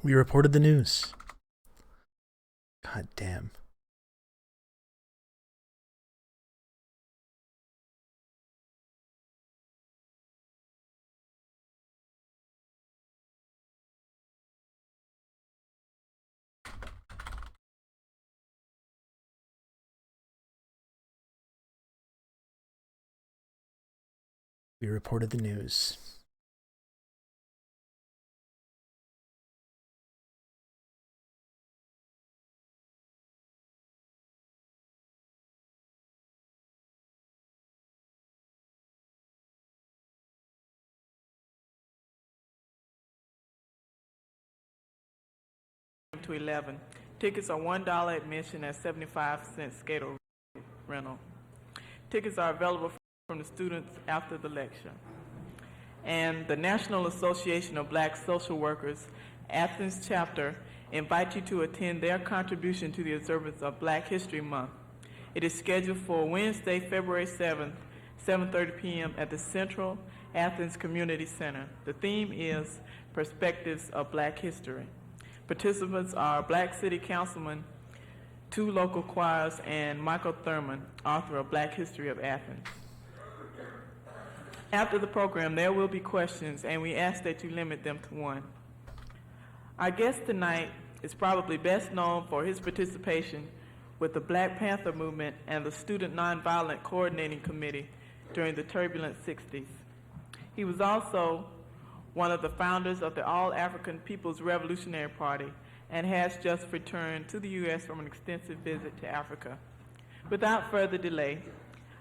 We reported the news. God damn. We reported the news. To 11. Tickets are $1 admission and 75-cent skater rental. Tickets are available from the students after the lecture. And the National Association of Black Social Workers, Athens chapter, invites you to attend their contribution to the observance of Black History Month. It is scheduled for Wednesday, February 7th, 7:30 p.m. at the Central Athens Community Center. The theme is Perspectives of Black History. Participants are Black City Councilman, 2 local choirs, and Michael Thurman, author of Black History of Athens. After the program, there will be questions, and we ask that you limit them to 1. Our guest tonight is probably best known for his participation with the Black Panther movement and the Student Nonviolent Coordinating Committee during the turbulent 60s. He was also one of the founders of the All-African People's Revolutionary Party, and has just returned to the U.S. from an extensive visit to Africa. Without further delay,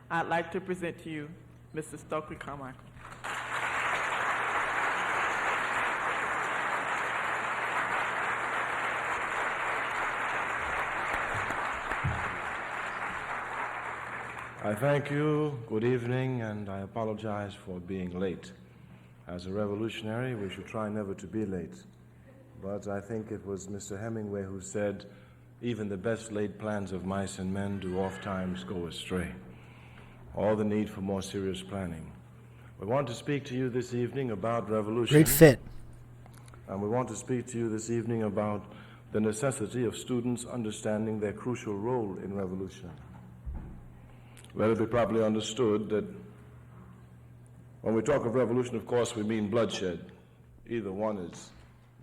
I'd like to present to you Mr. Stokely Carmichael. I thank you, good evening, and I apologize for being late. As a revolutionary, we should try never to be late. But I think it was Mr. Hemingway who said, even the best laid plans of mice and men do oftentimes go astray. All the need for more serious planning. We want to speak to you this evening about revolution. Great fit. And we want to speak to you this evening about the necessity of students understanding their crucial role in revolution. Let it be properly understood that when we talk of revolution, of course, we mean bloodshed. Either one is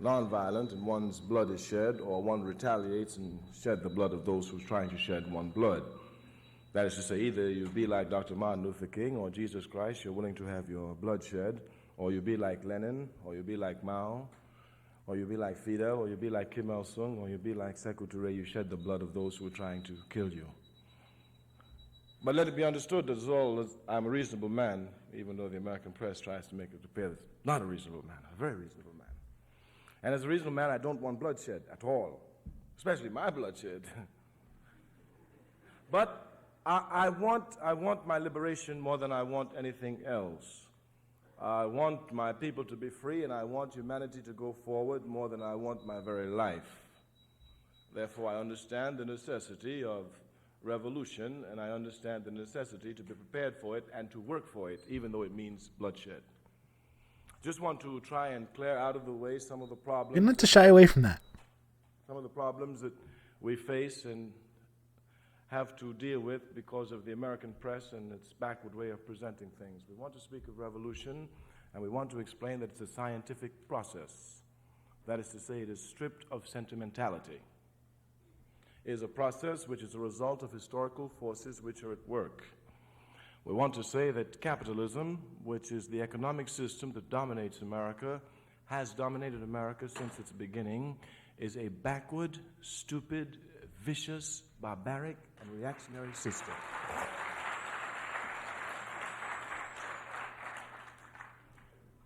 nonviolent and one's blood is shed, or one retaliates and shed the blood of those who's trying to shed one blood. That is to say, either you be like Dr. Martin Luther King or Jesus Christ, you're willing to have your blood shed, or you be like Lenin, or you be like Mao, or you be like Fidel, or you be like Kim Il-sung, or you be like Sekou Ture, you shed the blood of those who are trying to kill you. But let it be understood that I'm a reasonable man, even though the American press tries to make it appear that not a reasonable man, a very reasonable man. And as a reasonable man, I don't want bloodshed at all, especially my bloodshed. But I want my liberation more than I want anything else. I want my people to be free, and I want humanity to go forward more than I want my very life. Therefore, I understand the necessity of revolution, and I understand the necessity to be prepared for it and to work for it, even though it means bloodshed. Just want to try and clear out of the way some of the problems. You're not to shy away from that. Some of the problems that we face and have to deal with because of the American press and its backward way of presenting things. We want to speak of revolution, and we want to explain that it's a scientific process. That is to say, it is stripped of sentimentality. It is a process which is a result of historical forces which are at work. We want to say that capitalism, which is the economic system that dominates America, has dominated America since its beginning, is a backward, stupid, vicious, barbaric, and reactionary system.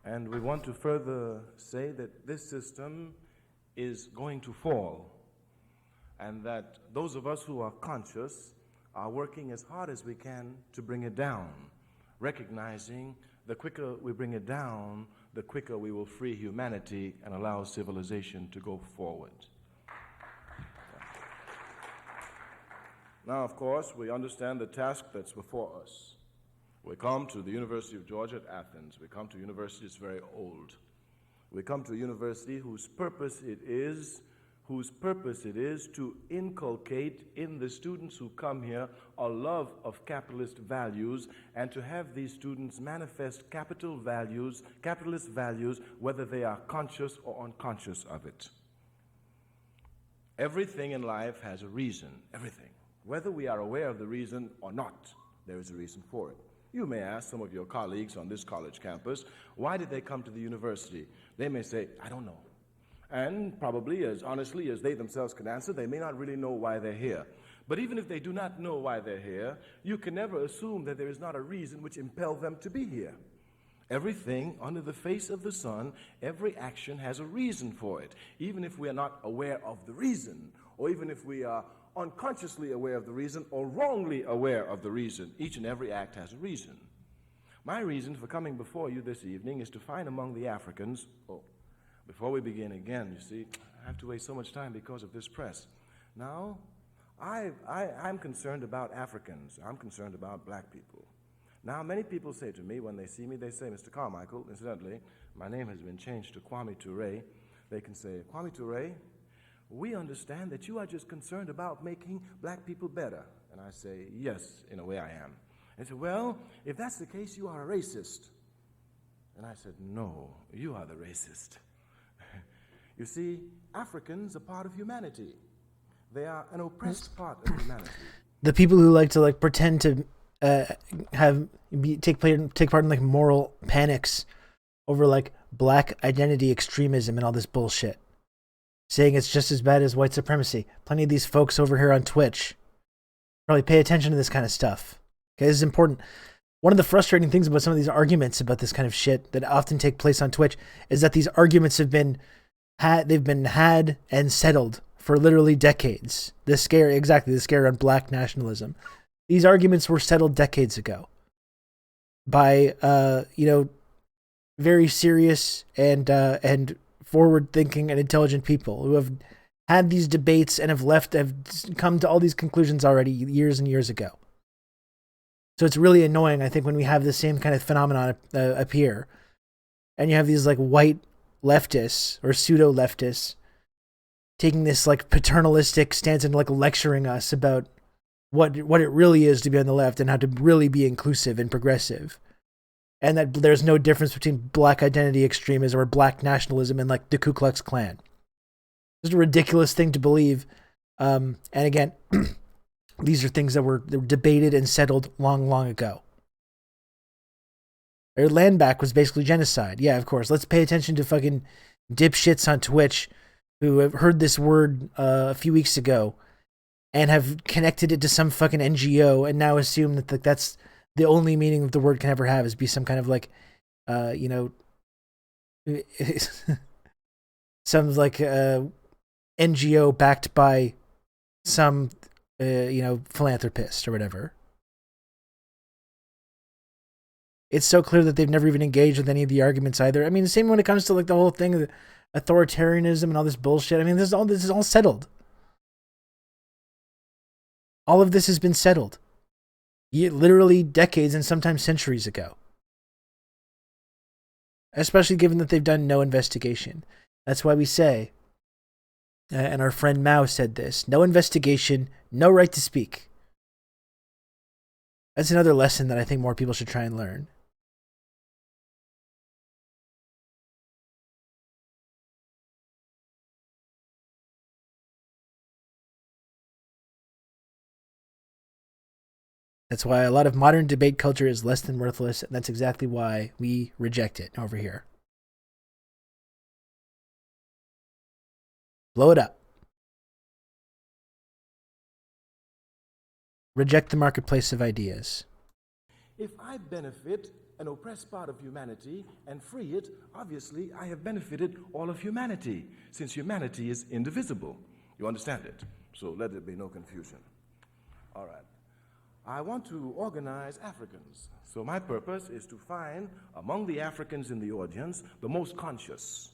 And we want to further say that this system is going to fall, and that those of us who are conscious are working as hard as we can to bring it down, recognizing the quicker we bring it down, the quicker we will free humanity and allow civilization to go forward. Now, of course, we understand the task that's before us. We come to the University of Georgia at Athens. We come to a university that's very old. We come to a university whose purpose it is to inculcate in the students who come here a love of capitalist values and to have these students manifest capitalist values, whether they are conscious or unconscious of it. Everything in life has a reason, everything. Whether we are aware of the reason or not, there is a reason for it. You may ask some of your colleagues on this college campus, why did they come to the university? They may say, I don't know. And probably, as honestly as they themselves can answer, they may not really know why they're here. But even if they do not know why they're here, you can never assume that there is not a reason which impelled them to be here. Everything under the face of the sun, every action has a reason for it, even if we are not aware of the reason, or even if we are unconsciously aware of the reason or wrongly aware of the reason. Each and every act has a reason. My reason for coming before you this evening is to find among the Africans, before we begin again, you see, I have to waste so much time because of this press. Now, I'm concerned about Africans. I'm concerned about black people. Now, many people say to me, when they see me, they say, Mr. Carmichael, incidentally, my name has been changed to Kwame Ture. They can say, Kwame Ture, we understand that you are just concerned about making black people better. And I say, yes, in a way I am. They say, well, if that's the case, you are a racist. And I said, no, you are the racist. You see, Africans are part of humanity. They are an oppressed part of humanity. The people who like to pretend to take part in like moral panics over black identity extremism and all this bullshit, saying it's just as bad as white supremacy. Plenty of these folks over here on Twitch probably pay attention to this kind of stuff. Okay, this is important. One of the frustrating things about some of these arguments about this kind of shit that often take place on Twitch is that these arguments have been had and settled for literally decades. The scare on black nationalism. These arguments were settled decades ago by very serious and forward-thinking and intelligent people who have had these debates and have come to all these conclusions already years and years ago. So it's really annoying, I think, when we have the same kind of phenomenon appear, and you have these white leftists or pseudo-leftists taking this paternalistic stance and lecturing us about what it really is to be on the left and how to really be inclusive and progressive, and that there's no difference between black identity extremism or black nationalism and the Ku Klux Klan. It's a ridiculous thing to believe, and again, these are things that were debated and settled long ago. Their land back was basically genocide. Yeah, of course. Let's pay attention to fucking dipshits on Twitch who have heard this word a few weeks ago and have connected it to some fucking NGO and now assume that that's the only meaning that the word can ever have, is be some kind of some NGO backed by some philanthropist or whatever. It's so clear that they've never even engaged with any of the arguments either. I mean, the same when it comes to the whole thing of authoritarianism and all this bullshit. I mean, this is all settled. All of this has been settled. Literally decades and sometimes centuries ago. Especially given that they've done no investigation. That's why we say, and our friend Mao said this, no investigation, no right to speak. That's another lesson that I think more people should try and learn. That's why a lot of modern debate culture is less than worthless, and that's exactly why we reject it over here. Blow it up. Reject the marketplace of ideas. If I benefit an oppressed part of humanity and free it, obviously I have benefited all of humanity, since humanity is indivisible. You understand it? So let there be no confusion. All right. I want to organize Africans. So my purpose is to find among the Africans in the audience the most conscious.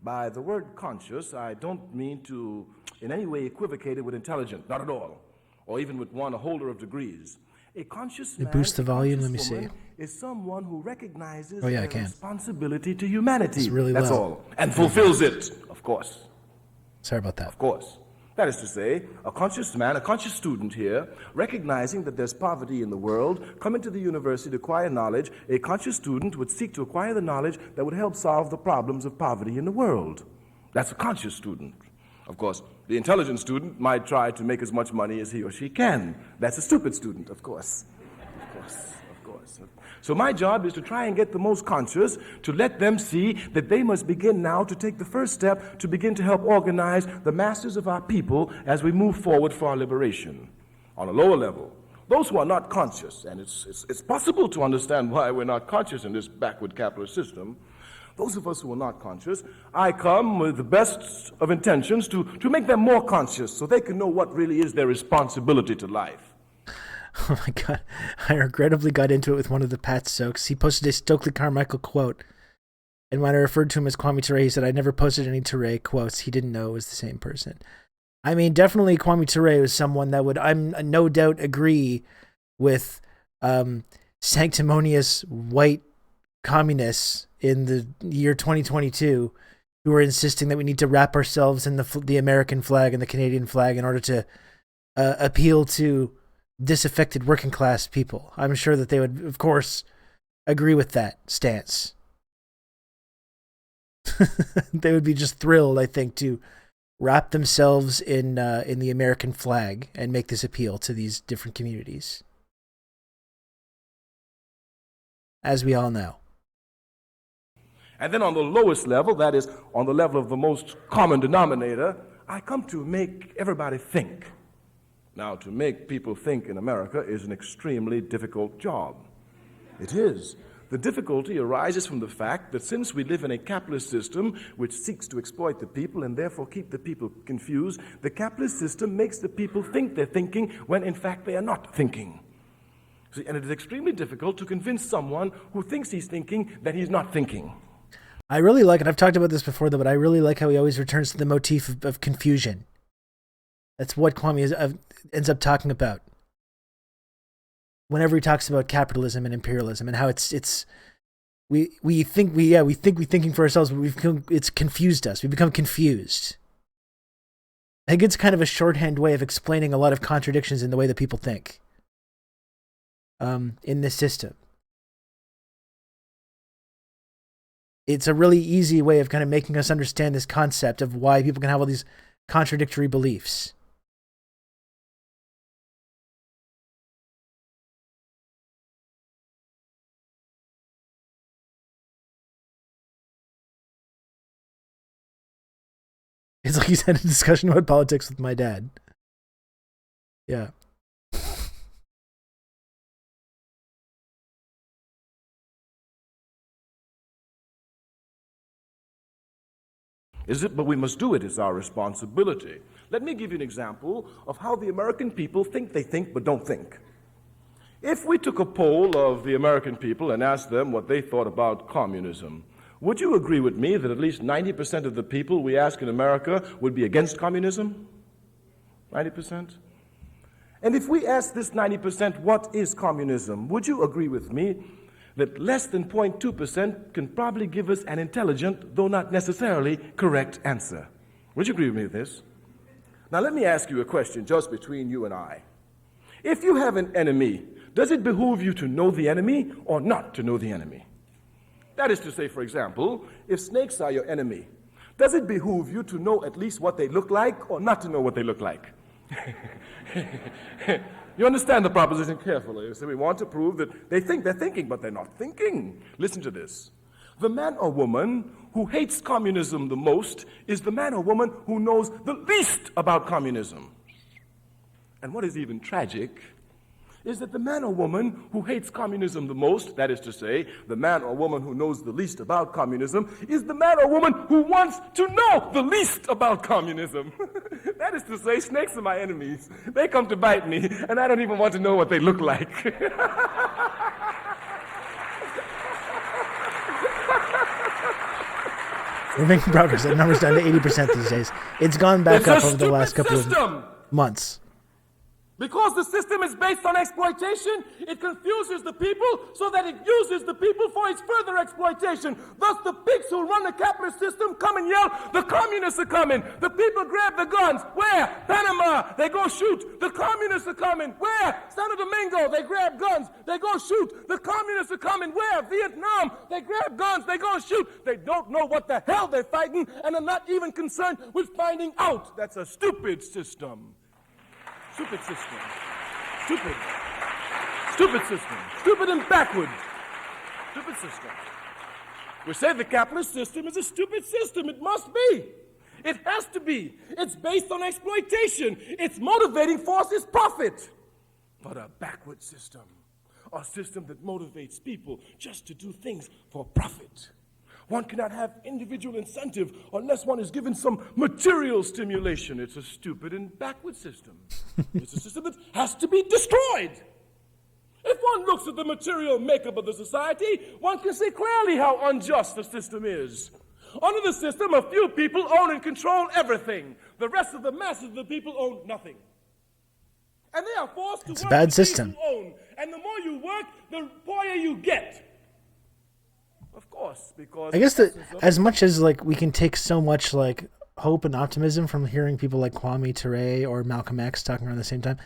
By the word conscious, I don't mean to in any way equivocate it with intelligent, not at all, or even with one a holder of degrees. A conscious They man, boost the a volume, conscious let me see. woman is someone who recognizes Oh, yeah, I their can. responsibility to humanity. It's really That's low. all. And fulfills it, of course. Sorry about that. Of course. That is to say, a conscious man, a conscious student here, recognizing that there's poverty in the world, coming to the university to acquire knowledge, a conscious student would seek to acquire the knowledge that would help solve the problems of poverty in the world. That's a conscious student. Of course, the intelligent student might try to make as much money as he or she can. That's a stupid student, of course. Of course, of course. So my job is to try and get the most conscious, to let them see that they must begin now to take the first step to begin to help organize the masses of our people as we move forward for our liberation. On a lower level, those who are not conscious, and it's possible to understand why we're not conscious in this backward capitalist system, those of us who are not conscious, I come with the best of intentions to make them more conscious so they can know what really is their responsibility to life. Oh my God. I regrettably got into it with one of the Pat Stokes. He posted a Stokely Carmichael quote. And when I referred to him as Kwame Ture, he said, I never posted any Ture quotes. He didn't know it was the same person. I mean, definitely Kwame Ture was someone that would, I'm no doubt, agree with sanctimonious white communists in the year 2022 who are insisting that we need to wrap ourselves in the American flag and the Canadian flag in order to appeal to disaffected working class people. I'm sure that they would, of course, agree with that stance. They would be just thrilled, I think, to wrap themselves in the American flag and make this appeal to these different communities. As we all know. And then on the lowest level, that is, on the level of the most common denominator, I come to make everybody think. Now, to make people think in America is an extremely difficult job. It is. The difficulty arises from the fact that since we live in a capitalist system which seeks to exploit the people and therefore keep the people confused, the capitalist system makes the people think they're thinking when in fact they are not thinking. See, and it is extremely difficult to convince someone who thinks he's thinking that he's not thinking. I really like it. I've talked about this before, though, but I really like how he always returns to the motif of confusion. That's what Kwame ends up talking about whenever he talks about capitalism and imperialism and how we think we're thinking for ourselves, but it's confused us. We become confused. I think it's kind of a shorthand way of explaining a lot of contradictions in the way that people think in this system. It's a really easy way of kind of making us understand this concept of why people can have all these contradictory beliefs. It's like he's had a discussion about politics with my dad. Yeah. Is it? But we must do it. It's our responsibility. Let me give you an example of how the American people think they think but don't think. If we took a poll of the American people and asked them what they thought about communism, would you agree with me that at least 90% of the people we ask in America would be against communism? 90%? And if we ask this 90% what is communism, would you agree with me that less than 0.2% can probably give us an intelligent, though not necessarily correct answer? Would you agree with me with this? Now let me ask you a question just between you and I. If you have an enemy, does it behoove you to know the enemy or not to know the enemy? That is to say, for example, if snakes are your enemy, does it behoove you to know at least what they look like or not to know what they look like? You understand the proposition carefully. So we want to prove that they think they're thinking, but they're not thinking. Listen to this. The man or woman who hates communism the most is the man or woman who knows the least about communism. And what is even tragic is that the man or woman who hates communism the most, that is to say, the man or woman who knows the least about communism, is the man or woman who wants to know the least about communism. That is to say, snakes are my enemies. They come to bite me, and I don't even want to know what they look like. We're making progress. That number's down to 80% these days. It's gone back up over the last couple of months. Because the system is based on exploitation, it confuses the people so that it uses the people for its further exploitation. Thus, the pigs who run the capitalist system come and yell, the communists are coming. The people grab the guns. Where? Panama. They go shoot. The communists are coming. Where? Santo Domingo. They grab guns. They go shoot. The communists are coming. Where? Vietnam. They grab guns. They go shoot. They don't know what the hell they're fighting and are not even concerned with finding out. That's a stupid system. Stupid system. Stupid. Stupid system. Stupid and backward. Stupid system. We say the capitalist system is a stupid system. It must be. It has to be. It's based on exploitation. Its motivating force is profit. But a backward system. A system that motivates people just to do things for profit. One cannot have individual incentive unless one is given some material stimulation. It's a stupid and backward system. It's a system that has to be destroyed. If one looks at the material makeup of the society, one can see clearly how unjust the system is. Under the system, a few people own and control everything. The rest of the masses of the people own nothing. And they are forced to work. It's a bad system. Own. And the more you work, the poorer you get. Of course, because I guess that as much as like we can take so much like hope and optimism from hearing people like Kwame Ture or Malcolm X talking around the same time,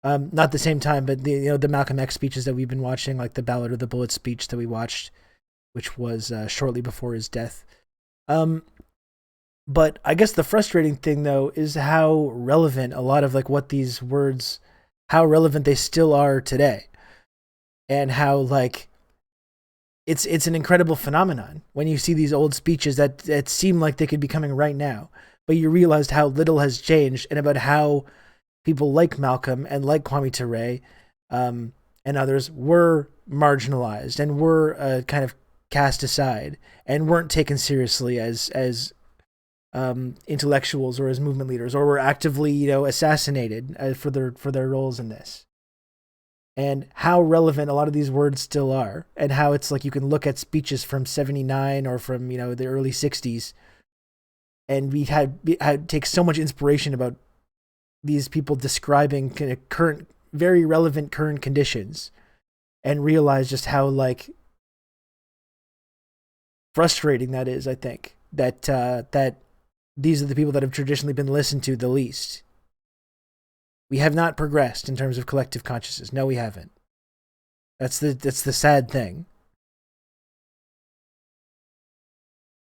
not the same time, but the Malcolm X speeches that we've been watching, like the Ballad of the Bullet speech that we watched, which was shortly before his death. But I guess the frustrating thing though is how relevant a lot of like what these words, how relevant they still are today, and how like. It's an incredible phenomenon when you see these old speeches that seem like they could be coming right now, but you realized how little has changed and about how people like Malcolm and like Kwame Ture and others were marginalized and were kind of cast aside and weren't taken seriously as intellectuals or as movement leaders, or were actively assassinated for their roles in this. And how relevant a lot of these words still are, and how it's like you can look at speeches from 79 or from the early 60s, and we had take so much inspiration about these people describing kind of current, very relevant current conditions, and realize just how like frustrating that is. I think that that these are the people that have traditionally been listened to the least. We have not progressed in terms of collective consciousness. No, we haven't. That's the sad thing.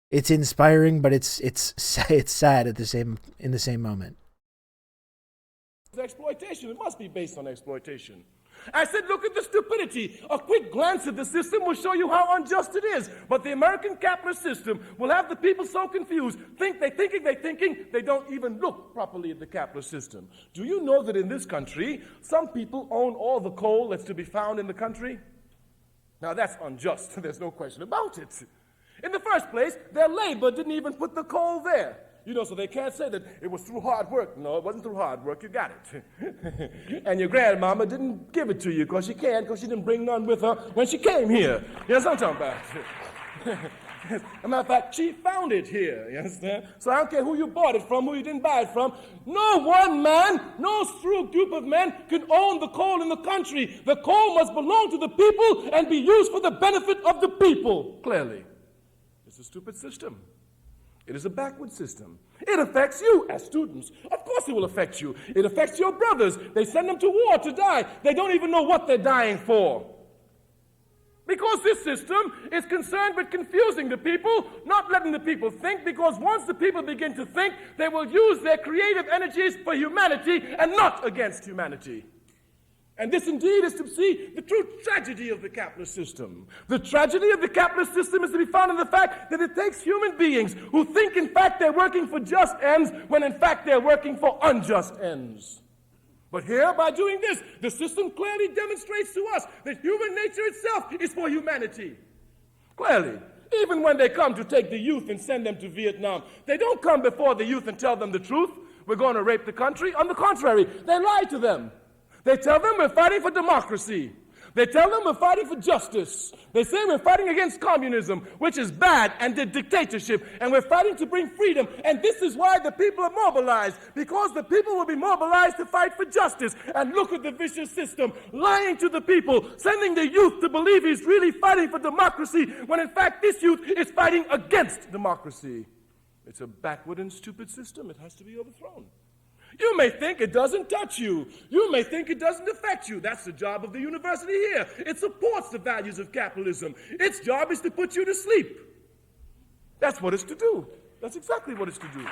It's inspiring, but it's sad at in the same moment. Exploitation. It must be based on exploitation. I said, look at the stupidity. A quick glance at the system will show you how unjust it is. But the American capitalist system will have the people so confused, they're thinking, they don't even look properly at the capitalist system. Do you know that in this country, some people own all the coal that's to be found in the country? Now that's unjust. There's no question about it. In the first place, their labor didn't even put the coal there. So they can't say that it was through hard work. No, it wasn't through hard work. You got it. And your grandmama didn't give it to you because she she didn't bring none with her when she came here. You know what I'm talking about? As a matter of fact, she found it here. You understand? So I don't care who you bought it from, who you didn't buy it from. No one man, no group of men can own the coal in the country. The coal must belong to the people and be used for the benefit of the people. Clearly. It's a stupid system. It is a backward system. It affects you as students. Of course it will affect you. It affects your brothers. They send them to war to die. They don't even know what they're dying for. Because this system is concerned with confusing the people, not letting the people think, because once the people begin to think, they will use their creative energies for humanity and not against humanity. And this indeed is to see the true tragedy of the capitalist system. The tragedy of the capitalist system is to be found in the fact that it takes human beings who think in fact they're working for just ends when in fact they're working for unjust ends. But here, by doing this, the system clearly demonstrates to us that human nature itself is for humanity. Clearly. Even when they come to take the youth and send them to Vietnam, they don't come before the youth and tell them the truth. We're going to rape the country. On the contrary, they lie to them. They tell them we're fighting for democracy. They tell them we're fighting for justice. They say we're fighting against communism, which is bad, and the dictatorship, and we're fighting to bring freedom. And this is why the people are mobilized, because the people will be mobilized to fight for justice. And look at the vicious system, lying to the people, sending the youth to believe he's really fighting for democracy, when in fact this youth is fighting against democracy. It's a backward and stupid system. It has to be overthrown. You may think it doesn't touch you. You may think it doesn't affect you. That's the job of the university here. It supports the values of capitalism. Its job is to put you to sleep. That's what it's to do. That's exactly what it's to do.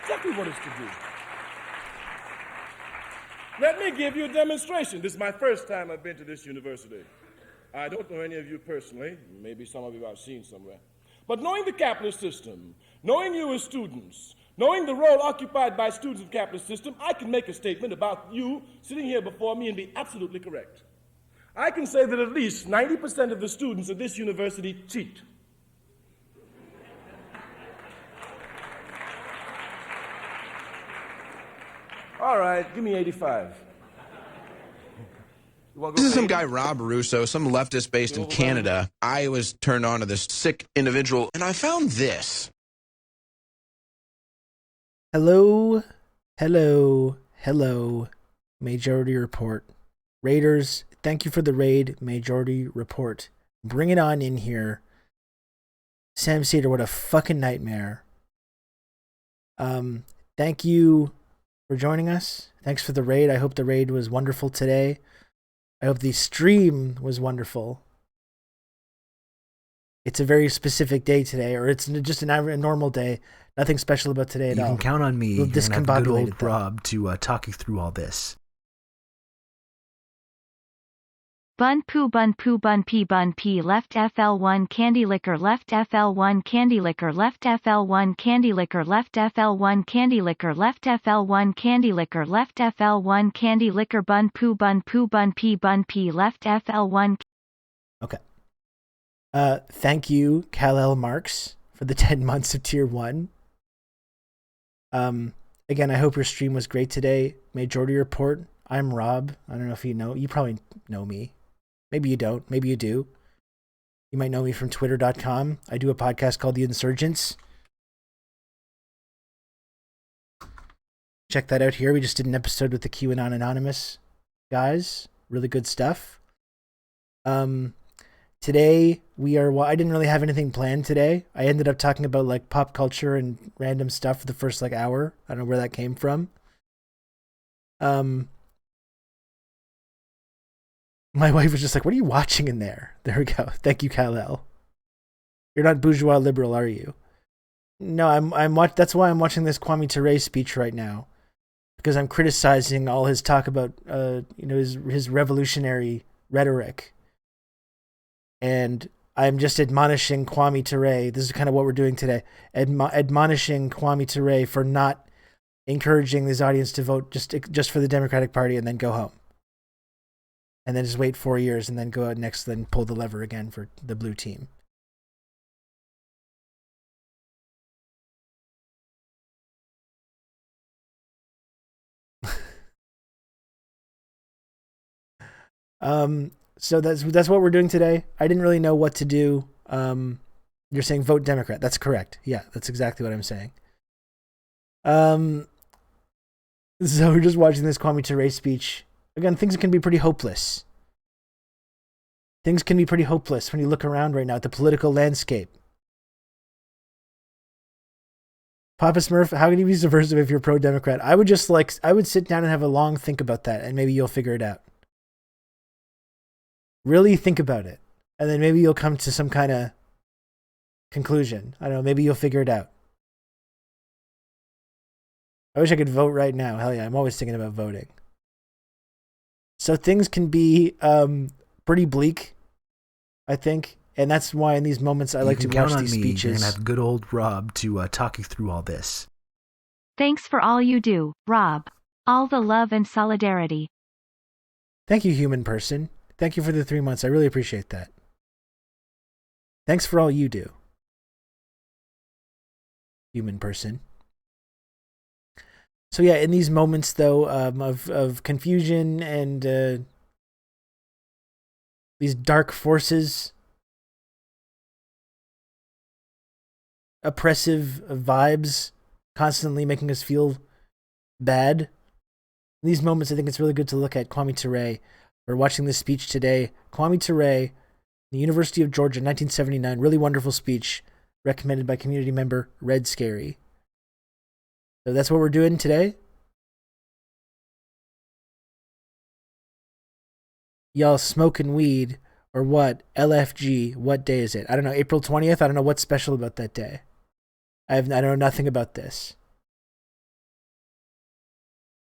Exactly what it's to do. Let me give you a demonstration. This is my first time I've been to this university. I don't know any of you personally. Maybe some of you I've seen somewhere. But knowing the capitalist system, knowing you as students, knowing the role occupied by students of the capitalist system, I can make a statement about you sitting here before me and be absolutely correct. I can say that at least 90% of the students at this university cheat. All right, give me 85. This is some guy, Rob Russo, some leftist based in Canada. I was turned on to this sick individual, and I found this. Hello, hello, hello, Majority Report. Raiders, thank you for the raid, Majority Report. Bring it on in here. Sam Cedar, what a fucking nightmare. Thank you for joining us. Thanks for the raid. I hope the raid was wonderful today. I hope the stream was wonderful. It's a very specific day today, or it's just a normal day. Nothing special about today at all. You can count on me We'll and have good old that. Rob to talk you through all this. Bun poo left FL1 candy liquor left FL1 candy liquor left FL1 candy liquor left FL1 candy liquor left FL1 candy liquor left FL1 candy liquor bun poo left FL1. Okay. Thank you, Kal-El Marx, for the 10 months of Tier 1. Again, I hope your stream was great today. Majority Report. I'm Rob. I don't know if you know. You probably know me. Maybe you don't. Maybe you do. You might know me from twitter.com. I do a podcast called The Insurgents. Check that out here. We just did an episode with the QAnon Anonymous guys. Really good stuff. Today I didn't really have anything planned today. I ended up talking about like pop culture and random stuff for the first like hour. I don't know where that came from. My wife was just like, "What are you watching in there?" There we go. Thank you, Kal-El. You're not bourgeois liberal, are you? No, that's why I'm watching this Kwame Ture speech right now, because I'm criticizing all his talk about his revolutionary rhetoric. And I'm just admonishing Kwame Ture. This is kind of what we're doing today. Admonishing Kwame Ture for not encouraging his audience to vote just for the Democratic Party and then go home. And then just wait 4 years and then go out next, then pull the lever again for the blue team. So that's what we're doing today. I didn't really know what to do. You're saying vote Democrat. That's correct. Yeah, that's exactly what I'm saying. So we're just watching this Kwame Ture speech. Again, things can be pretty hopeless. Things can be pretty hopeless when you look around right now at the political landscape. Papa Smurf, how can you be subversive if you're pro-Democrat? I would sit down and have a long think about that, and maybe you'll figure it out. Really think about it, and then maybe you'll come to some kind of conclusion. I don't know, maybe you'll figure it out. I wish I could vote right now. Hell yeah, I'm always thinking about voting. So things can be pretty bleak, I think. And that's why in these moments I like to watch these speeches. You're going to have good old Rob to talk you through all this. Thanks for all you do, Rob. All the love and solidarity. Thank you, human person. Thank you for the 3 months. I really appreciate that. Thanks for all you do, human person. So yeah, in these moments though of confusion and these dark forces, oppressive vibes, constantly making us feel bad. In these moments, I think it's really good to look at Kwame Ture. We're watching this speech today. Kwame Ture, the University of Georgia, 1979. Really wonderful speech, recommended by community member Red Scary. So that's what we're doing today. Y'all smoking weed or what? LFG, what day is it? I don't know, April 20th? I don't know what's special about that day. I know nothing about this.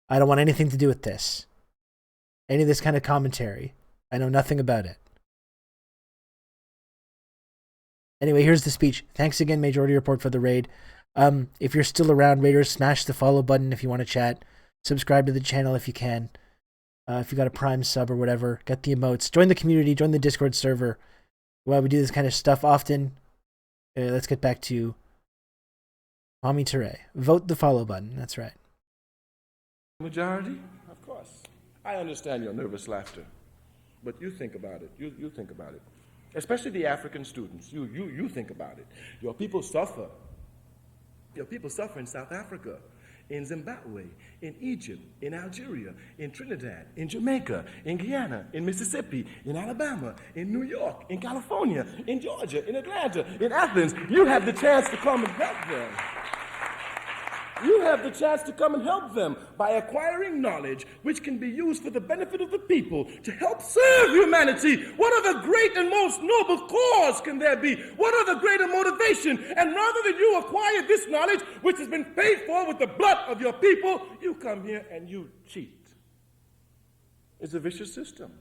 I don't want anything to do with this. Any of this kind of commentary. I know nothing about it. Anyway, here's the speech. Thanks again, Majority Report, for the raid. If you're still around, Raiders, smash the follow button if you want to chat. Subscribe to the channel if you can. If you got a Prime sub or whatever, get the emotes. Join the community. Join the Discord server. Well, we do this kind of stuff often. Let's get back to Kwame Ture. Vote the follow button. That's right. Majority? Of course. I understand your nervous laughter, but you think about it. You think about it. Especially the African students. You think about it. Your people suffer. Your people suffer in South Africa, in Zimbabwe, in Egypt, in Algeria, in Trinidad, in Jamaica, in Guyana, in Mississippi, in Alabama, in New York, in California, in Georgia, in Atlanta, in Athens. You have the chance to come and help them. You have the chance to come and help them by acquiring knowledge which can be used for the benefit of the people to help serve humanity. What other great and most noble cause can there be? What other greater motivation? And rather than you acquire this knowledge which has been paid for with the blood of your people, you come here and you cheat. It's a vicious system.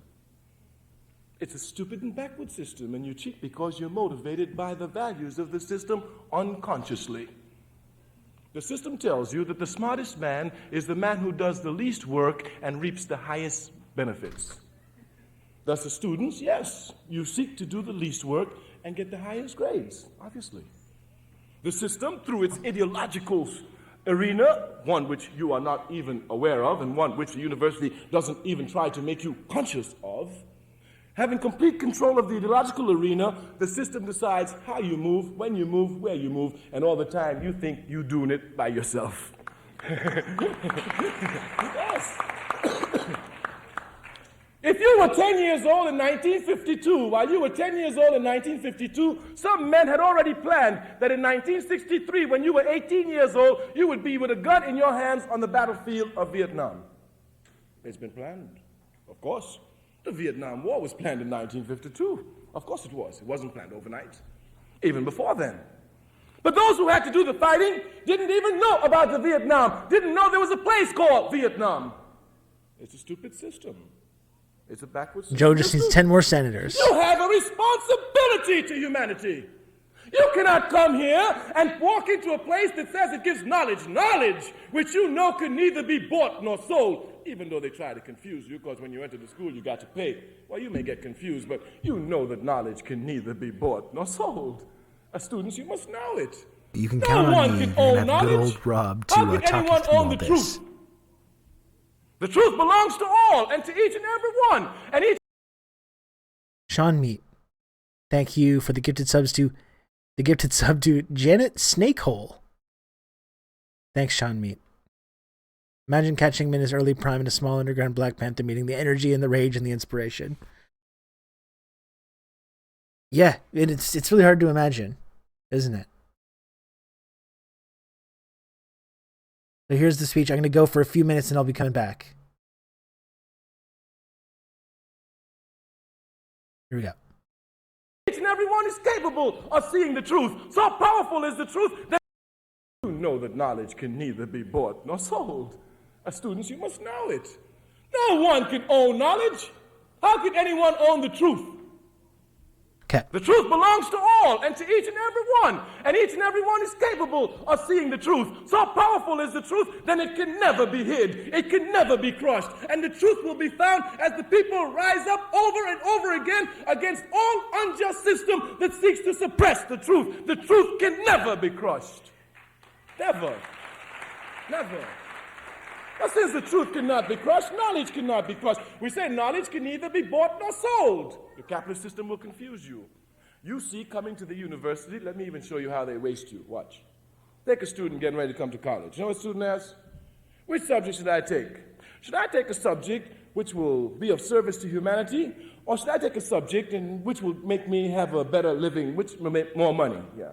It's a stupid and backward system, and you cheat because you're motivated by the values of the system unconsciously. The system tells you that the smartest man is the man who does the least work and reaps the highest benefits. Thus, the students, yes, you seek to do the least work and get the highest grades, obviously. The system, through its ideological arena, one which you are not even aware of and one which the university doesn't even try to make you conscious of, having complete control of the ideological arena, the system decides how you move, when you move, where you move, and all the time you think you're doing it by yourself. Yes. If you were 10 years old in 1952, while you were 10 years old in 1952, some men had already planned that in 1963, when you were 18 years old, you would be with a gun in your hands on the battlefield of Vietnam. It's been planned, of course. The Vietnam War was planned in 1952. Of course it was. It wasn't planned overnight, even before then. But those who had to do the fighting didn't even know about the Vietnam, didn't know there was a place called Vietnam. It's a stupid system. It's a backwards system. Joe just needs 10 more senators. You have a responsibility to humanity. You cannot come here and walk into a place that says it gives knowledge which you know can neither be bought nor sold, even though they try to confuse you, because when you enter the school you got to pay. Well, you may get confused, but you know that knowledge can neither be bought nor sold. As students, you must know it. You can count on me and that good old Rob to talk you through all this. Truth? The truth belongs to all, and to each and every one. And each. Sean Meat, thank you for the gifted sub to Janet Snakehole. Thanks, Sean Meat. Imagine catching him in his early prime in a small underground Black Panther meeting, the energy and the rage and the inspiration. Yeah, it's really hard to imagine, isn't it? So here's the speech. I'm going to go for a few minutes and I'll be coming back. Here we go. Each and everyone is capable of seeing the truth. So powerful is the truth that you know that knowledge can neither be bought nor sold. As students, you must know it. No one can own knowledge. How can anyone own the truth? Okay. The truth belongs to all and to each and every one. And each and every one is capable of seeing the truth. So powerful is the truth that it can never be hid. It can never be crushed. And the truth will be found as the people rise up over and over again against all unjust system that seeks to suppress the truth. The truth can never be crushed. Never. Never. But since the truth cannot be crushed, knowledge cannot be crushed. We say knowledge can neither be bought nor sold. The capitalist system will confuse you. You see, coming to the university, let me even show you how they waste you. Watch. Take a student getting ready to come to college. You know what a student asks? Which subject should I take? Should I take a subject which will be of service to humanity, or should I take a subject which will make me have a better living, which will make more money? Yeah.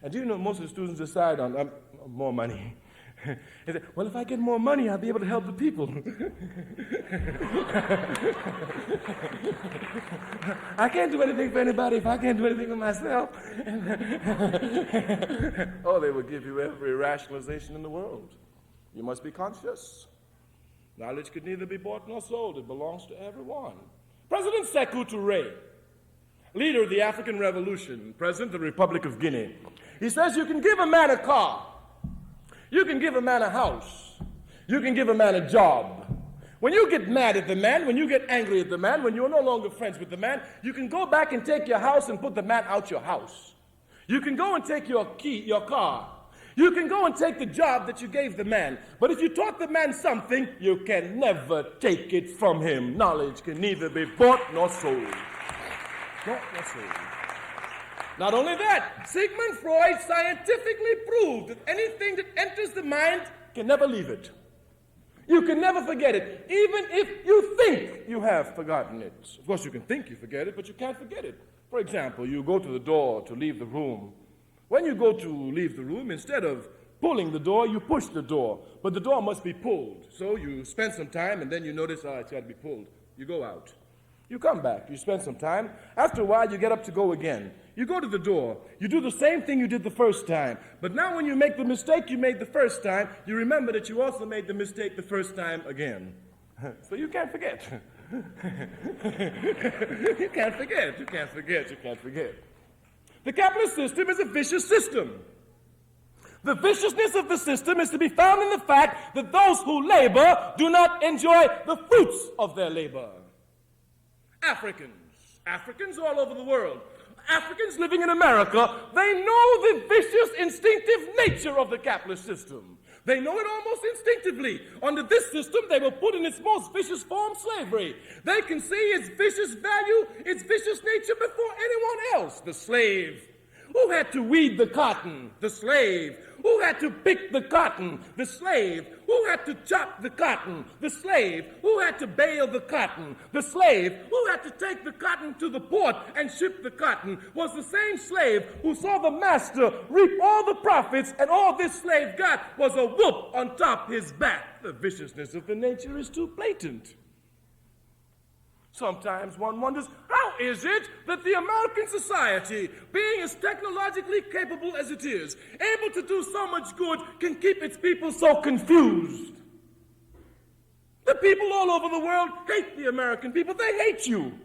And do you know most of the students decide on more money? They say, well, if I get more money, I'll be able to help the people. I can't do anything for anybody if I can't do anything for myself. Oh, they will give you every rationalization in the world. You must be conscious. Knowledge could neither be bought nor sold. It belongs to everyone. President Sekou Ture, leader of the African Revolution, president of the Republic of Guinea, he says you can give a man a car, you can give a man a house, you can give a man a job. When you get mad at the man, when you get angry at the man, when you're no longer friends with the man, you can go back and take your house and put the man out your house. You can go and take your car. You can go and take the job that you gave the man. But if you taught the man something, you can never take it from him. Knowledge can neither be bought nor sold. Nor sold. Not only that, Sigmund Freud scientifically proved that anything that enters the mind can never leave it. You can never forget it, even if you think you have forgotten it. Of course, you can think you forget it, but you can't forget it. For example, you go to the door to leave the room. When you go to leave the room, instead of pulling the door, you push the door. But the door must be pulled. So you spend some time, and then you notice, it's got to be pulled. You go out. You come back. You spend some time. After a while, you get up to go again. You go to the door. You do the same thing you did the first time. But now when you make the mistake you made the first time, you remember that you also made the mistake the first time again. So you can't forget. You can't forget. You can't forget. You can't forget. The capitalist system is a vicious system. The viciousness of the system is to be found in the fact that those who labor do not enjoy the fruits of their labor. Africans all over the world, Africans living in America, they know the vicious, instinctive nature of the capitalist system. They know it almost instinctively. Under this system, they were put in its most vicious form, slavery. They can see its vicious value, its vicious nature before anyone else. The slave, who had to weed the cotton? The slave, who had to pick the cotton? The slave, who had to chop the cotton? The slave, who had to bale the cotton? The slave, who had to take the cotton to the port and ship the cotton, was the same slave who saw the master reap all the profits, and all this slave got was a whoop on top his back. The viciousness of the nature is too blatant. Sometimes one wonders, how is it that the American society, being as technologically capable as it is, able to do so much good, can keep its people so confused? The people all over the world hate the American people. They hate you.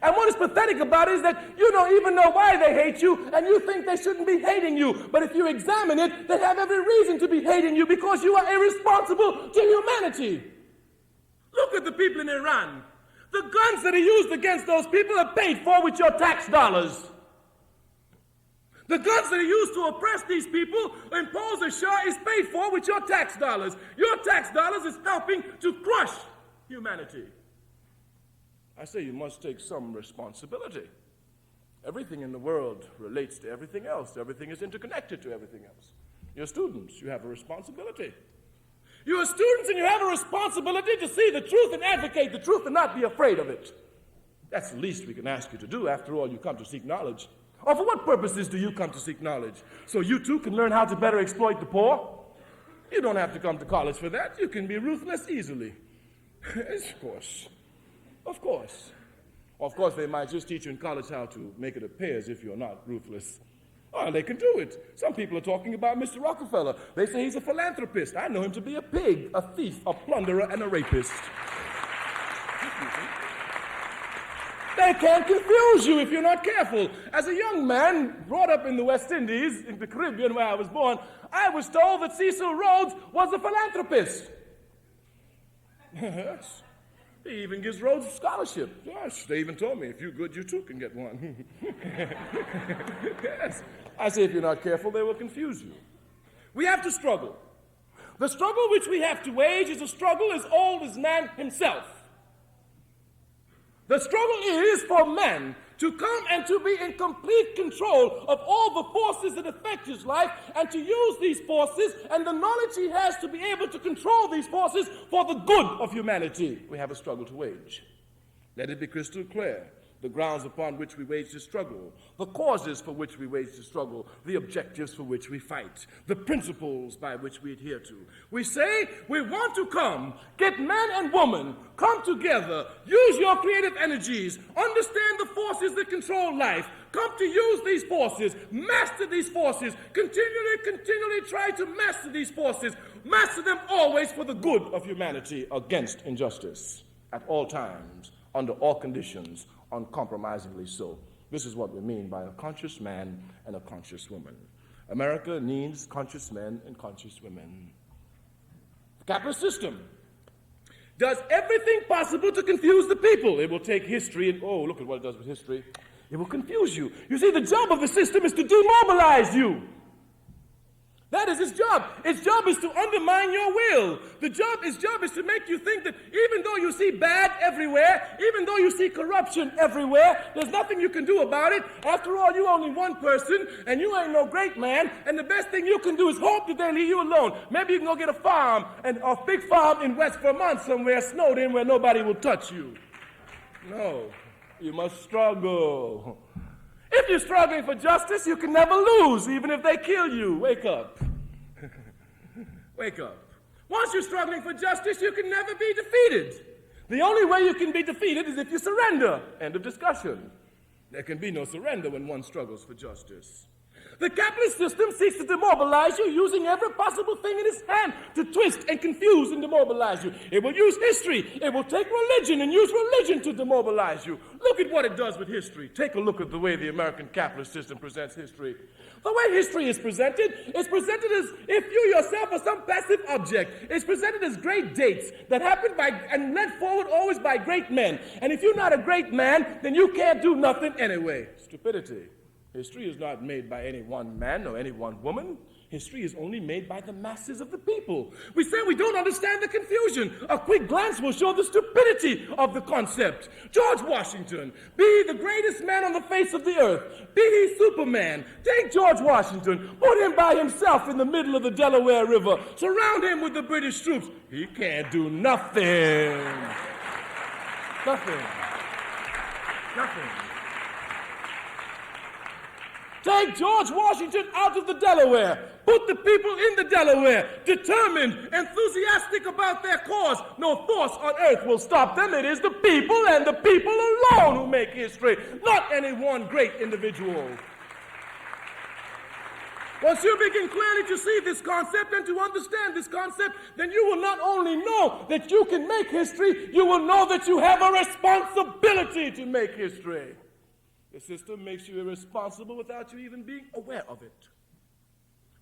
And what is pathetic about it is that you don't even know why they hate you, and you think they shouldn't be hating you. But if you examine it, they have every reason to be hating you because you are irresponsible to humanity. Look at the people in Iran. The guns that are used against those people are paid for with your tax dollars. The guns that are used to oppress these people, impose a Shah, is paid for with your tax dollars. Your tax dollars is helping to crush humanity. I say you must take some responsibility. Everything in the world relates to everything else. Everything is interconnected to everything else. You're students. You have a responsibility. You are students and you have a responsibility to see the truth and advocate the truth and not be afraid of it. That's the least we can ask you to do. After all, you come to seek knowledge. Or for what purposes do you come to seek knowledge? So you too can learn how to better exploit the poor? You don't have to come to college for that. You can be ruthless easily. Of course. Of course. Of course, they might just teach you in college how to make it appear as if you're not ruthless. Oh, they can do it. Some people are talking about Mr. Rockefeller. They say he's a philanthropist. I know him to be a pig, a thief, a plunderer, and a rapist. They can confuse you if you're not careful. As a young man brought up in the West Indies, in the Caribbean where I was born, I was told that Cecil Rhodes was a philanthropist. Yes. He even gives Rhodes a scholarship. Yes, they even told me, if you're good, you too can get one. Yes. I say if you're not careful, they will confuse you. We have to struggle. The struggle which we have to wage is a struggle as old as man himself. The struggle is for man to come and to be in complete control of all the forces that affect his life and to use these forces and the knowledge he has to be able to control these forces for the good of humanity. We have a struggle to wage. Let it be crystal clear. The grounds upon which we wage the struggle, the causes for which we wage the struggle, the objectives for which we fight, the principles by which we adhere to. We say we want to come, get man and woman, come together, use your creative energies, understand the forces that control life, come to use these forces, master these forces, continually try to master these forces, master them always for the good of humanity against injustice at all times, under all conditions, uncompromisingly so. This is what we mean by a conscious man and a conscious woman. America needs conscious men and conscious women. The capitalist system does everything possible to confuse the people. It will take history and, oh, look at what it does with history. It will confuse you. You see, the job of the system is to demobilize you. That is its job. Its job is to undermine your will. Its job is to make you think that even though you see bad everywhere, even though you see corruption everywhere, there's nothing you can do about it. After all, you're only one person, and you ain't no great man, and the best thing you can do is hope that they leave you alone. Maybe you can go get a farm, a big farm in West Vermont somewhere, snowed in, where nobody will touch you. No, you must struggle. If you're struggling for justice, you can never lose, even if they kill you. Wake up. Wake up. Once you're struggling for justice, you can never be defeated. The only way you can be defeated is if you surrender. End of discussion. There can be no surrender when one struggles for justice. The capitalist system seeks to demobilize you using every possible thing in its hand to twist and confuse and demobilize you. It will use history. It will take religion and use religion to demobilize you. Look at what it does with history. Take a look at the way the American capitalist system presents history. The way history is presented as if you yourself are some passive object. It's presented as great dates that happened and led forward always by great men. And if you're not a great man, then you can't do nothing anyway. Stupidity. History is not made by any one man or any one woman. History is only made by the masses of the people. We say we don't understand the confusion. A quick glance will show the stupidity of the concept. George Washington, be he the greatest man on the face of the earth, be he Superman, take George Washington, put him by himself in the middle of the Delaware River, surround him with the British troops. He can't do nothing. Nothing. Nothing. Take George Washington out of the Delaware. Put the people in the Delaware, determined, enthusiastic about their cause. No force on earth will stop them. It is the people and the people alone who make history, not any one great individual. Once you begin clearly to see this concept and to understand this concept, then you will not only know that you can make history, you will know that you have a responsibility to make history. The system makes you irresponsible without you even being aware of it.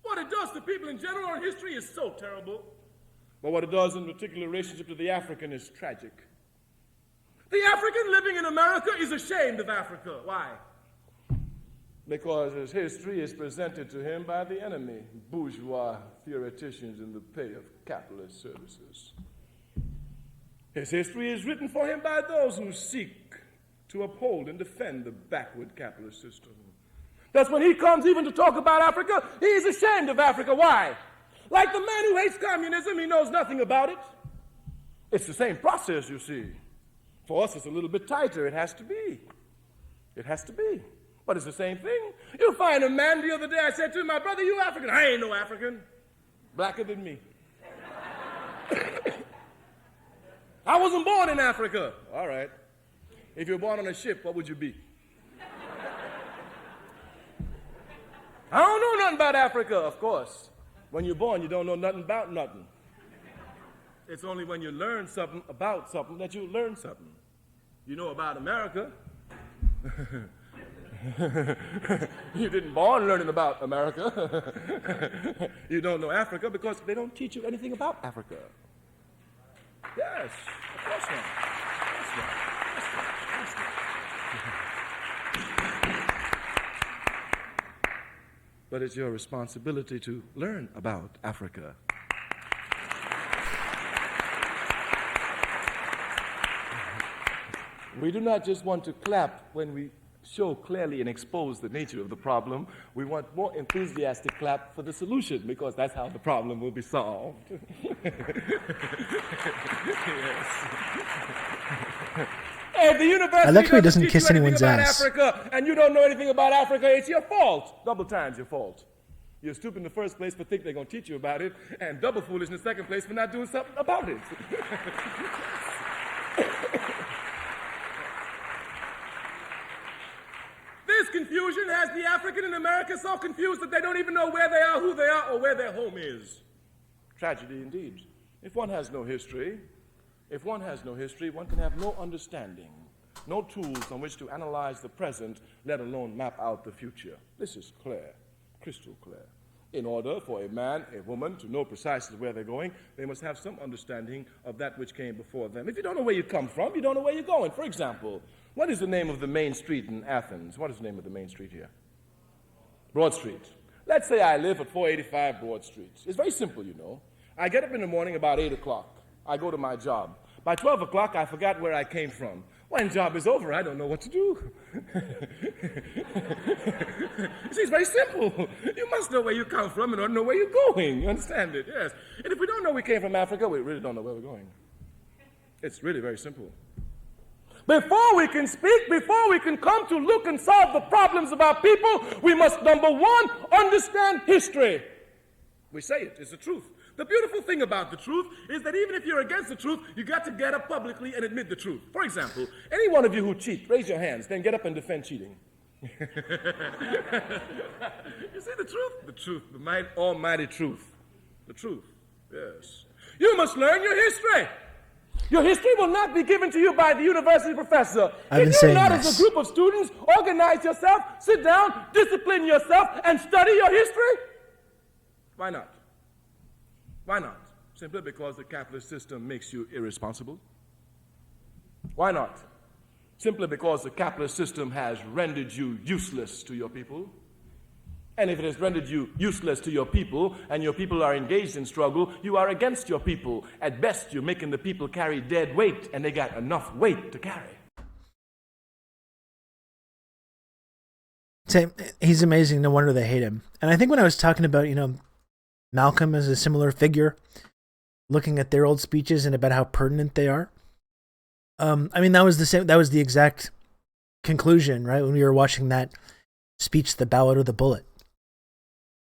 What it does to people in general in history is so terrible. But what it does in particular relationship to the African is tragic. The African living in America is ashamed of Africa. Why? Because his history is presented to him by the enemy, bourgeois theoreticians in the pay of capitalist services. His history is written for him by those who seek to uphold and defend the backward capitalist system. Thus, when he comes even to talk about Africa, he is ashamed of Africa. Why? Like the man who hates communism, he knows nothing about it. It's the same process, you see. For us, it's a little bit tighter. It has to be. It has to be. But it's the same thing. You'll find a man the other day, I said to him, my brother, you African? I ain't no African. Blacker than me. I wasn't born in Africa. All right. If you were born on a ship, what would you be? I don't know nothing about Africa, of course. When you're born, you don't know nothing about nothing. It's only when you learn something about something that you learn something. You know about America. You didn't born learning about America. You don't know Africa because they don't teach you anything about Africa. Yes, of course not. That's right. But it's your responsibility to learn about Africa. We do not just want to clap when we show clearly and expose the nature of the problem. We want more enthusiastic clap for the solution, because that's how the problem will be solved. Yes. If the university I like how he doesn't kiss anyone's ass. Africa, and you don't know anything about Africa, it's your fault. Double times your fault. You're stupid in the first place for thinking they're going to teach you about it, and double foolish in the second place for not doing something about it. This confusion has the African in America so confused that they don't even know where they are, who they are, or where their home is. Tragedy indeed. If one has no history, one can have no understanding, no tools on which to analyze the present, let alone map out the future. This is clear, crystal clear. In order for a man, a woman to know precisely where they're going, they must have some understanding of that which came before them. If you don't know where you come from, you don't know where you're going. For example, what is the name of the main street in Athens? What is the name of the main street here? Broad Street. Let's say I live at 485 Broad Street. It's very simple, you know. I get up in the morning about 8 o'clock. I go to my job. By 12 o'clock, I forgot where I came from. When job is over, I don't know what to do. You see, it's very simple. You must know where you come from in order to know where you're going. You understand it? Yes. And if we don't know we came from Africa, we really don't know where we're going. It's really very simple. Before we can speak, before we can come to look and solve the problems of our people, we must, number one, understand history. We say it, it's the truth. The beautiful thing about the truth is that even if you're against the truth, you got to get up publicly and admit the truth. For example, any one of you who cheat, raise your hands, then get up and defend cheating. You see the truth? The truth, the almighty truth. The truth, yes. You must learn your history. Your history will not be given to you by the university professor. If you not, as a group of students, organize yourself, sit down, discipline yourself, and study your history? Why not? Why not? Simply because the capitalist system makes you irresponsible? Why not? Simply because the capitalist system has rendered you useless to your people? And if it has rendered you useless to your people, and your people are engaged in struggle, you are against your people. At best, you're making the people carry dead weight, and they got enough weight to carry. He's amazing. No wonder they hate him. And I think when I was talking about, Malcolm as a similar figure, looking at their old speeches and about how pertinent they are. That was the same. That was the exact conclusion, right? When we were watching that speech, The Ballad of the Bullet,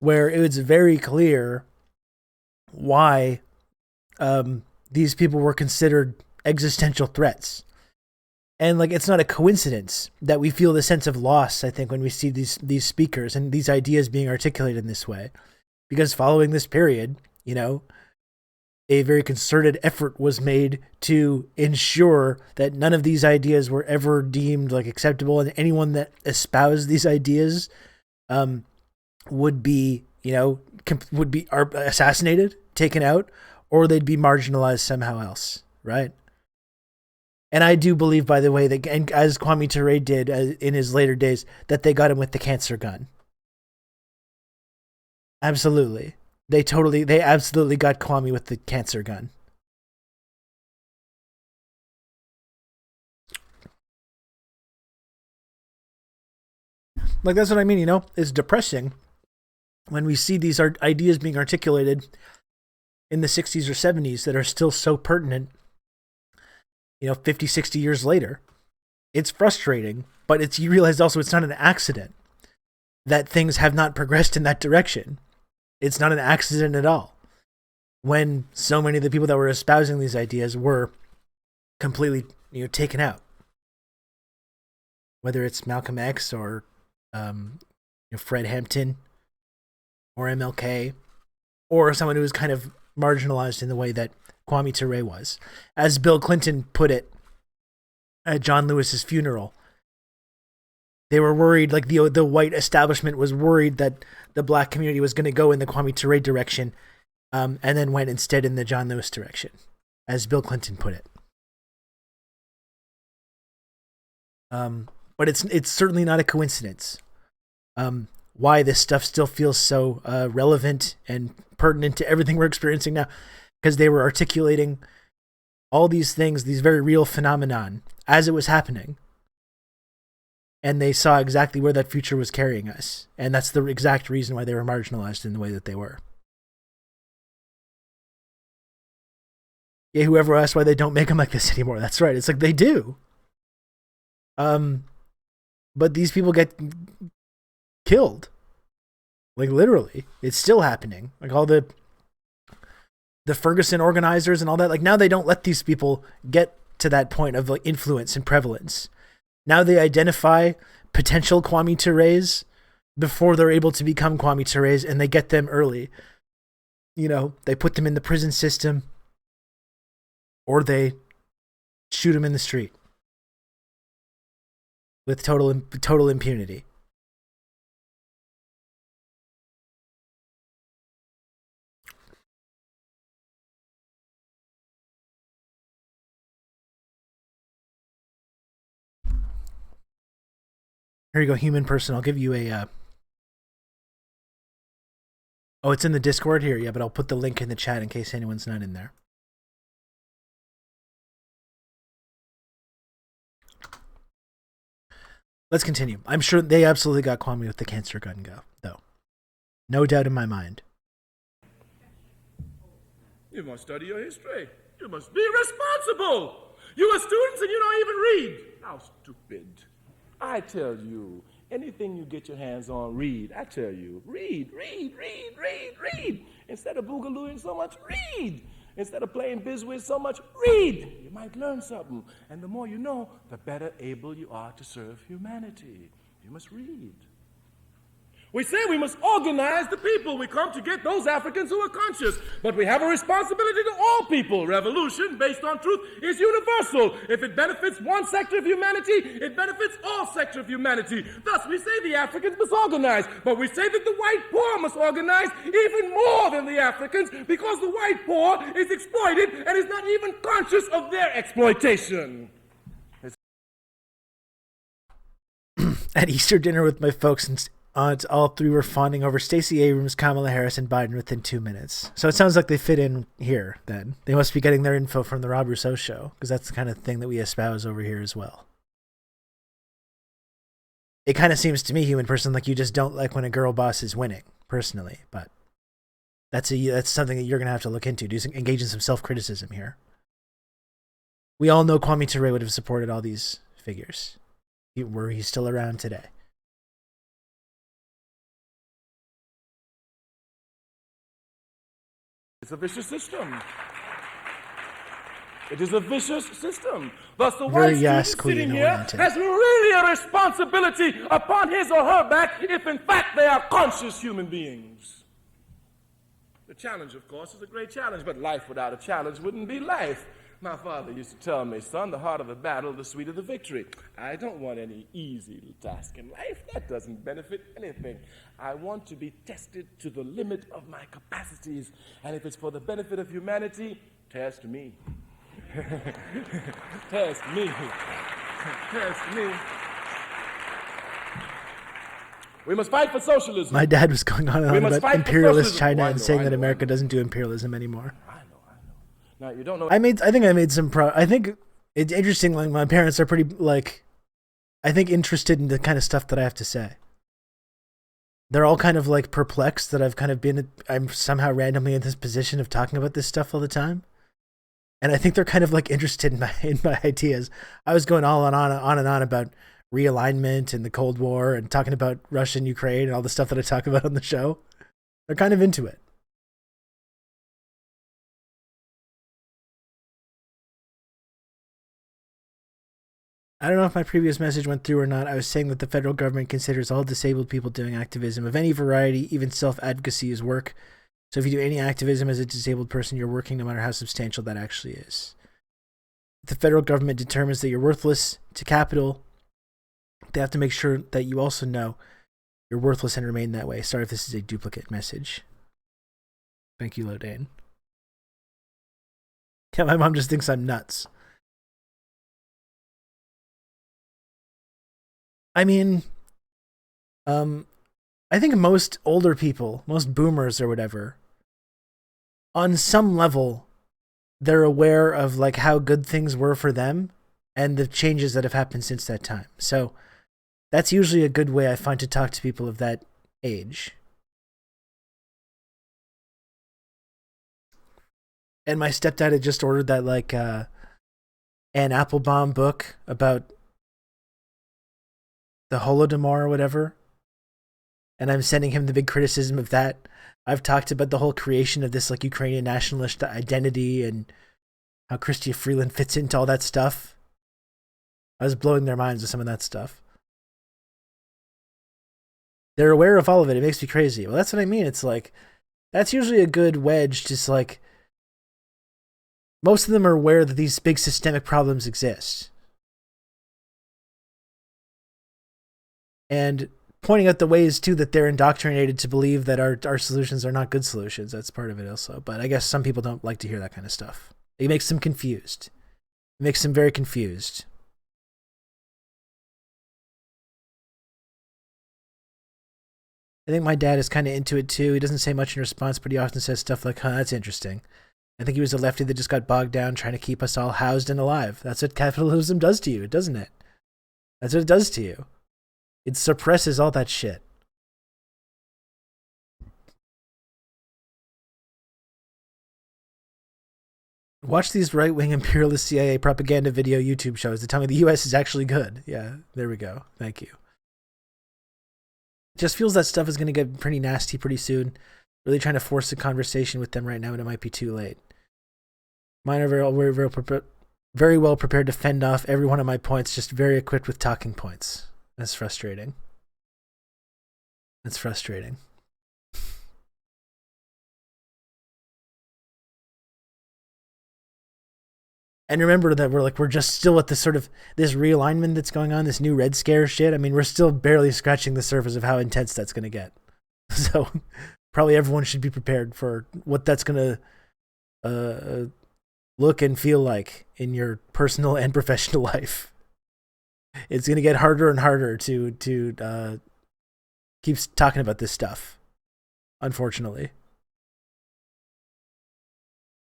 where it was very clear why these people were considered existential threats. And it's not a coincidence that we feel the sense of loss, I think, when we see these speakers and these ideas being articulated in this way. Because following this period, a very concerted effort was made to ensure that none of these ideas were ever deemed acceptable, and anyone that espoused these ideas would be assassinated, taken out, or they'd be marginalized somehow else, right? And I do believe, by the way, that, and as Kwame Ture did in his later days, that they got him with the cancer gun. Absolutely. They absolutely got Kwame with the cancer gun. That's what I mean, It's depressing when we see these ideas being articulated in the 60s or 70s that are still so pertinent, 50, 60 years later. It's frustrating, but you realize also it's not an accident that things have not progressed in that direction. It's not an accident at all. When so many of the people that were espousing these ideas were completely, taken out. Whether it's Malcolm X or Fred Hampton or MLK or someone who was kind of marginalized in the way that Kwame Ture was. As Bill Clinton put it at John Lewis's funeral, they were worried, the white establishment was worried that the black community was going to go in the Kwame Ture direction, and then went instead in the John Lewis direction, as Bill Clinton put it. But it's certainly not a coincidence why this stuff still feels so relevant and pertinent to everything we're experiencing now, because they were articulating all these things, these very real phenomenon, as it was happening. And they saw exactly where that future was carrying us. And that's the exact reason why they were marginalized in the way that they were. Yeah, whoever asked why they don't make them like this anymore. That's right. It's like they do. But these people get killed. Like literally. It's still happening. Like all the Ferguson organizers and all that. Like now they don't let these people get to that point of like influence and prevalence. Now they identify potential Kwame Tures before they're able to become Kwame Tures, and they get them early. You know, they put them in the prison system, or they shoot them in the street with total impunity. Here you go, human person. I'll give you a... Oh, it's in the Discord here. Yeah, but I'll put the link in the chat in case anyone's not in there. Let's continue. I'm sure they absolutely got Kwame with the cancer gun though. No doubt in my mind. You must study your history. You must be responsible. You are students and you don't even read. How stupid. I tell you, anything you get your hands on, read. I tell you, read. Instead of boogalooing so much, read. Instead of playing bizwiz so much, read. You might learn something. And the more you know, the better able you are to serve humanity. You must read. We say we must organize the people. We come to get those Africans who are conscious. But we have a responsibility to all people. Revolution based on truth is universal. If it benefits one sector of humanity, it benefits all sectors of humanity. Thus, we say the Africans must organize. But we say that the white poor must organize even more than the Africans because the white poor is exploited and is not even conscious of their exploitation. At Easter dinner with my folks, all three were fawning over Stacey Abrams, Kamala Harris, and Biden within 2 minutes. So it sounds like they fit in here, then. They must be getting their info from the Rob Rousseau show, because that's the kind of thing that we espouse over here as well. It kind of seems to me, human person, like you just don't like when a girl boss is winning, personally. But that's something that you're going to have to look into. Engage in some self-criticism here. We all know Kwame Ture would have supported all these figures, were he still around today. It's a vicious system. It is a vicious system. Thus, the white student sitting here has really a responsibility upon his or her back if, in fact, they are conscious human beings. The challenge, of course, is a great challenge, but life without a challenge wouldn't be life. My father used to tell me, son, the harder the battle, the sweeter the victory. I don't want any easy task in life. That doesn't benefit anything. I want to be tested to the limit of my capacities. And if it's for the benefit of humanity, test me. Test me. Test me. We must fight for socialism. My dad was going on and on about imperialist China and saying that America doesn't do imperialism anymore. Now, you don't know. I think I made some I think it's interesting. Like my parents are pretty I think interested in the kind of stuff that I have to say. They're all kind of like perplexed that I'm somehow randomly in this position of talking about this stuff all the time. And I think they're kind of like interested in my ideas. I was going on and on about realignment and the Cold War and talking about Russia and Ukraine and all the stuff that I talk about on the show. They're kind of into it. I don't know if my previous message went through or not. I was saying that the federal government considers all disabled people doing activism of any variety, even self-advocacy, as work. So if you do any activism as a disabled person, you're working no matter how substantial that actually is. If the federal government determines that you're worthless to capital, they have to make sure that you also know you're worthless and remain that way. Sorry if this is a duplicate message. Thank you, Lodane. Yeah, my mom just thinks I'm nuts. I mean, I think most older people, most boomers or whatever, on some level, they're aware of like how good things were for them and the changes that have happened since that time. So that's usually a good way I find to talk to people of that age. And my stepdad had just ordered that like Ann Applebaum book about the Holodomor or whatever. And I'm sending him the big criticism of that. I've talked about the whole creation of this like Ukrainian nationalist identity and how Chrystia Freeland fits into all that stuff. I was blowing their minds with some of that stuff. They're aware of all of it. It makes me crazy. Well, that's what I mean. It's like, that's usually a good wedge. Just like, most of them are aware that these big systemic problems exist. And pointing out the ways, too, that they're indoctrinated to believe that our solutions are not good solutions. That's part of it also. But I guess some people don't like to hear that kind of stuff. It makes them confused. It makes them very confused. I think my dad is kind of into it, too. He doesn't say much in response, but he often says stuff like, huh, that's interesting. I think he was a lefty that just got bogged down trying to keep us all housed and alive. That's what capitalism does to you, doesn't it? That's what it does to you. It suppresses all that shit. Watch these right-wing imperialist CIA propaganda video YouTube shows that tell me the US is actually good. Yeah, there we go. Thank you. It just feels that stuff is going to get pretty nasty pretty soon. Really trying to force a conversation with them right now, and it might be too late. Mine are very well prepared to fend off every one of my points, just very equipped with talking points. That's frustrating. That's frustrating. And remember that we're just still at this sort of this realignment that's going on, this new Red Scare shit. I mean, we're still barely scratching the surface of how intense that's going to get. So probably everyone should be prepared for what that's going to look and feel like in your personal and professional life. It's going to get harder and harder to keep talking about this stuff, unfortunately.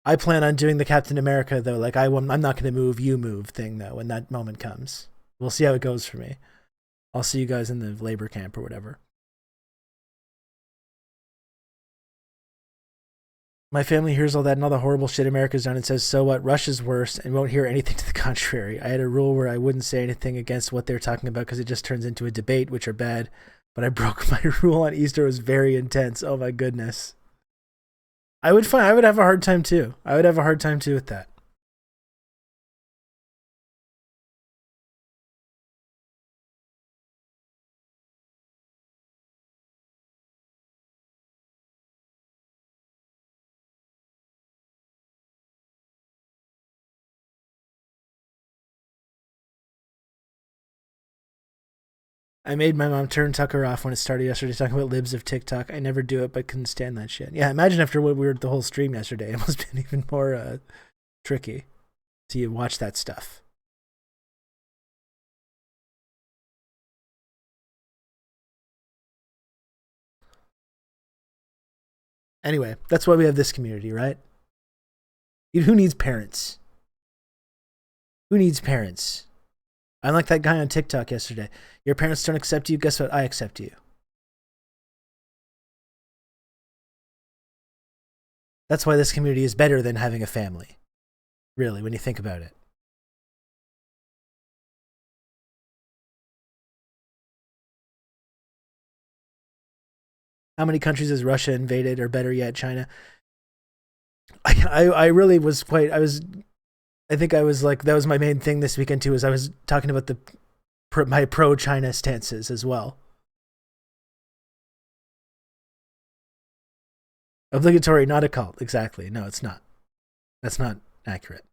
I plan on doing the Captain America, though. Like, I'm not going to move, you move thing, though, when that moment comes. We'll see how it goes for me. I'll see you guys in the labor camp or whatever. My family hears all that and all the horrible shit America's done and says, so what, Russia's worse, and won't hear anything to the contrary. I had a rule where I wouldn't say anything against what they're talking about because it just turns into a debate, which are bad. But I broke my rule on Easter. It was very intense. Oh my goodness. I would have a hard time too. I would have a hard time too with that. I made my mom turn Tucker off when it started yesterday, talking about libs of TikTok. I never do it, but couldn't stand that shit. Yeah, imagine after what we were the whole stream yesterday. It must have been even more tricky to watch that stuff. Anyway, that's why we have this community, right? Who needs parents? Who needs parents? I'm like that guy on TikTok yesterday. Your parents don't accept you. Guess what? I accept you. That's why this community is better than having a family. Really, when you think about it. How many countries has Russia invaded, or better yet, China? I really was quite, I think I was like, that was my main thing this weekend too, is I was talking about my pro-China stances as well. Obligatory, not a cult. Exactly. No, it's not. That's not accurate.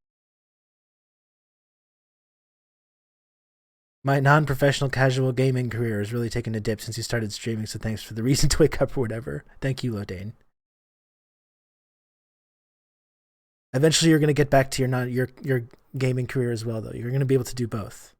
My non-professional casual gaming career has really taken a dip since you started streaming, so thanks for the reason to wake up or whatever. Thank you, Lodane. Eventually, you're going to get back to your gaming career as well, though. You're going to be able to do both.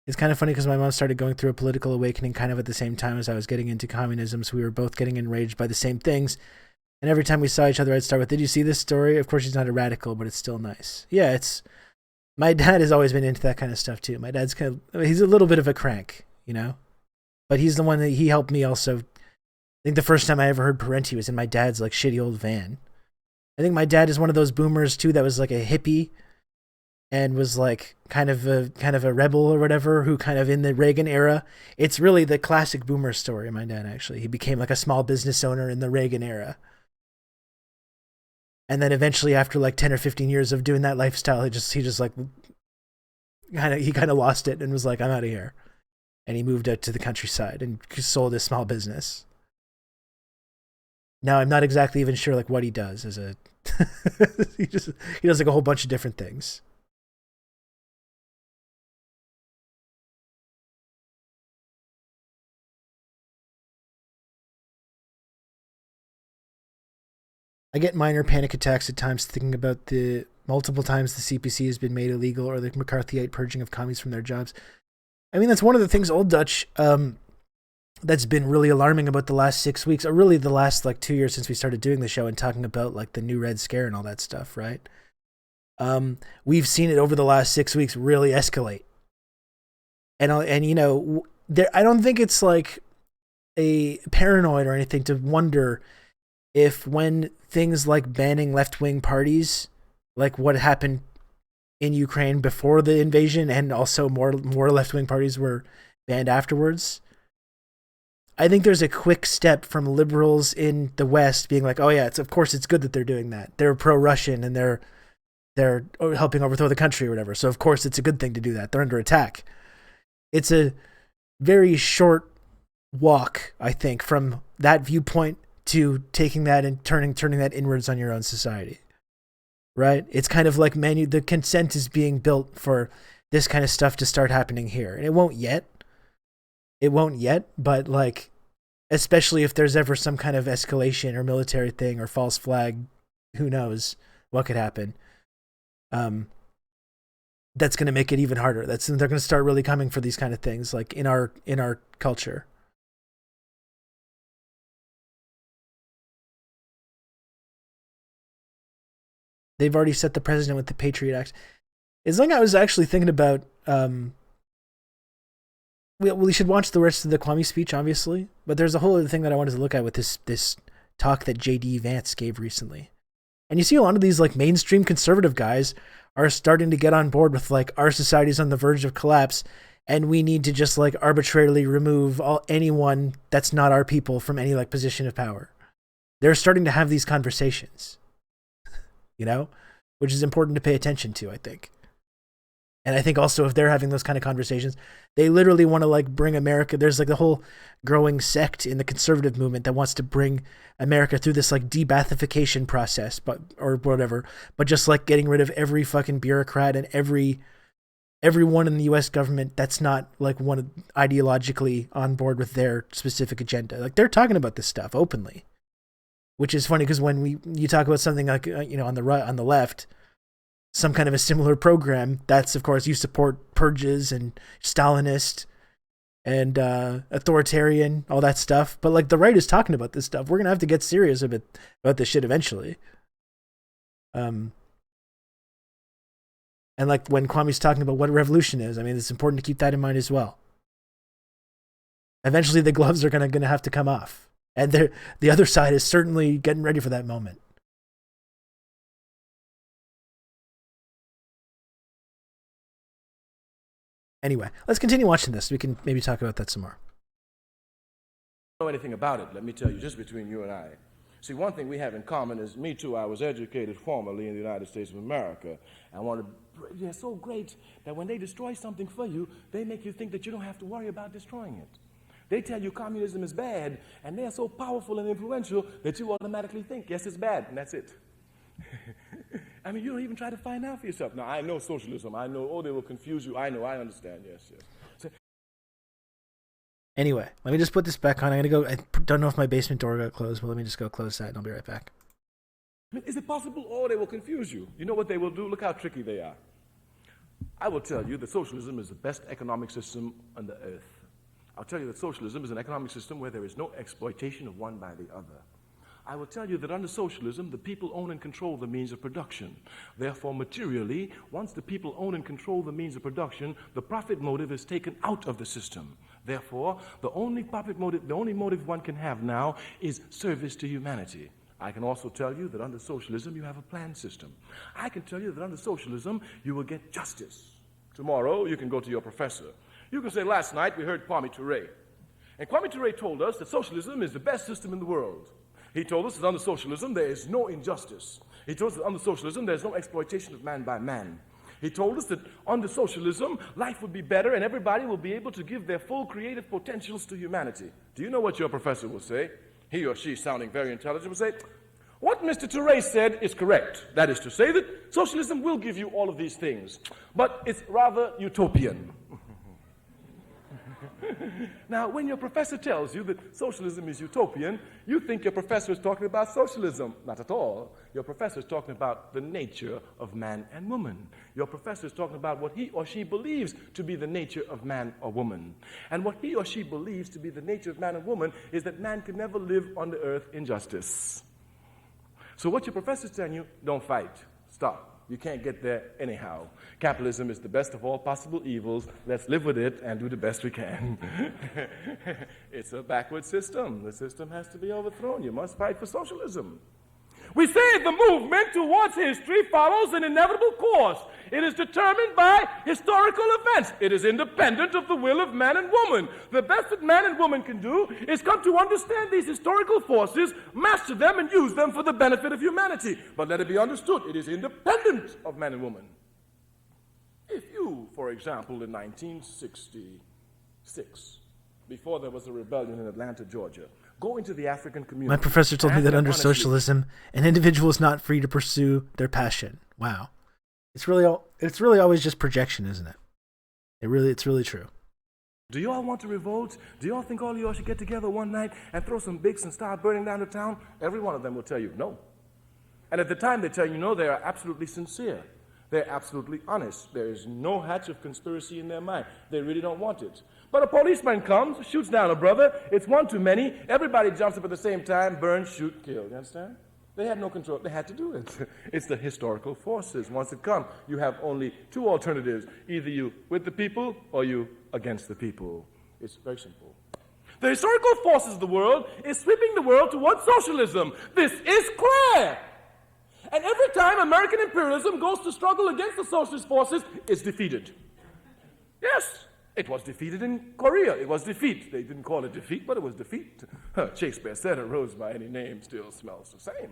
It's kind of funny because my mom started going through a political awakening kind of at the same time as I was getting into communism, so we were both getting enraged by the same things. And every time we saw each other, I'd start with, "Did you see this story?" Of course, she's not a radical, but it's still nice. Yeah, it's... My dad has always been into that kind of stuff, too. My dad's he's a little bit of a crank, you know? But he's the one that he helped me also. I think the first time I ever heard Parenti was in my dad's, like, shitty old van. I think my dad is one of those boomers, too, that was, like, a hippie and was, like, kind of a rebel or whatever, who kind of in the Reagan era. It's really the classic boomer story, my dad, actually. He became, like, a small business owner in the Reagan era. And then eventually, after like 10 or 15 years of doing that lifestyle, he just like kind of lost it and was like, "I'm out of here." And he moved out to the countryside and sold his small business. Now I'm not exactly even sure like what he does as a he does like a whole bunch of different things. I get minor panic attacks at times thinking about the multiple times the CPC has been made illegal or the McCarthyite purging of commies from their jobs. I mean, that's one of the things, Old Dutch, that's been really alarming about the last 6 weeks, or really the last like 2 years since we started doing the show and talking about like the new Red Scare and all that stuff, right? We've seen it over the last 6 weeks really escalate. And you know, I don't think it's like a paranoid or anything to wonder if when things like banning left-wing parties, like what happened in Ukraine before the invasion and also more left-wing parties were banned afterwards, I think there's a quick step from liberals in the West being like, "Oh yeah, of course it's good that they're doing that. They're pro-Russian and they're helping overthrow the country or whatever. So of course it's a good thing to do that. They're under attack." It's a very short walk, I think, from that viewpoint to taking that and turning that inwards on your own society, right? It's kind of like the consent is being built for this kind of stuff to start happening here. And it won't yet, but like, especially if there's ever some kind of escalation or military thing or false flag, who knows what could happen. That's going to make it even harder. They're going to start really coming for these kind of things, like in our culture. They've already set the precedent with the Patriot Act. It's like I was actually thinking about, we should watch the rest of the Kwame speech, obviously, but there's a whole other thing that I wanted to look at with this talk that J.D. Vance gave recently. And you see a lot of these like mainstream conservative guys are starting to get on board with like our society's on the verge of collapse and we need to just like arbitrarily remove anyone that's not our people from any like position of power. They're starting to have these conversations. You know, which is important to pay attention to, I think. And I think also if they're having those kind of conversations, they literally want to like bring America. There's like the whole growing sect in the conservative movement that wants to bring America through this like de-Bathification process, or whatever, but just like getting rid of every fucking bureaucrat and everyone in the U.S. government that's not like ideologically on board with their specific agenda. Like they're talking about this stuff openly. Which is funny because when you talk about something like you know on the left, some kind of a similar program, that's of course you support purges and Stalinist and authoritarian, all that stuff. But like the right is talking about this stuff. We're gonna have to get serious about this shit eventually. And like when Kwame's talking about what a revolution is, I mean it's important to keep that in mind as well. Eventually the gloves are gonna have to come off. And the other side is certainly getting ready for that moment. Anyway, let's continue watching this. We can maybe talk about that some more. Know anything about it, let me tell you, just between you and I. See, one thing we have in common is me too, I was educated formerly in the United States of America. They're so great that when they destroy something for you, they make you think that you don't have to worry about destroying it. They tell you communism is bad, and they're so powerful and influential that you automatically think, yes, it's bad, and that's it. I mean, you don't even try to find out for yourself. Now, I know socialism. I know, they will confuse you. I know, I understand, yes. So, anyway, let me just put this back on. I'm going to go. I don't know if my basement door got closed, but let me just go close that, and I'll be right back. Is it possible? They will confuse you. You know what they will do? Look how tricky they are. I will tell you that socialism is the best economic system on the earth. I'll tell you that socialism is an economic system where there is no exploitation of one by the other. I will tell you that under socialism, the people own and control the means of production. Therefore, materially, once the people own and control the means of production, the profit motive is taken out of the system. Therefore, the only motive one can have now is service to humanity. I can also tell you that under socialism, you have a planned system. I can tell you that under socialism, you will get justice. Tomorrow, you can go to your professor. You can say, last night we heard Kwame Ture. And Kwame Ture told us that socialism is the best system in the world. He told us that under socialism there is no injustice. He told us that under socialism there is no exploitation of man by man. He told us that under socialism life would be better and everybody will be able to give their full creative potentials to humanity. Do you know what your professor will say? He or she, sounding very intelligent, will say, what Mr. Ture said is correct. That is to say that socialism will give you all of these things, but it's rather utopian. Now, when your professor tells you that socialism is utopian, you think your professor is talking about socialism. Not at all. Your professor is talking about the nature of man and woman. Your professor is talking about what he or she believes to be the nature of man or woman. And what he or she believes to be the nature of man and woman is that man can never live on the earth in justice. So what your professor is telling you, don't fight. Stop. You can't get there anyhow. Capitalism is the best of all possible evils. Let's live with it and do the best we can. It's a backward system. The system has to be overthrown. You must fight for socialism. We say the movement towards history follows an inevitable course. It is determined by historical events. It is independent of the will of man and woman. The best that man and woman can do is come to understand these historical forces, master them, and use them for the benefit of humanity. But let it be understood, it is independent of man and woman. If you, for example, in 1966, before there was a rebellion in Atlanta, Georgia, go into the African community. My professor told me that under socialism, an individual is not free to pursue their passion. Wow. It's really always just projection, isn't it? It's really true. Do you all want to revolt? Do you all think all of you all should get together one night and throw some bricks and start burning down the town? Every one of them will tell you no. And at the time they tell you no, they are absolutely sincere. They're absolutely honest. There is no hatch of conspiracy in their mind. They really don't want it. But a policeman comes, shoots down a brother. It's one too many. Everybody jumps up at the same time, burn, shoot, kill. You understand? They had no control. They had to do it. It's the historical forces. Once it comes, you have only two alternatives. Either you with the people or you against the people. It's very simple. The historical forces of the world is sweeping the world towards socialism. This is clear. And every time American imperialism goes to struggle against the socialist forces, it's defeated. Yes, it was defeated in Korea. It was defeat. They didn't call it defeat, but it was defeat. Shakespeare said a rose by any name still smells the same.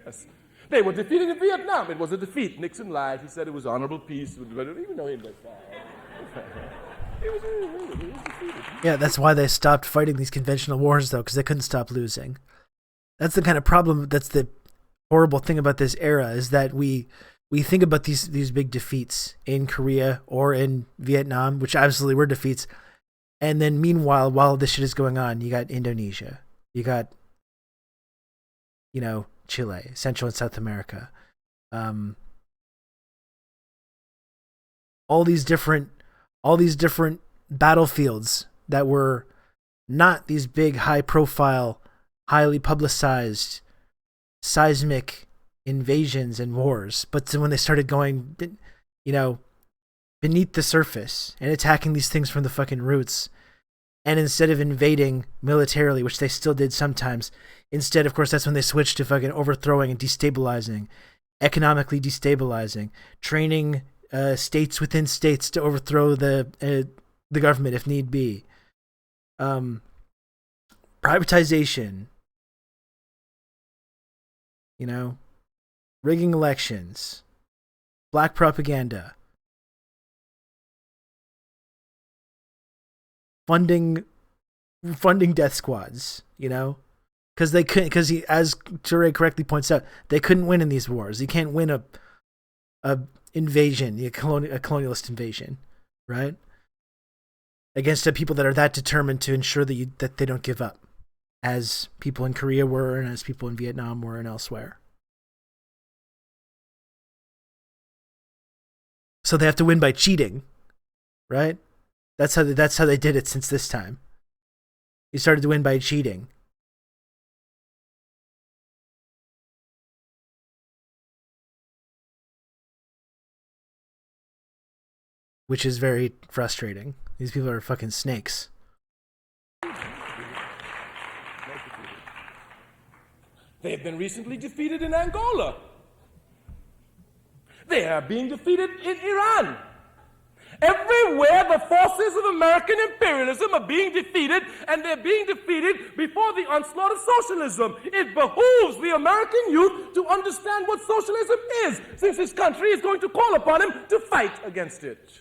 Yes. They were defeated in Vietnam. It was a defeat. Nixon lied. He said it was honorable peace. Even though he was defeated. Yeah, that's why they stopped fighting these conventional wars, though, because they couldn't stop losing. That's the kind of problem. That's the horrible thing about this era, is that we think about these big defeats in Korea or in Vietnam, which absolutely were defeats, and then meanwhile, while this shit is going on, you got Indonesia, you got Chile, Central and South America, all these different battlefields that were not these big, high profile, highly publicized seismic invasions and wars, but when they started going, beneath the surface and attacking these things from the fucking roots, and instead of invading militarily, which they still did sometimes, instead, of course, that's when they switched to fucking overthrowing and destabilizing, economically destabilizing, training states within states to overthrow the government if need be, privatization, rigging elections, black propaganda, funding death squads, because they couldn't, as Ture correctly points out, they couldn't win in these wars. You can't win a invasion, a colonialist invasion, right? Against the people that are that determined to ensure that they don't give up, as people in Korea were and as people in Vietnam were and elsewhere. So they have to win by cheating, right? That's how they did it since this time. You started to win by cheating. Which is very frustrating. These people are fucking snakes. They have been recently defeated in Angola. They are being defeated in Iran. Everywhere the forces of American imperialism are being defeated, and they're being defeated before the onslaught of socialism. It behooves the American youth to understand what socialism is, since this country is going to call upon him to fight against it.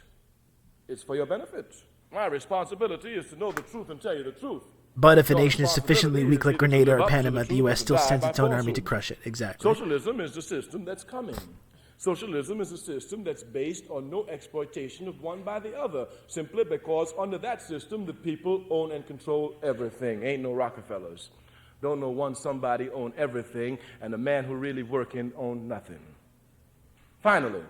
It's for your benefit. My responsibility is to know the truth and tell you the truth. But if a nation is sufficiently weak like Grenada or Panama, the U.S. still sends its own army to crush it. Exactly. Socialism is the system that's coming. Socialism is a system that's based on no exploitation of one by the other, simply because under that system, the people own and control everything. Ain't no Rockefellers. Don't know one somebody own everything, and the man who really working own nothing. Finally,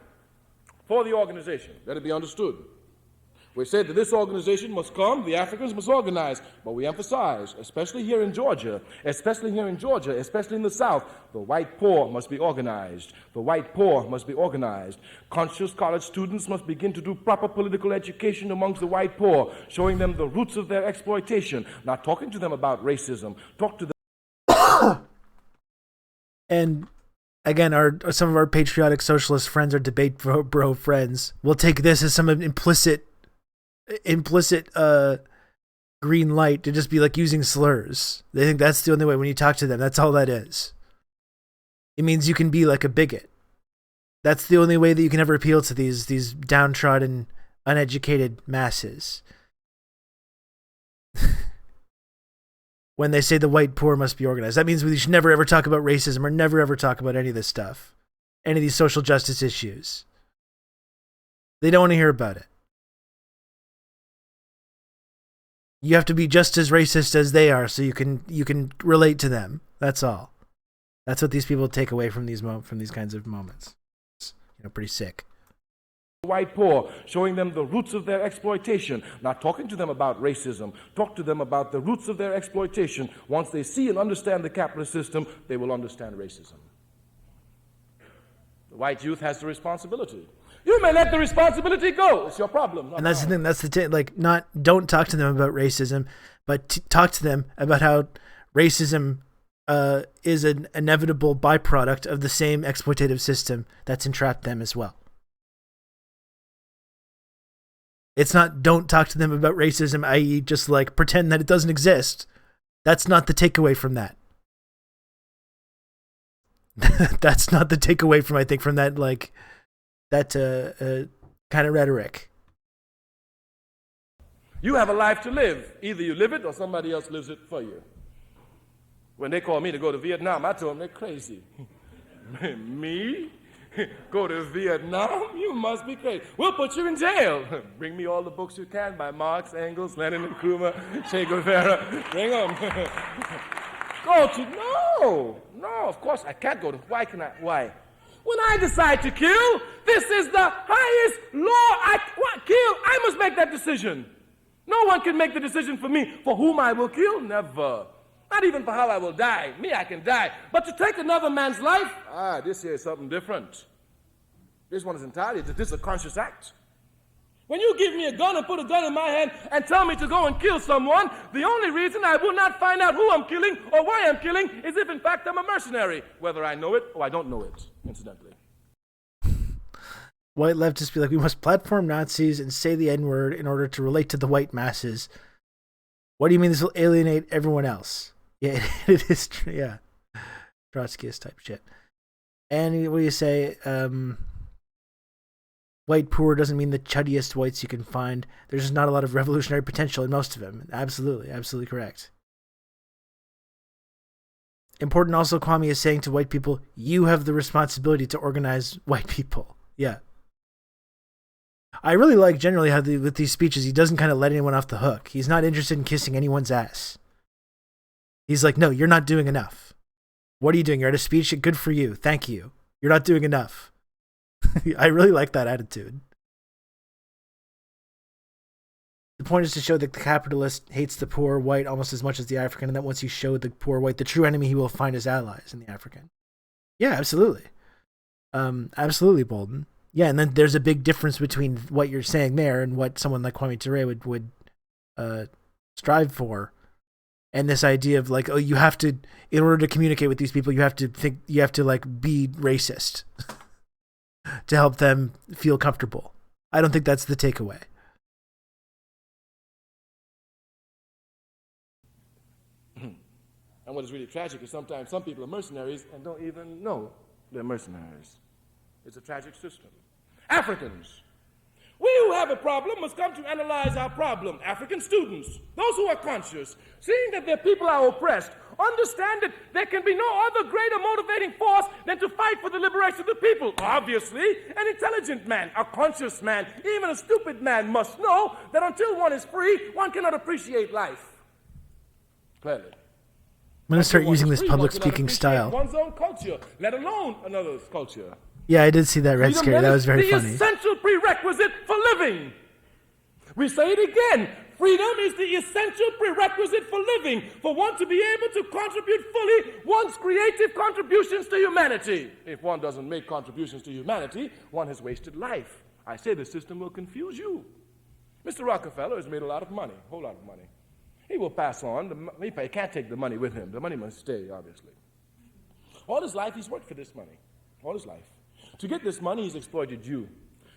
for the organization, let it be understood, we said that this organization must come, the Africans must organize, but we emphasize, especially here in Georgia, especially in the South, the white poor must be organized. The white poor must be organized. Conscious college students must begin to do proper political education amongst the white poor, showing them the roots of their exploitation, not talking to them about racism. Talk to them. And again, some of our patriotic socialist friends, our debate bro friends, will take this as some implicit green light to just be like using slurs. They think that's the only way when you talk to them. That's all that is. It means you can be like a bigot. That's the only way that you can ever appeal to these downtrodden, uneducated masses. When they say the white poor must be organized, that means we should never ever talk about racism or never ever talk about any of this stuff, any of these social justice issues. They don't want to hear about it. You have to be just as racist as they are, so you can relate to them. That's all. That's what these people take away from these kinds of moments. It's, pretty sick. White poor, showing them the roots of their exploitation, not talking to them about racism. Talk to them about the roots of their exploitation. Once they see and understand the capitalist system, they will understand racism. The white youth has the responsibility. You may let the responsibility go. It's your problem. And that's the thing. That's don't talk to them about racism, but talk to them about how racism is an inevitable byproduct of the same exploitative system that's entrapped them as well. It's not don't talk to them about racism, i.e. just like pretend that it doesn't exist. That's not the takeaway from that. That's not the takeaway from, I think, from that, kind of rhetoric. You have a life to live. Either you live it or somebody else lives it for you. When they called me to go to Vietnam, I told them they're crazy. Me? Go to Vietnam? You must be crazy. We'll put you in jail. Bring me all the books you can by Marx, Engels, Lenin, and Nkrumah, Che Guevara. Bring them. Go to... No, of course I can't go to... Why can I? Why? When I decide to kill, this is the highest law. Kill. I must make that decision. No one can make the decision for me. For whom I will kill? Never. Not even for how I will die. Me, I can die. But to take another man's life? This here is something different. This one is entirely, this is a conscious act. When you give me a gun and put a gun in my hand and tell me to go and kill someone, the only reason I will not find out who I'm killing or why I'm killing is if in fact I'm a mercenary, whether I know it or I don't know it, incidentally. White leftists be like, we must platform Nazis and say the N-word in order to relate to the white masses. What do you mean this will alienate everyone else? Yeah, it is true. Yeah. Trotskyist type shit. And what do you say? White poor doesn't mean the chuddiest whites you can find. There's just not a lot of revolutionary potential in most of them. Absolutely correct. Important also, Kwame is saying to white people, you have the responsibility to organize white people. Yeah. I really like generally how with these speeches, he doesn't kind of let anyone off the hook. He's not interested in kissing anyone's ass. He's like, no, you're not doing enough. What are you doing? You're at a speech? Good for you. Thank you. You're not doing enough. I really like that attitude. The point is to show that the capitalist hates the poor white almost as much as the African, and that once you show the poor white the true enemy, he will find his allies in the African. Yeah, absolutely. Absolutely, Bolden. Yeah, and then there's a big difference between what you're saying there and what someone like Kwame Ture would strive for. And this idea of like, oh, you have to, in order to communicate with these people, you have to like be racist to help them feel comfortable. I don't think that's the takeaway. And what is really tragic is sometimes some people are mercenaries and don't even know they're mercenaries. It's a tragic system. Africans. We who have a problem must come to analyze our problem. African students, those who are conscious, seeing that their people are oppressed, understand that there can be no other greater motivating force than to fight for the liberation of the people. Obviously, an intelligent man, a conscious man, even a stupid man must know that until one is free, one cannot appreciate life. Clearly. I'm going to start using this public speaking style. One's own culture, let alone another's culture. Yeah, I did see that Red Scare. That was very funny. The essential prerequisite for living. We say it again. Freedom is the essential prerequisite for living, for one to be able to contribute fully one's creative contributions to humanity. If one doesn't make contributions to humanity, one has wasted life. I say the system will confuse you. Mr. Rockefeller has made a lot of money, a whole lot of money. He will pass on. He can't take the money with him. The money must stay, obviously. All his life, he's worked for this money. All his life. To get this money, he's exploited you.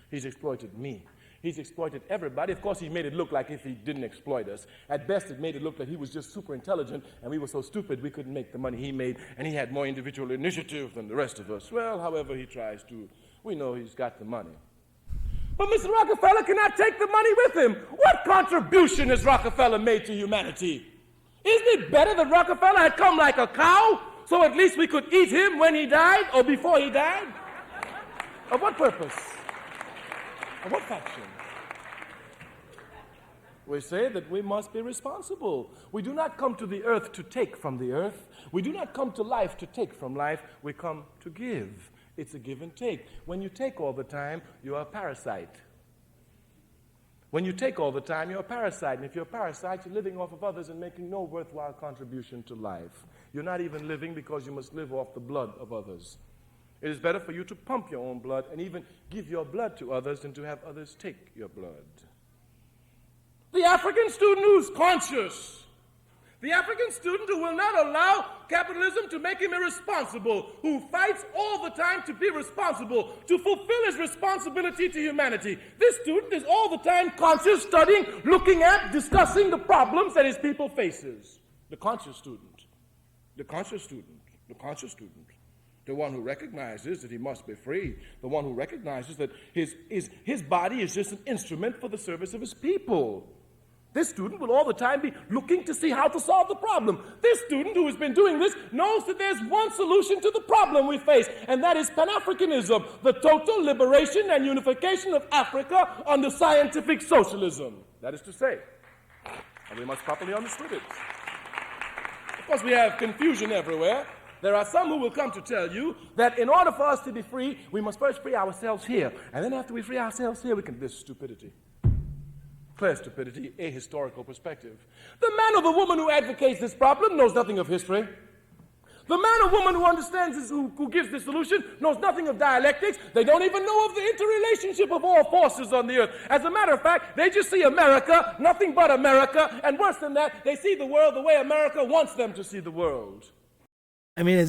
He's exploited me. He's exploited everybody. Of course, he made it look like if he didn't exploit us. At best, it made it look like he was just super intelligent, and we were so stupid we couldn't make the money he made, and he had more individual initiative than the rest of us. Well, however he tries to, we know he's got the money. But Mr. Rockefeller cannot take the money with him. What contribution has Rockefeller made to humanity? Isn't it better that Rockefeller had come like a cow, so at least we could eat him when he died or before he died? Of what purpose? Of what faction? We say that we must be responsible. We do not come to the earth to take from the earth. We do not come to life to take from life. We come to give. It's a give and take. When you take all the time, you are a parasite. When you take all the time, you're a parasite. And if you're a parasite, you're living off of others and making no worthwhile contribution to life. You're not even living because you must live off the blood of others. It is better for you to pump your own blood and even give your blood to others than to have others take your blood. The African student who's conscious, the African student who will not allow capitalism to make him irresponsible, who fights all the time to be responsible, to fulfill his responsibility to humanity. This student is all the time conscious, studying, looking at, discussing the problems that his people faces. The conscious student, the conscious student, the conscious student. The one who recognizes that he must be free. The one who recognizes that his body is just an instrument for the service of his people. This student will all the time be looking to see how to solve the problem. This student who has been doing this knows that there's one solution to the problem we face, and that is Pan-Africanism, the total liberation and unification of Africa under scientific socialism. That is to say, and we must properly understand it. Of course, we have confusion everywhere. There are some who will come to tell you that in order for us to be free, we must first free ourselves here. And then after we free ourselves here, we can... This is stupidity. Clear stupidity, ahistorical perspective. The man or the woman who advocates this problem knows nothing of history. The man or woman who understands this, who gives this solution, knows nothing of dialectics. They don't even know of the interrelationship of all forces on the earth. As a matter of fact, they just see America, nothing but America, and worse than that, they see the world the way America wants them to see the world. I mean,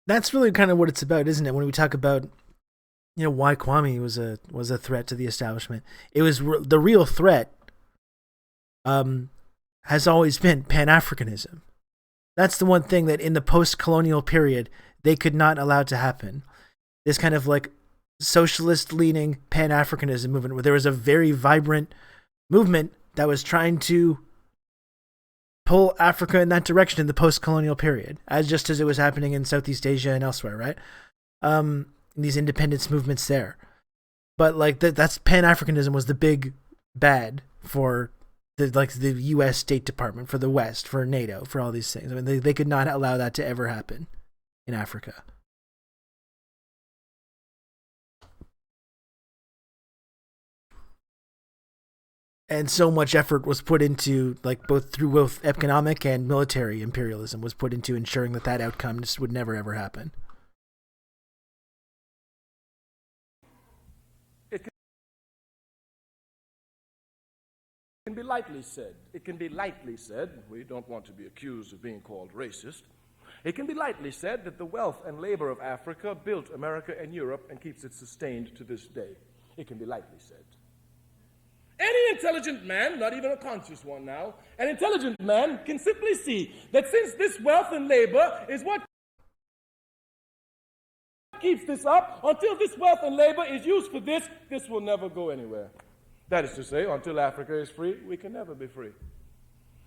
that's really kind of what it's about, isn't it? When we talk about, why Kwame was a threat to the establishment, it was the real threat. Has always been Pan-Africanism. That's the one thing that in the post-colonial period they could not allow to happen. This kind of like socialist-leaning Pan-Africanism movement, where there was a very vibrant movement that was trying to pull Africa in that direction in the post-colonial period, as it was happening in Southeast Asia and elsewhere, right? These independence movements there. But like that's Pan-Africanism was the big bad for the U.S. State Department, for the West, for NATO, for all these things. I mean, they could not allow that to ever happen in Africa. And so much effort was put into, like, both economic and military imperialism was put into ensuring that outcome just would never, ever happen. It can be lightly said. It can be lightly said. We don't want to be accused of being called racist. It can be lightly said that the wealth and labor of Africa built America and Europe and keeps it sustained to this day. It can be lightly said. Any intelligent man, not even a conscious one now, an intelligent man can simply see that since this wealth and labor is what keeps this up, until this wealth and labor is used for this, this will never go anywhere. That is to say, until Africa is free, we can never be free.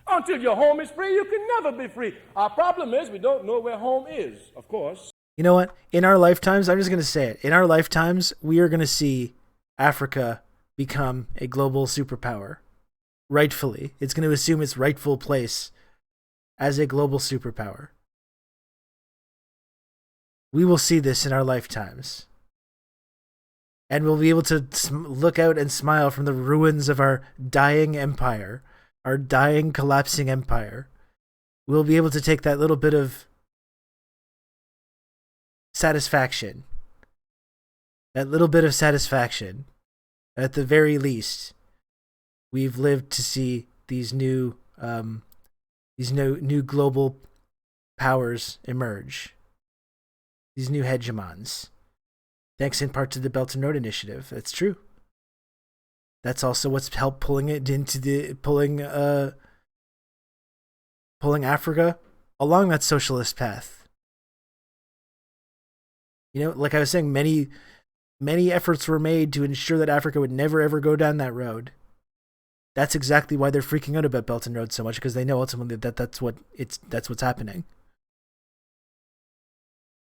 Until your home is free, you can never be free. Our problem is we don't know where home is, of course. You know what? In our lifetimes, I'm just going to say it. In our lifetimes, we are going to see Africa become a global superpower. Rightfully. It's going to assume its rightful place as a global superpower. We will see this in our lifetimes. And we'll be able to look out and smile from the ruins of our dying empire, our dying, collapsing empire. We'll be able to take that little bit of satisfaction. At the very least, we've lived to see these new global powers emerge. These new hegemons. Thanks in part to the Belt and Road Initiative. That's true. That's also what's helped pulling Africa along that socialist path. You know, like I was saying, many efforts were made to ensure that Africa would never ever go down that road. That's exactly why they're freaking out about Belt and Road so much, because they know ultimately that's what's happening.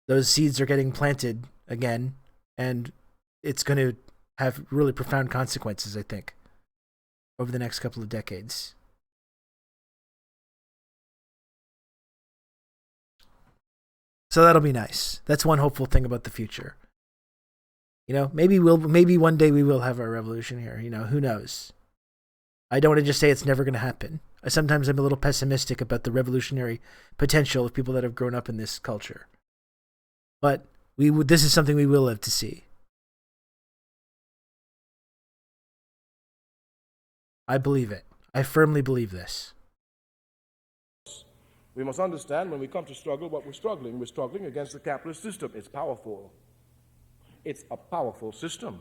Those seeds are getting planted again, and it's going to have really profound consequences, I think, over the next couple of decades. So that'll be nice. That's one hopeful thing about the future. You know, maybe one day we will have our revolution here. You know, who knows? I don't want to just say it's never going to happen. Sometimes I'm a little pessimistic about the revolutionary potential of people that have grown up in this culture. But this is something we will live to see. I believe it. I firmly believe this. We must understand when we come to struggle what we're struggling. We're struggling against the capitalist system. It's powerful. It's a powerful system.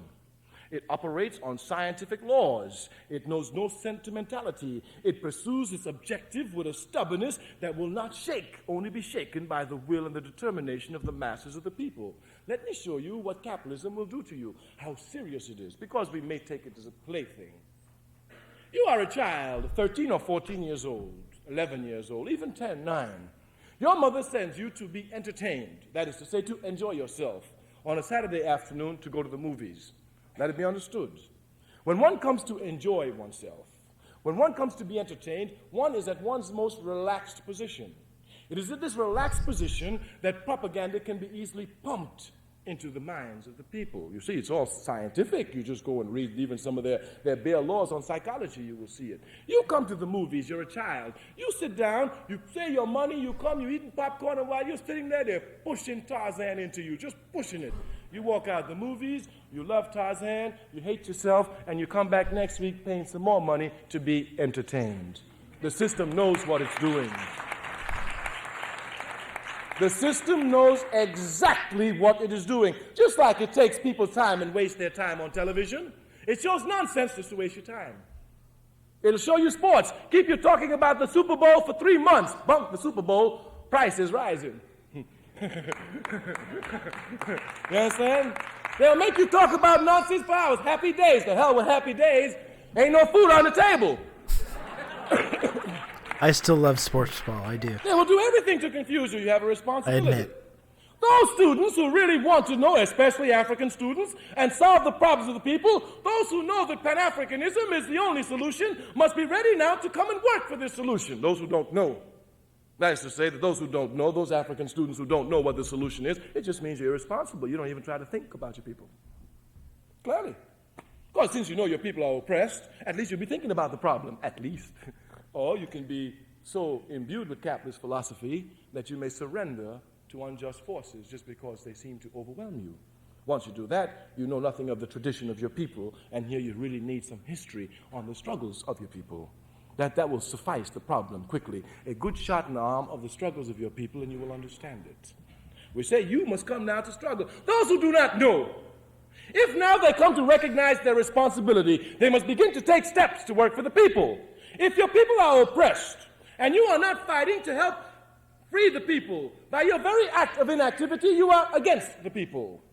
It operates on scientific laws. It knows no sentimentality. It pursues its objective with a stubbornness that will not shake, only be shaken by the will and the determination of the masses of the people. Let me show you what capitalism will do to you, how serious it is, because we may take it as a plaything. You are a child, 13 or 14 years old, 11 years old, even 10, 9. Your mother sends you to be entertained, that is to say, to enjoy yourself, on a Saturday afternoon to go to the movies. Let it be understood. When one comes to enjoy oneself, when one comes to be entertained, one is at one's most relaxed position. It is in this relaxed position that propaganda can be easily pumped into the minds of the people. You see, it's all scientific. You just go and read even some of their bare laws on psychology, you will see it. You come to the movies, you're a child. You sit down, you pay your money, you come, you're eating popcorn, and while you're sitting there, they're pushing Tarzan into you, just pushing it. You walk out of the movies, you love Tarzan, you hate yourself, and you come back next week paying some more money to be entertained. The system knows what it's doing. The system knows exactly what it is doing. Just like it takes people's time and wastes their time on television. It shows nonsense just to waste your time. It'll show you sports. Keep you talking about the Super Bowl for 3 months. Bunk the Super Bowl, price is rising. You understand? They'll make you talk about nonsense for hours. Happy days. The hell with happy days. Ain't no food on the table. I still love sports ball. I do. They will do everything to confuse you. You have a responsibility. I admit. Those students who really want to know, especially African students, and solve the problems of the people, those who know that Pan-Africanism is the only solution, must be ready now to come and work for this solution. Those who don't know. That is to say that those who don't know, those African students who don't know what the solution is, it just means you're irresponsible. You don't even try to think about your people. Clearly. Of course, since you know your people are oppressed, at least you'll be thinking about the problem, at least. Or you can be so imbued with capitalist philosophy that you may surrender to unjust forces just because they seem to overwhelm you. Once you do that, you know nothing of the tradition of your people, and here you really need some history on the struggles of your people. That will suffice the problem quickly. A good shot in the arm of the struggles of your people, and you will understand it. We say you must come now to struggle. Those who do not know, if now they come to recognize their responsibility, they must begin to take steps to work for the people. If your people are oppressed, and you are not fighting to help free the people, by your very act of inactivity, you are against the people.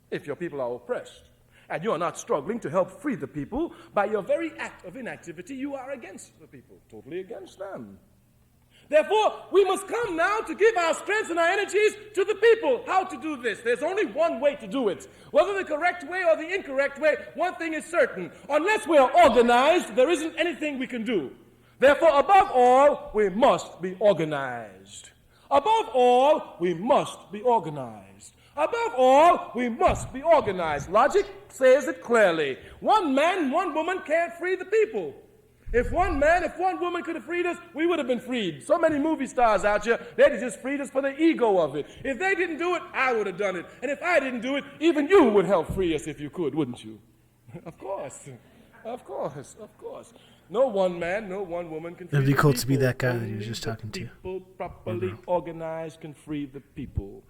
If your people are oppressed, and you are not struggling to help free the people, by your very act of inactivity, you are against the people, totally against them. Therefore, we must come now to give our strengths and our energies to the people. How to do this? There's only one way to do it. Whether the correct way or the incorrect way, one thing is certain. Unless we are organized, there isn't anything we can do. Therefore, above all, we must be organized. Above all, we must be organized. Above all, we must be organized. Logic says it clearly. One man, one woman can't free the people. If one man, if one woman could have freed us, we would have been freed. So many movie stars out here, they'd have just freed us for the ego of it. If they didn't do it, I would have done it. And if I didn't do it, even you would help free us if you could, wouldn't you? Of course. Of course. Of course. No one man, no one woman can free the people. It'd be cool to be that guy that he was just talking to. People properly organized can free the people.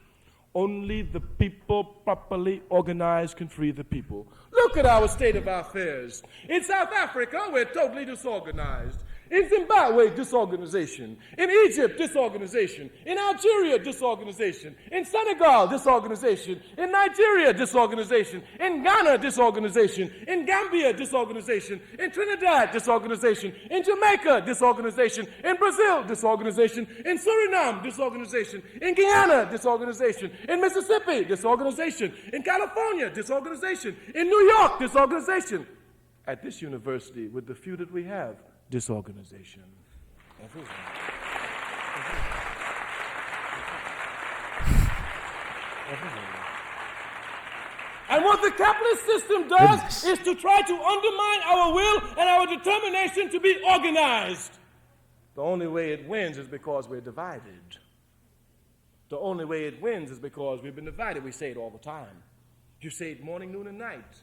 Only the people properly organized can free the people. Look at our state of affairs. In South Africa, we're totally disorganized. In Zimbabwe, disorganization. In Egypt, disorganization. In Algeria, disorganization. In Senegal, disorganization. In Nigeria, disorganization. In Ghana, disorganization. In Gambia, disorganization. In Trinidad, disorganization. In Jamaica, disorganization. In Brazil, disorganization. In Suriname, disorganization. In Guyana, disorganization. In Mississippi, disorganization. In California, disorganization. In New York, disorganization. At this university, with the few that we have, disorganization. Everywhere. Everywhere. And what the capitalist system does is to try to undermine our will and our determination to be organized. The only way it wins is because we're divided. The only way it wins is because we've been divided. We say it all the time. You say it morning, noon, and night.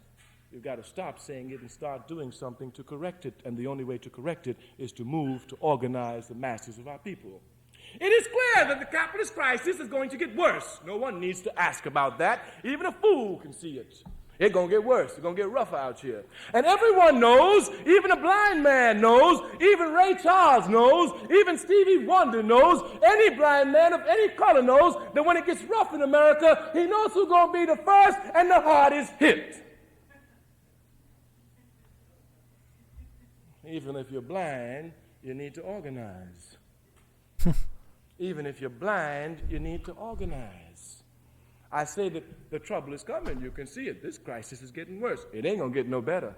You've got to stop saying it and start doing something to correct it. And the only way to correct it is to move to organize the masses of our people. It is clear that the capitalist crisis is going to get worse. No one needs to ask about that. Even a fool can see it. It's going to get worse. It's going to get rougher out here. And everyone knows, even a blind man knows, even Ray Charles knows, even Stevie Wonder knows, any blind man of any color knows that when it gets rough in America, he knows who's going to be the first and the hardest hit. Even if you're blind, you need to organize. Even if you're blind, you need to organize. I say that the trouble is coming. You can see it. This crisis is getting worse. It ain't going to get no better.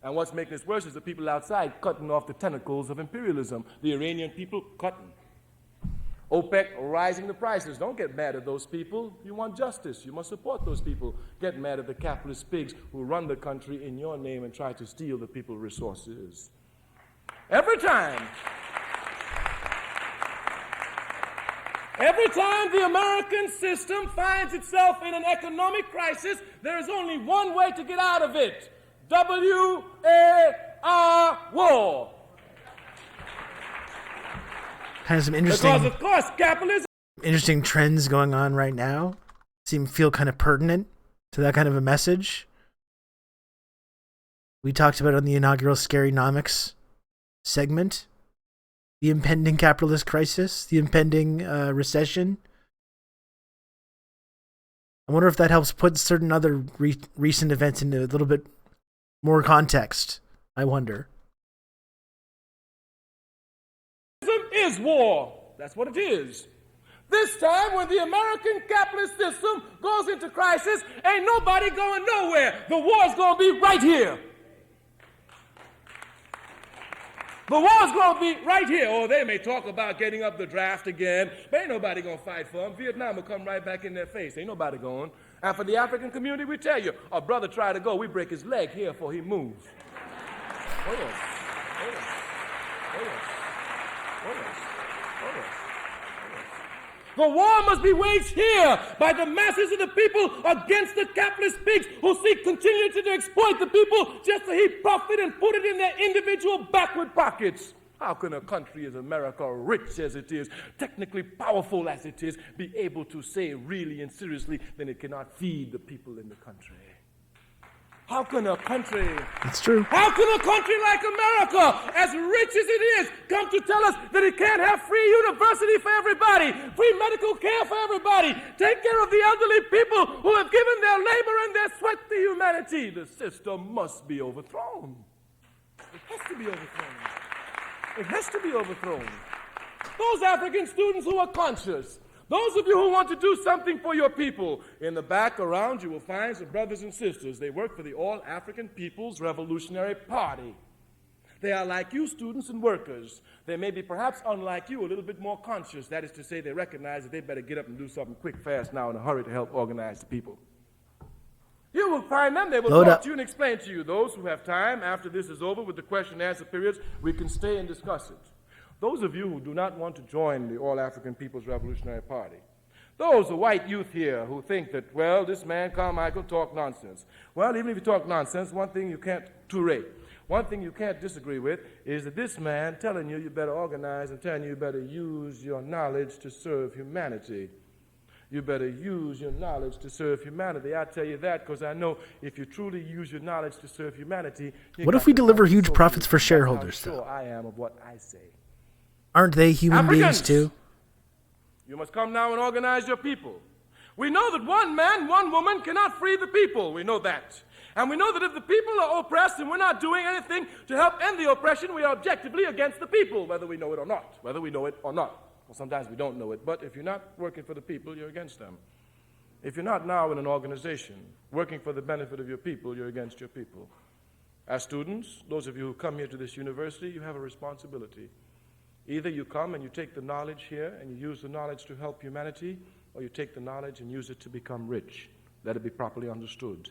And what's making this worse is the people outside cutting off the tentacles of imperialism. The Iranian people cutting. OPEC rising the prices. Don't get mad at those people. You want justice. You must support those people. Get mad at the capitalist pigs who run the country in your name and try to steal the people's resources. Every time the American system finds itself in an economic crisis, there is only one way to get out of it. W-A-R, war. Has some interesting, because of course capitalism. Interesting trends going on right now. Feel kind of pertinent to that kind of a message. We talked about it on the inaugural Scarynomics segment. The impending capitalist crisis, the impending recession. I wonder if that helps put certain other recent events into a little bit more context. I wonder. Is war. That's what it is. This time, when the American capitalist system goes into crisis, ain't nobody going nowhere. The war's going to be right here. The war's going to be right here. Or they may talk about getting up the draft again, but ain't nobody going to fight for them. Vietnam will come right back in their face. Ain't nobody going. And for the African community, we tell you, a brother try to go, we break his leg here before he moves. Oh yes, oh yes, oh yes, oh yes, oh yes, oh yes. The war must be waged here by the masses of the people against the capitalist pigs who seek continually to exploit the people just to heap profit and put it in their individual backward pockets. How can a country as America, rich as it is, technically powerful as it is, be able to say really and seriously that it cannot feed the people in the country? How can a country... It's true. How can a country like America, as rich as it is, come to tell us that it can't have free university for everybody, free medical care for everybody, take care of the elderly people who have given their labor and their sweat to humanity? The system must be overthrown. It has to be overthrown. It has to be overthrown. Those African students who are conscious, those of you who want to do something for your people, in the back around you will find some brothers and sisters. They work for the All African People's Revolutionary Party. They are like you, students and workers. They may be perhaps unlike you, a little bit more conscious. That is to say, they recognize that they better get up and do something quick, fast now in a hurry to help organize the people. You will find them. They will talk to you and explain to you. Those who have time after this is over with the question and answer periods, we can stay and discuss it. Those of you who do not want to join the All African People's Revolutionary Party, those, the white youth here who think that, well, this man Carmichael talk nonsense. Well, even if you talk nonsense, one thing you can't Ture, one thing you can't disagree with is that this man telling you better organize and telling you better use your knowledge to serve humanity. You better use your knowledge to serve humanity. I tell you that because I know if you truly use your knowledge to serve humanity... What if we deliver huge profits for shareholders, though? I am of what I say. Aren't they human Africans, beings, too? You must come now and organize your people. We know that one man, one woman cannot free the people. We know that. And we know that if the people are oppressed and we're not doing anything to help end the oppression, we are objectively against the people, whether we know it or not. Whether we know it or not. Well, sometimes we don't know it, but if you're not working for the people, you're against them. If you're not now in an organization working for the benefit of your people, you're against your people. As students, those of you who come here to this university, you have a responsibility. Either you come and you take the knowledge here and you use the knowledge to help humanity, or you take the knowledge and use it to become rich. Let it be properly understood.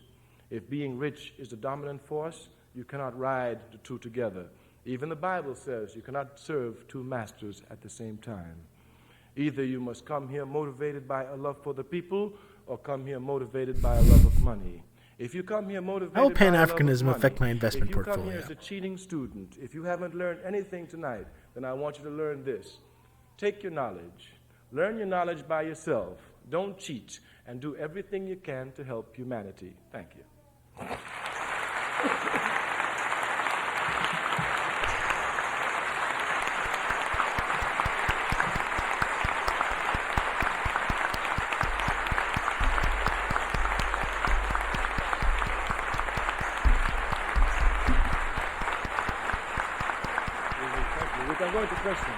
If being rich is the dominant force, you cannot ride the two together. Even the Bible says you cannot serve two masters at the same time. Either you must come here motivated by a love for the people, or come here motivated by a love of money. If you come here motivated How will by a love of Pan-Africanism money, affect my investment if you portfolio? come here as a cheating student, if you haven't learned anything tonight, then I want you to learn this. Take your knowledge. Learn your knowledge by yourself. Don't cheat, and do everything you can to help humanity. Thank you. We can go into questions.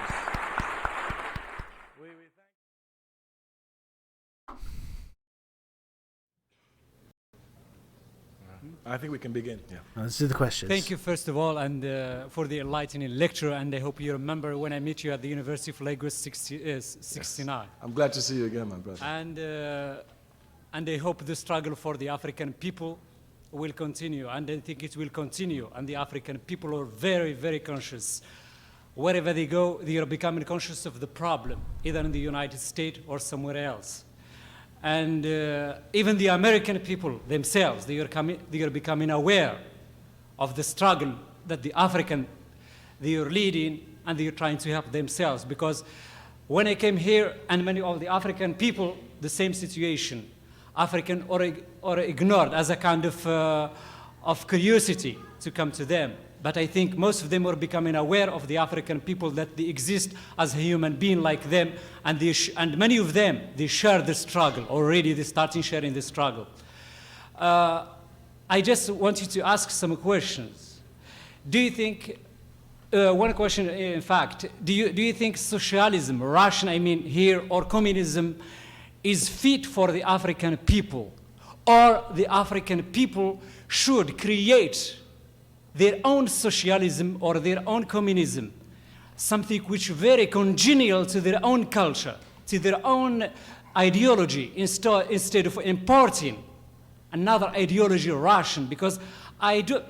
I think we can begin. Yeah. Let's do the questions. Thank you, first of all, and for the enlightening lecture. And I hope you remember when I met you at the University of Lagos 69. I'm glad to see you again, my brother. And I hope the struggle for the African people will continue, and I think it will continue. And the African people are very, very conscious. Wherever they go, they are becoming conscious of the problem, either in the United States or somewhere else. And even the American people themselves, they are becoming aware of the struggle that the African, they are leading, and they are trying to help themselves. Because when I came here, and many of the African people, the same situation, African or ignored as a kind of curiosity to come to them. But I think most of them are becoming aware of the African people, that they exist as a human being like them, and many of them, they share the struggle already. They're starting sharing the struggle. I just want you to ask some questions. Do you think, one question in fact, do you think socialism, Russian I mean here, or communism is fit for the African people, or the African people should create their own socialism or their own communism, something which is very congenial to their own culture, to their own ideology instead of importing another ideology, Russian, because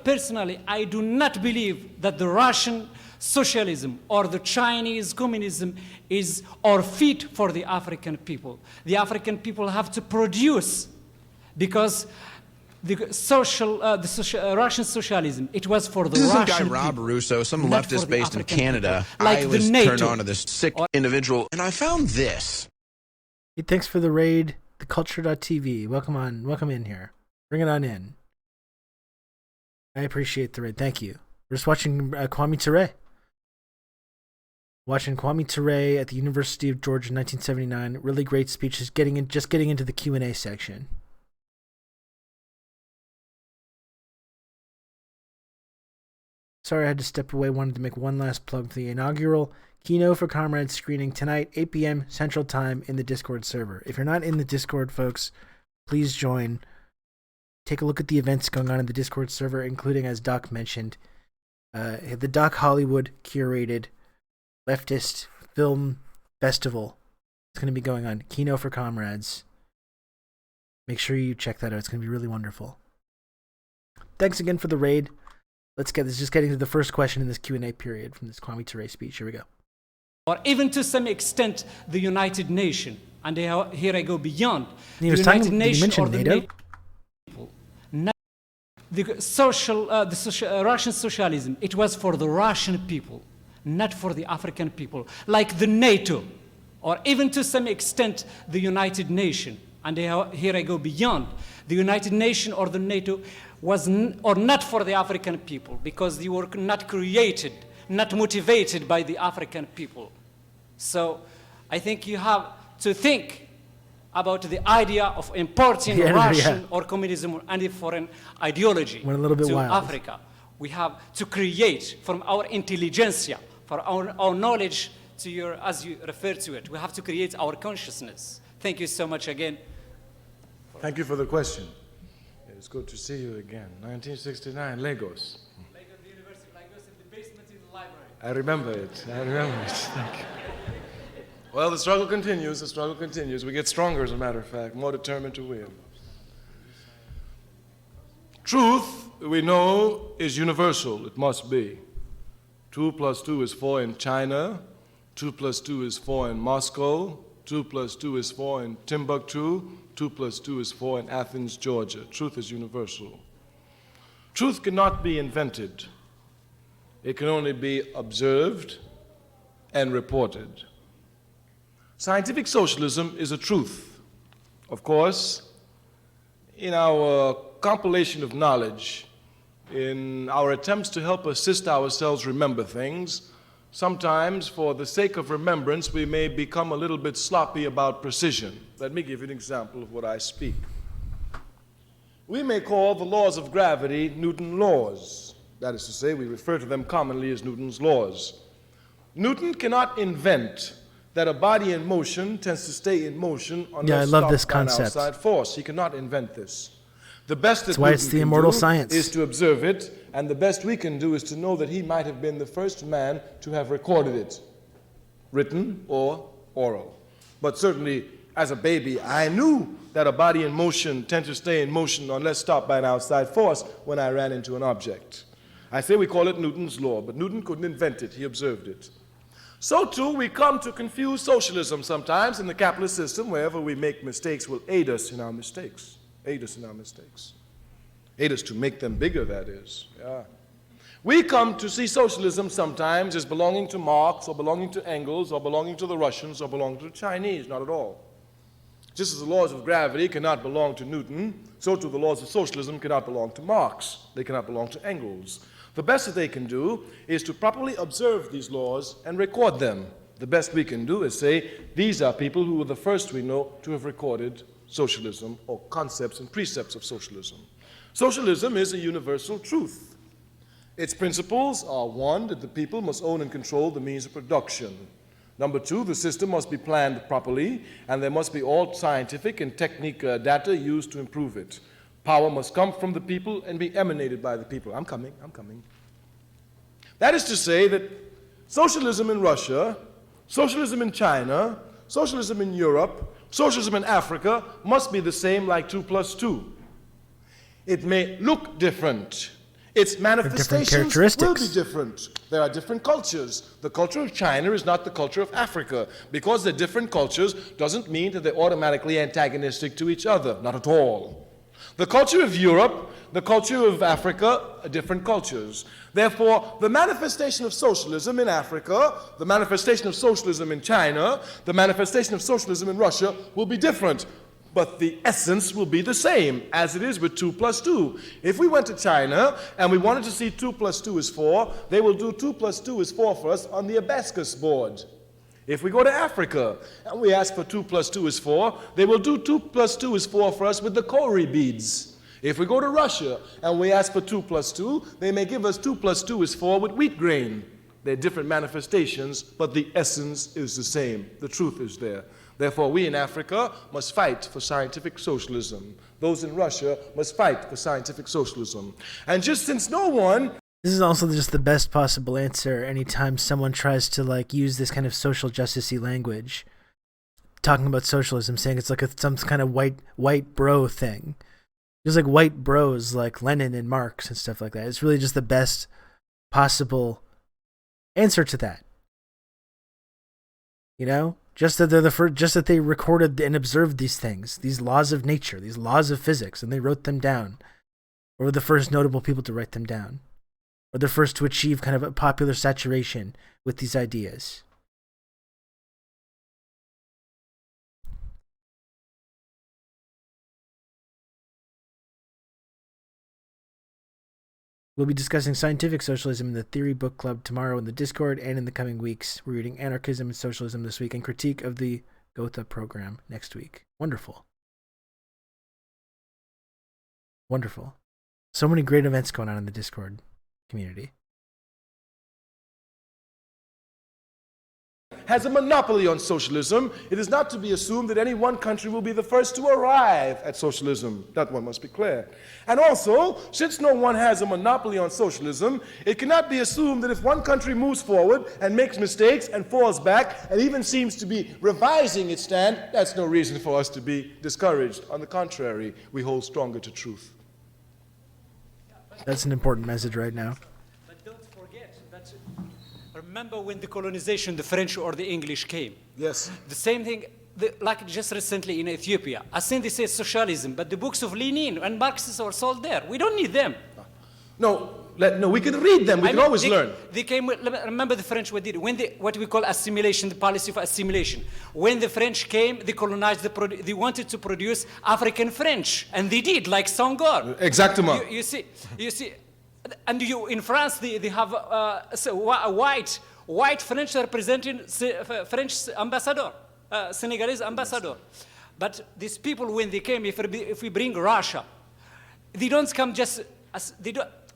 personally, I do not believe that the Russian socialism or the Chinese communism is or fit for the African people. The African people have to produce, because the Russian socialism, it was for the This Russian is some guy, Rob people, Russo, some not for leftist the based in African Canada. people. Like I the was NATO. turned on to this sick individual, and I found this. Hey, thanks for the raid, theculture.tv. Welcome in here. Bring it on in. I appreciate the raid. Thank you. We're just watching Kwame Ture. Watching Kwame Ture at the University of Georgia in 1979. Really great speech. Just getting into the Q&A section. Sorry I had to step away. Wanted to make one last plug for the inaugural Keynote for Comrades screening tonight, 8 p.m. Central Time in the Discord server. If you're not in the Discord, folks, please join. Take a look at the events going on in the Discord server, including, as Doc mentioned, the Doc Hollywood curated leftist film festival. It's going to be going on. Keynote for Comrades. Make sure you check that out. It's going to be really wonderful. Thanks again for the raid. Let's get this. Just getting to the first question in this Q&A period from this Kwame Ture speech. Here we go. Or even to some extent, the United Nations. And here I go beyond. He The was talking, United did he Nations mention or the NATO? The Russian socialism, it was for the Russian people, not for the African people. Like the NATO, or even to some extent, the United Nations. And here I go beyond. The United Nations or the NATO was not for the African people, because they were not created, not motivated by the African people. So I think you have to think about the idea of importing Russian or communism or any foreign ideology Went a little bit to wild. Africa. We have to create from our intelligentsia, for our knowledge, to your, as you refer to it, we have to create our consciousness. Thank you so much again. Thank you for the question. It's good to see you again. 1969, Lagos. Lagos, the University of Lagos, in the basement in the library. I remember it. Thank you. Well, the struggle continues. The struggle continues. We get stronger, as a matter of fact, more determined to win. Truth, we know, is universal. It must be. 2 + 2 is 4 in China. 2 + 2 is 4 in Moscow. 2 + 2 is 4 in Timbuktu. 2 + 2 is 4 in Athens, Georgia. Truth is universal. Truth cannot be invented. It can only be observed and reported. Scientific socialism is a truth. Of course, in our compilation of knowledge, in our attempts to help assist ourselves remember things, sometimes for the sake of remembrance, we may become a little bit sloppy about precision. Let me give you an example of what I speak. We may call the laws of gravity Newton's laws. That is to say, we refer to them commonly as Newton's laws. Newton cannot invent that a body in motion tends to stay in motion unless stopped by an outside force. He cannot invent this. The best that why it's the immortal science. is to observe it, and the best we can do is to know that he might have been the first man to have recorded it, written or oral. But certainly, as a baby, I knew that a body in motion tends to stay in motion unless stopped by an outside force when I ran into an object. I say we call it Newton's law, but Newton couldn't invent it, he observed it. So too, we come to confuse socialism sometimes in the capitalist system. Wherever we make mistakes will aid us in our mistakes. Aid us in our mistakes. Aid us to make them bigger, that is. Yeah. We come to see socialism sometimes as belonging to Marx or belonging to Engels or belonging to the Russians or belonging to the Chinese. Not at all. Just as the laws of gravity cannot belong to Newton, so too the laws of socialism cannot belong to Marx. They cannot belong to Engels. The best that they can do is to properly observe these laws and record them. The best we can do is say, these are people who were the first we know to have recorded socialism or concepts and precepts of socialism. Socialism is a universal truth. Its principles are, 1, that the people must own and control the means of production. Number 2, the system must be planned properly, and there must be all scientific and technique data used to improve it. Power must come from the people and be emanated by the people. I'm coming. That is to say that socialism in Russia, socialism in China, socialism in Europe Socialism in Africa must be the same like 2 plus 2. It may look different. Its manifestations will be different. There are different cultures. The culture of China is not the culture of Africa. Because they're different cultures doesn't mean that they're automatically antagonistic to each other. Not at all. The culture of Europe, the culture of Africa are different cultures. Therefore, the manifestation of socialism in Africa, the manifestation of socialism in China, the manifestation of socialism in Russia will be different. But the essence will be the same, as it is with 2 plus 2. If we went to China and we wanted to see 2 plus 2 is 4, they will do 2 plus 2 is 4 for us on the hibiscus board. If we go to Africa and we ask for 2 plus 2 is 4, they will do 2 plus 2 is 4 for us with the kauri beads. If we go to Russia and we ask for 2 plus 2, they may give us 2 plus 2 is 4 with wheat grain. They're different manifestations, but the essence is the same. The truth is there. Therefore, we in Africa must fight for scientific socialism. Those in Russia must fight for scientific socialism. And just since no one... This is also just the best possible answer anytime someone tries to use this kind of social justice-y language, talking about socialism, saying it's like some kind of white bro thing. There's like white bros like Lenin and Marx and stuff like that. It's really just the best possible answer to that. You know? Just that they're the first, just that they recorded and observed these things, these laws of nature, these laws of physics, and they wrote them down. Or were the first notable people to write them down. Or the first to achieve kind of a popular saturation with these ideas. We'll be discussing scientific socialism in the Theory Book Club tomorrow in the Discord and in the coming weeks. We're reading Anarchism and Socialism this week and critique of the Gotha program next week. Wonderful. Wonderful. So many great events going on in the Discord community. Has a monopoly on socialism. It is not to be assumed that any one country will be the first to arrive at socialism. That one must be clear. And also, since no one has a monopoly on socialism, it cannot be assumed that if one country moves forward and makes mistakes and falls back and even seems to be revising its stand, that's no reason for us to be discouraged. On the contrary, we hold stronger to truth. That's an important message right now. Remember when the colonization, the French or the English came? Yes. The same thing, like just recently in Ethiopia. I think they say socialism, but the books of Lenin and Marxists are sold there. We don't need them. No, we can read them. We can always learn. They came. Remember the French what did when what we call assimilation, the policy of assimilation. When the French came, they colonized they wanted to produce African French, and they did, like Senghor. Exactement. You see. And in France, they have a white French representing French ambassador, Senegalese ambassador. But these people, when they came, if we bring Russia, they don't come just as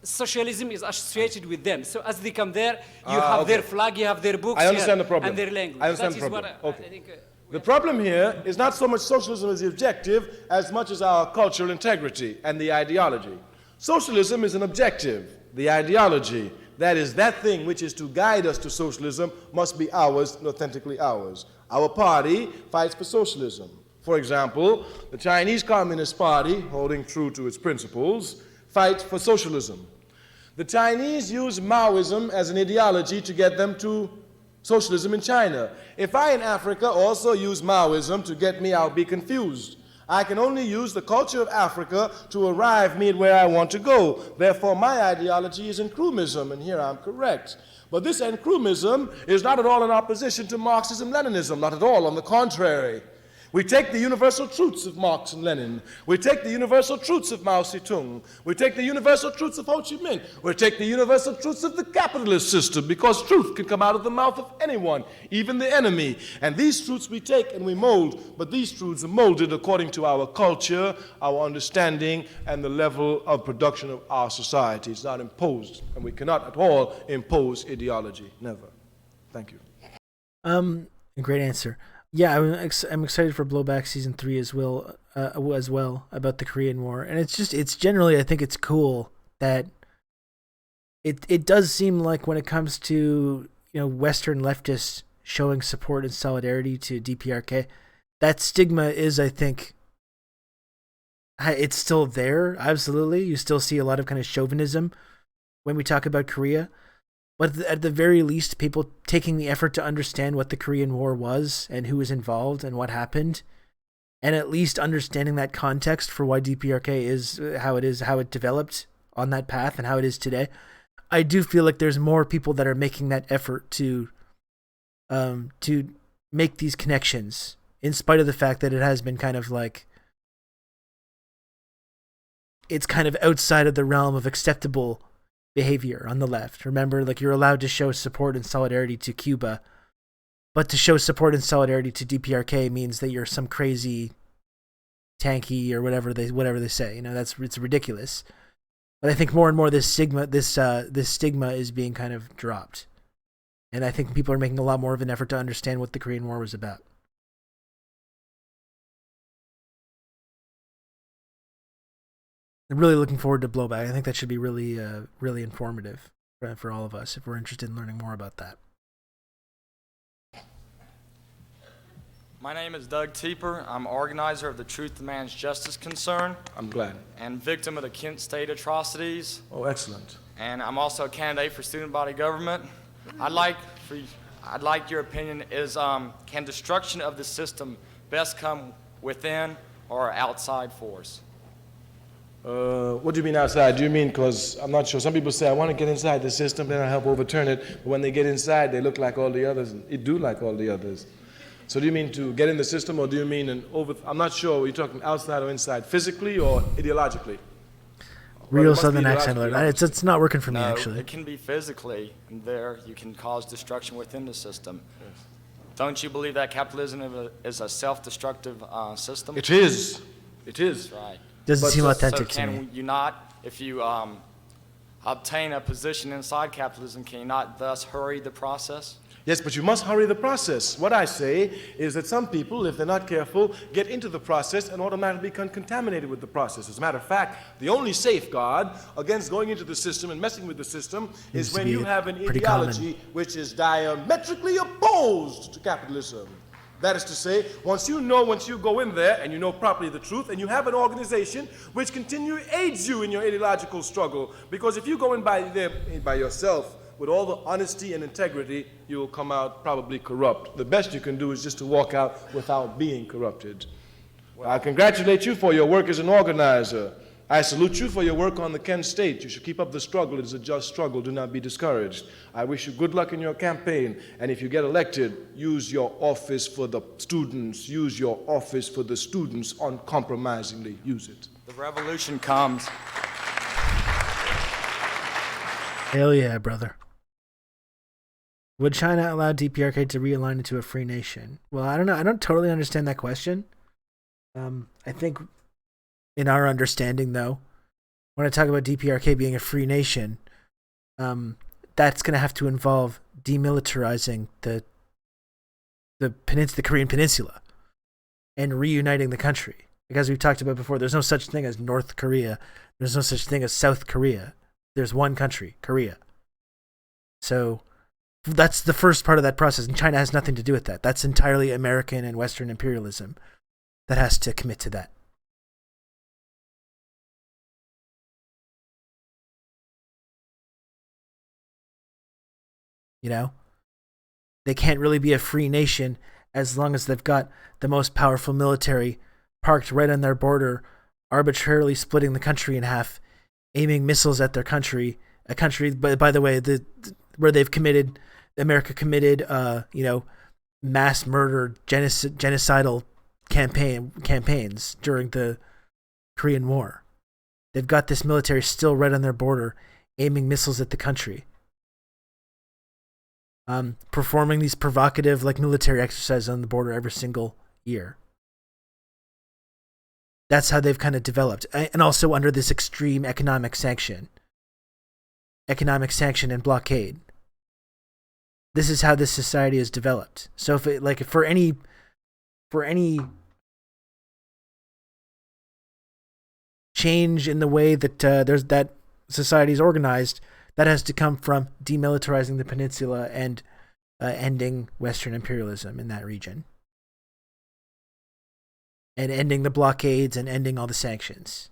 socialism is associated with them. So as they come there, you have their flag, you have their books, I understand the problem. and their language. I understand the problem. I think, the problem here is not so much socialism as the objective, as much as our cultural integrity and the ideology. Socialism is an objective. The ideology, that is, that thing which is to guide us to socialism, must be ours and authentically ours. Our party fights for socialism. For example, the Chinese Communist Party, holding true to its principles, fights for socialism. The Chinese use Maoism as an ideology to get them to socialism in China. If I in Africa also use Maoism to get me, I'll be confused. I can only use the culture of Africa to arrive me at where I want to go. Therefore, my ideology is Nkrumahism, and here I'm correct. But this Nkrumahism is not at all in opposition to Marxism-Leninism, not at all, on the contrary. We take the universal truths of Marx and Lenin. We take the universal truths of Mao Zedong. We take the universal truths of Ho Chi Minh. We take the universal truths of the capitalist system, because truth can come out of the mouth of anyone, even the enemy. And these truths we take and we mold, but these truths are molded according to our culture, our understanding, and the level of production of our society. It's not imposed, and we cannot at all impose ideology. Never. Thank you. Great answer. Yeah, I'm excited for Blowback Season 3 as well about the Korean War. And it's generally, I think it's cool that it does seem like when it comes to, Western leftists showing support and solidarity to DPRK, that stigma is, I think, it's still there. Absolutely. You still see a lot of kind of chauvinism when we talk about Korea. But at the very least, people taking the effort to understand what the Korean War was and who was involved and what happened, and at least understanding that context for why DPRK is, how it developed on that path and how it is today. I do feel like there's more people that are making that effort to make these connections, in spite of the fact that it has been kind of like, it's kind of outside of the realm of acceptable behavior on the left. Remember, like, you're allowed to show support and solidarity to Cuba, but to show support and solidarity to DPRK means that you're some crazy tanky or whatever they say. You know, it's ridiculous. But I think more and more this stigma is being kind of dropped. And I think people are making a lot more of an effort to understand what the Korean War was about. I'm really looking forward to Blowback. I think that should be really, really informative for all of us if we're interested in learning more about that. My name is Doug Teeper. I'm organizer of the Truth Demands Justice concern. I'm glad. And victim of the Kent State atrocities. Oh, excellent. And I'm also a candidate for student body government. I'd like your opinion is, can destruction of the system best come within or outside force? What do you mean outside? Do you mean, because I'm not sure, some people say, I want to get inside the system, then I'll help overturn it. But when they get inside, they look like all the others, and it do like all the others. So do you mean to get in the system, or do you mean I'm not sure, are you talking outside or inside, physically or ideologically? Real Southern accent alert. It's not working for me, actually. It can be physically, and there you can cause destruction within the system. Yes. Don't you believe that capitalism is a self-destructive system? It is. It is. That's right. Doesn't seem authentic to me. So can you not, if you obtain a position inside capitalism, can you not thus hurry the process? Yes, but you must hurry the process. What I say is that some people, if they're not careful, get into the process and automatically become contaminated with the process. As a matter of fact, the only safeguard against going into the system and messing with the system is when you have an ideology which is diametrically opposed to capitalism. That is to say, once you go in there and you know properly the truth, and you have an organization which continually aids you in your ideological struggle, because if you go in by yourself, with all the honesty and integrity, you will come out probably corrupt. The best you can do is just to walk out without being corrupted. Well, I congratulate you for your work as an organizer. I salute you for your work on the Kent State. You should keep up the struggle. It is a just struggle. Do not be discouraged. I wish you good luck in your campaign. And if you get elected, use your office for the students. Use your office for the students uncompromisingly. Use it. The revolution comes. Hell yeah, brother. Would China allow DPRK to realign into a free nation? Well, I don't know. I don't totally understand that question. I think in our understanding, though, when I talk about DPRK being a free nation, that's going to have to involve demilitarizing the Korean Peninsula and reuniting the country. Because we've talked about before, there's no such thing as North Korea. There's no such thing as South Korea. There's one country, Korea. So that's the first part of that process, and China has nothing to do with that. That's entirely American and Western imperialism that has to commit to that. You know? They can't really be a free nation as long as they've got the most powerful military parked right on their border, arbitrarily splitting the country in half, aiming missiles at their country. A country, by the way, where America committed, mass murder, genocidal campaigns during the Korean War. They've got this military still right on their border, aiming missiles at the country. Performing these provocative, military exercises on the border every single year. That's how they've kind of developed. And also under this extreme economic sanction and blockade. This is how this society is developed. So if for any change in the way that that society is organized, that has to come from demilitarizing the peninsula and ending Western imperialism in that region. and ending the blockades and ending all the sanctions.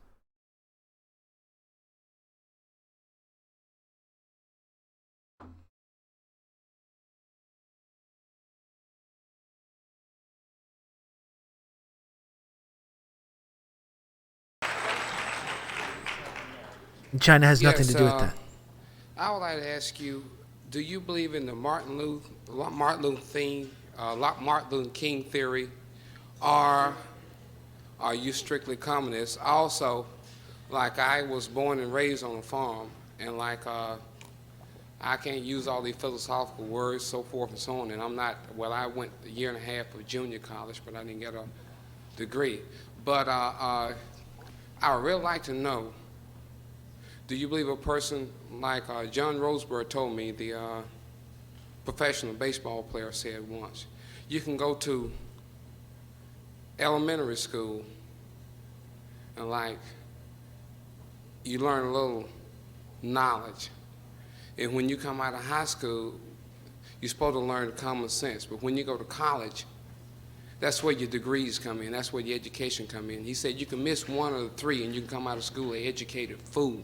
And China has nothing to do with that. I would like to ask you, do you believe in the Martin Luther King theory, or are you strictly communist? Also, like, I was born and raised on a farm, and like I can't use all these philosophical words, so forth and so on, and I'm not, well, I went a year and a half of junior college, but I didn't get a degree. But I would really like to know, do you believe a person like John Roseberg told me, the professional baseball player, said once, you can go to elementary school and like you learn a little knowledge, and when you come out of high school you're supposed to learn common sense, but when you go to college, that's where your degrees come in, that's where your education come in. He said you can miss one of the three and you can come out of school an educated fool.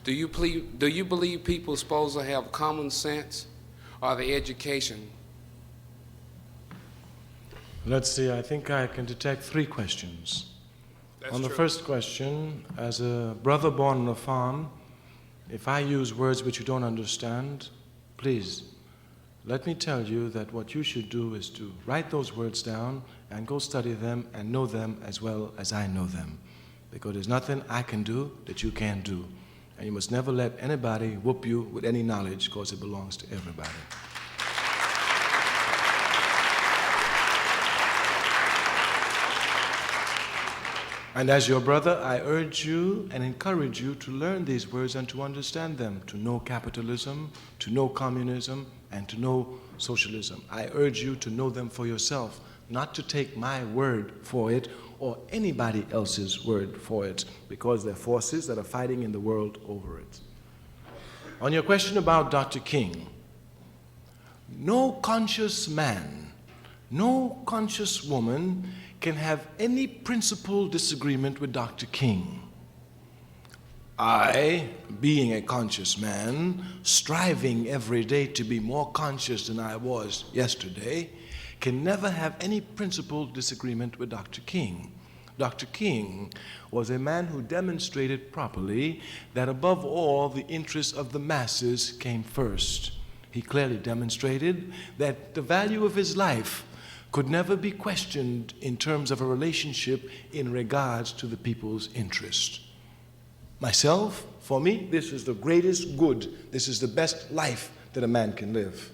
Do you believe people are supposed to have common sense or the education? Let's see, I think I can detect 3 questions. That's On the true. first question, as a brother born on a farm, if I use words which you don't understand, please, let me tell you that what you should do is to write those words down and go study them and know them as well as I know them. Because there's nothing I can do that you can't do. And you must never let anybody whoop you with any knowledge, because it belongs to everybody. And as your brother, I urge you and encourage you to learn these words and to understand them, to know capitalism, to know communism, and to know socialism. I urge you to know them for yourself, not to take my word for it or anybody else's word for it, because they're forces that are fighting in the world over it. On your question about Dr. King, no conscious man, no conscious woman can have any principled disagreement with Dr. King. I, being a conscious man, striving every day to be more conscious than I was yesterday, can never have any principled disagreement with Dr. King. Dr. King was a man who demonstrated properly that above all the interests of the masses came first. He clearly demonstrated that the value of his life could never be questioned in terms of a relationship in regards to the people's interest. Myself, for me, this is the greatest good. This is the best life that a man can live.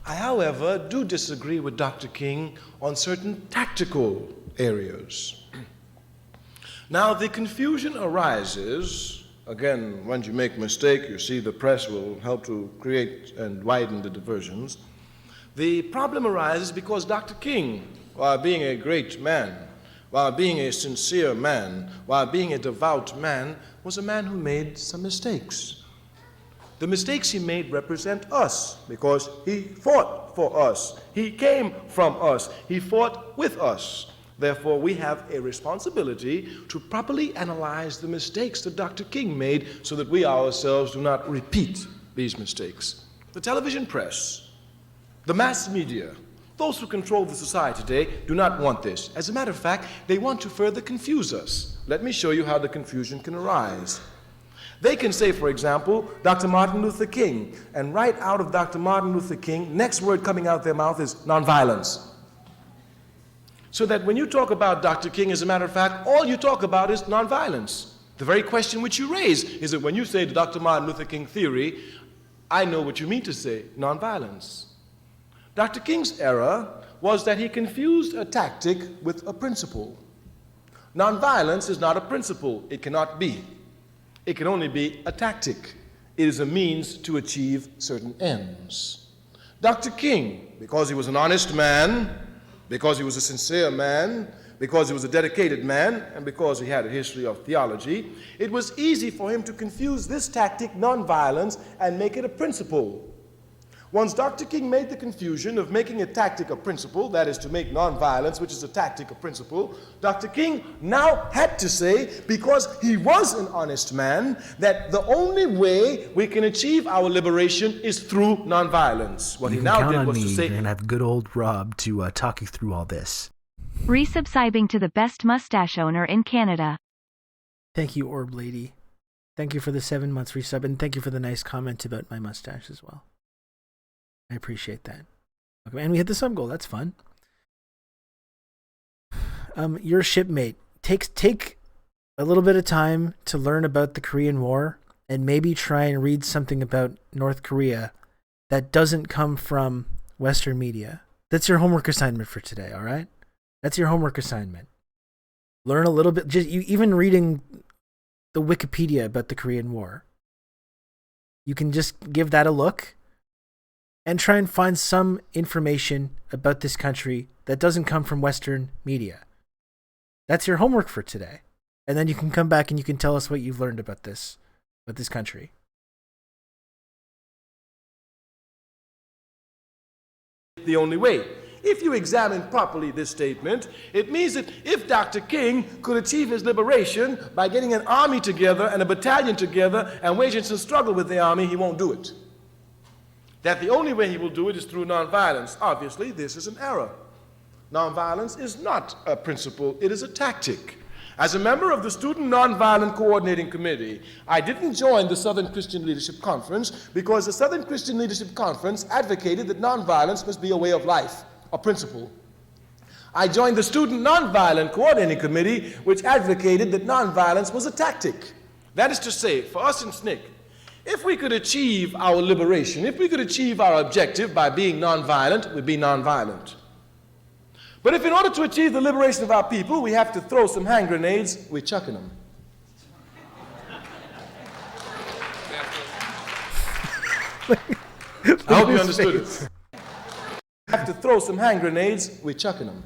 I, however, do disagree with Dr. King on certain tactical areas. Now, the confusion arises, again, when you make a mistake, you see the press will help to create and widen the diversions. The problem arises because Dr. King, while being a great man, while being a sincere man, while being a devout man, was a man who made some mistakes. The mistakes he made represent us because he fought for us. He came from us. He fought with us. Therefore, we have a responsibility to properly analyze the mistakes that Dr. King made so that we ourselves do not repeat these mistakes. The television press, the mass media, those who control the society today do not want this. As a matter of fact, they want to further confuse us. Let me show you how the confusion can arise. They can say, for example, Dr. Martin Luther King, and right out of Dr. Martin Luther King, next word coming out their mouth is nonviolence. So that when you talk about Dr. King, as a matter of fact, all you talk about is nonviolence. The very question which you raise is that when you say the Dr. Martin Luther King theory, I know what you mean to say, nonviolence. Dr. King's error was that he confused a tactic with a principle. Nonviolence is not a principle. It cannot be. It can only be a tactic. It is a means to achieve certain ends. Dr. King, because he was an honest man, because he was a sincere man, because he was a dedicated man, and because he had a history of theology, it was easy for him to confuse this tactic, nonviolence, and make it a principle. Once Dr. King made the confusion of making a tactic a principle, that is to make nonviolence, which is a tactic a principle, Dr. King now had to say, because he was an honest man, that the only way we can achieve our liberation is through nonviolence. What You he can now count did on was me. to say, You're going to have good old Rob to talk you through all this. Resubscribing to the best mustache owner in Canada. Thank you, Orb Lady. Thank you for the 7 months resub, and thank you for the nice comment about my mustache as well. I appreciate that. Okay, and we hit the sub goal. That's fun. Your shipmate. Take a little bit of time to learn about the Korean War and maybe try and read something about North Korea that doesn't come from Western media. That's your homework assignment for today, all right? That's your homework assignment. Learn a little bit, just even reading the Wikipedia about the Korean War. You can just give that a look and try and find some information about this country that doesn't come from Western media. That's your homework for today. And then you can come back and you can tell us what you've learned about this country. the only way. If you examine properly this statement, it means that if Dr. King could achieve his liberation by getting an army together and a battalion together and waging some struggle with the army, he won't do it. That the only way he will do it is through nonviolence. Obviously, this is an error. Nonviolence is not a principle, it is a tactic. As a member of the Student Nonviolent Coordinating Committee, I didn't join the Southern Christian Leadership Conference because the Southern Christian Leadership Conference advocated that nonviolence must be a way of life, a principle. I joined the Student Nonviolent Coordinating Committee, which advocated that nonviolence was a tactic. That is to say, for us in SNCC, if we could achieve our liberation, if we could achieve our objective by being nonviolent, we'd be nonviolent. But if in order to achieve the liberation of our people, we have to throw some hand grenades, we're chucking them. I hope you understood it. We have to throw some hand grenades, we're chucking them.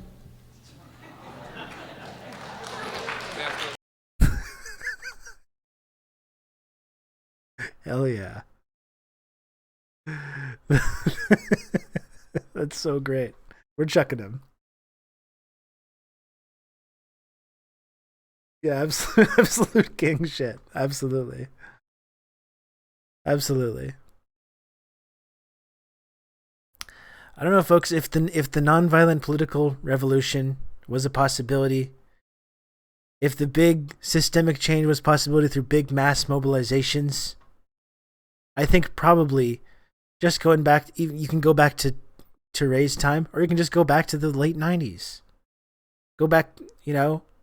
Hell yeah. That's so great. We're chucking them. Yeah, absolute king shit. Absolutely. Absolutely. I don't know, folks, if the nonviolent political revolution was a possibility, if the big systemic change was a possibility through big mass mobilizations, I think probably just going back, you can go back to Ture's time, or you can just go back to the late 90s. Go back,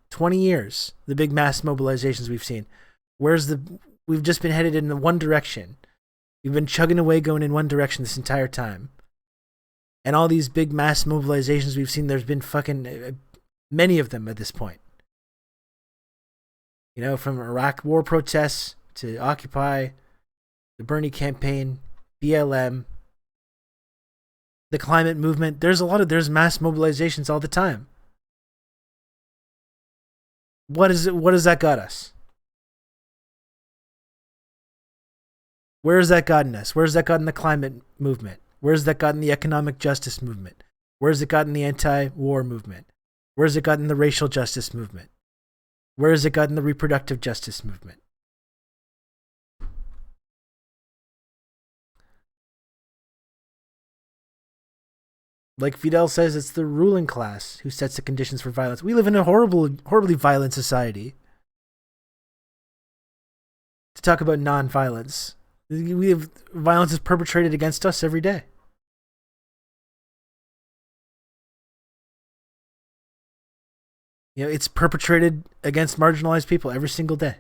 20 years, the big mass mobilizations we've seen. We've just been headed in one direction. We've been chugging away going in one direction this entire time. And all these big mass mobilizations we've seen, there's been fucking many of them at this point. From Iraq war protests to Occupy, the Bernie campaign, BLM, the climate movement. There's mass mobilizations all the time. What has that got us? Where has that gotten us? Where has that gotten the climate movement? Where has that gotten the economic justice movement? Where has it gotten the anti-war movement? Where has it gotten the racial justice movement? Where has it gotten the reproductive justice movement? Like Fidel says, it's the ruling class who sets the conditions for violence. We live in a horribly violent society. To talk about non-violence, violence is perpetrated against us every day. It's perpetrated against marginalized people every single day.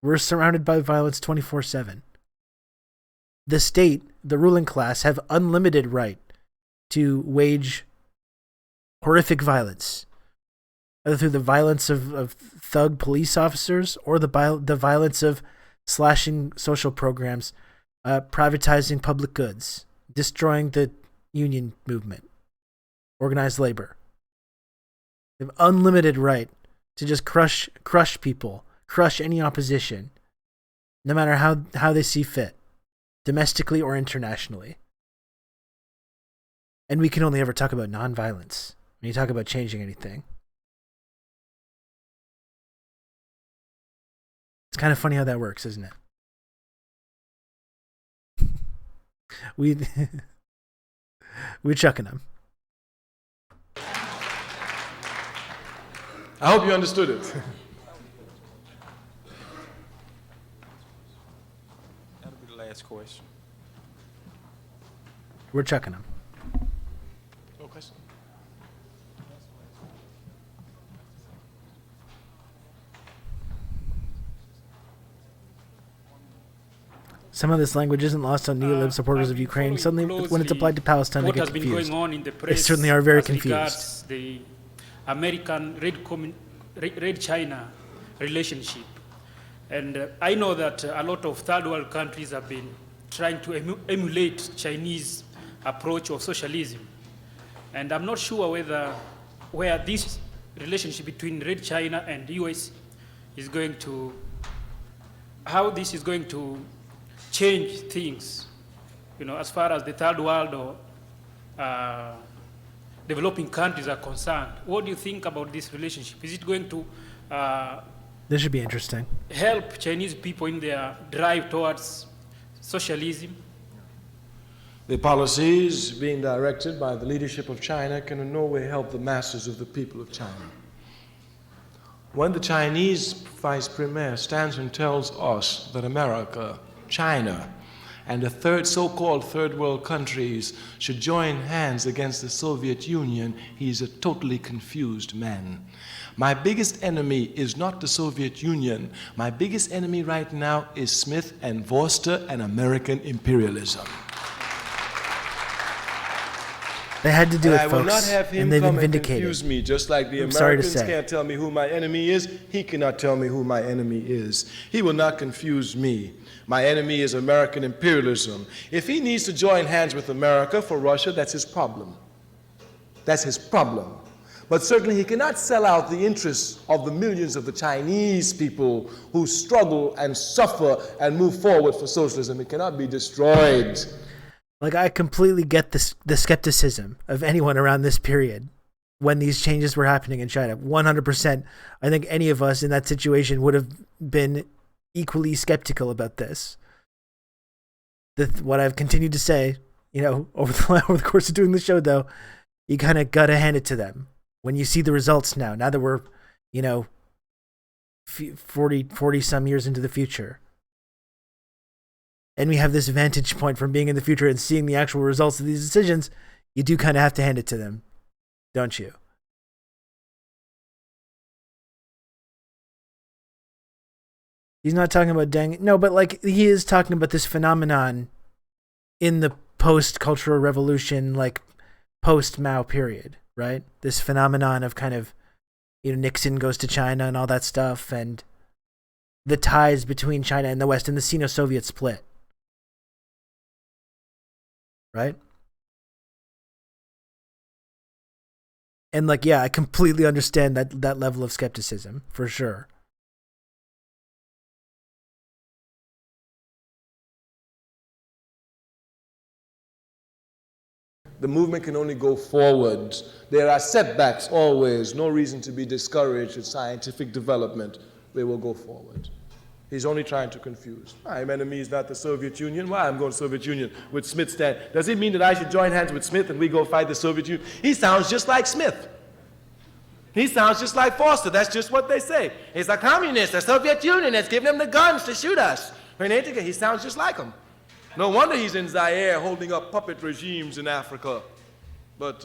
We're surrounded by violence 24/7. The state, the ruling class, have unlimited right to wage horrific violence, either through the violence of thug police officers or the violence of slashing social programs, privatizing public goods, destroying the union movement, organized labor. They have unlimited right to just crush people, crush any opposition, no matter how they see fit. domestically or internationally. And we can only ever talk about nonviolence when you talk about changing anything. It's kind of funny how that works, isn't it? We're chucking them. I hope you understood it. That'll be the last question. We're chucking them. No question. Some of this language isn't lost on neolib supporters of Ukraine. Suddenly, when it's applied to Palestine, they get confused. What has been going on in the press They certainly are very as confused. regards the American Red-China relationship. And I know that a lot of third world countries have been trying to emulate Chinese approach of socialism. And I'm not sure where this relationship between Red China and the US is going to, how this is going to change things, as far as the third world or developing countries are concerned. What do you think about this relationship? Is it going to this should be interesting. Help Chinese people in their drive towards socialism? The policies being directed by the leadership of China can in no way help the masses of the people of China. When the Chinese vice premier stands and tells us that America, China, and the so-called third world countries should join hands against the Soviet Union, he's a totally confused man. My biggest enemy is not the Soviet Union. My biggest enemy right now is Smith and Vorster and American imperialism. They had to do it, I will folks, not have him and they've come been and vindicated. confuse me, just like the I'm sorry to Americans say. can't tell me who my enemy is. He cannot tell me who my enemy is. He will not confuse me. My enemy is American imperialism. If he needs to join hands with America for Russia, that's his problem. That's his problem. But certainly he cannot sell out the interests of the millions of the Chinese people who struggle and suffer and move forward for socialism. It cannot be destroyed. Like, I completely get the skepticism of anyone around this period when these changes were happening in China. 100%. I think any of us in that situation would have been equally skeptical about this. What I've continued to say, over the course of doing the show, though, you kind of gotta hand it to them. When you see the results now that we're, 40 some years into the future. And we have this vantage point from being in the future and seeing the actual results of these decisions, you do kind of have to hand it to them, don't you? He's not talking about no, but like he is talking about this phenomenon in the post-cultural revolution, like post-Mao period, right? This phenomenon of kind of, Nixon goes to China and all that stuff, and the ties between China and the West and the Sino-Soviet split. Right? And like, yeah, I completely understand that level of skepticism, for sure. The movement can only go forward. There are setbacks always. No reason to be discouraged with scientific development. They will go forward. He's only trying to confuse. My enemy is not the Soviet Union. Why I'm going to Soviet Union with Smith stand? Does it mean that I should join hands with Smith and we go fight the Soviet Union? He sounds just like Smith. He sounds just like Foster. That's just what they say. He's a communist. The Soviet Union has given him the guns to shoot us. He sounds just like him. No wonder he's in Zaire holding up puppet regimes in Africa. But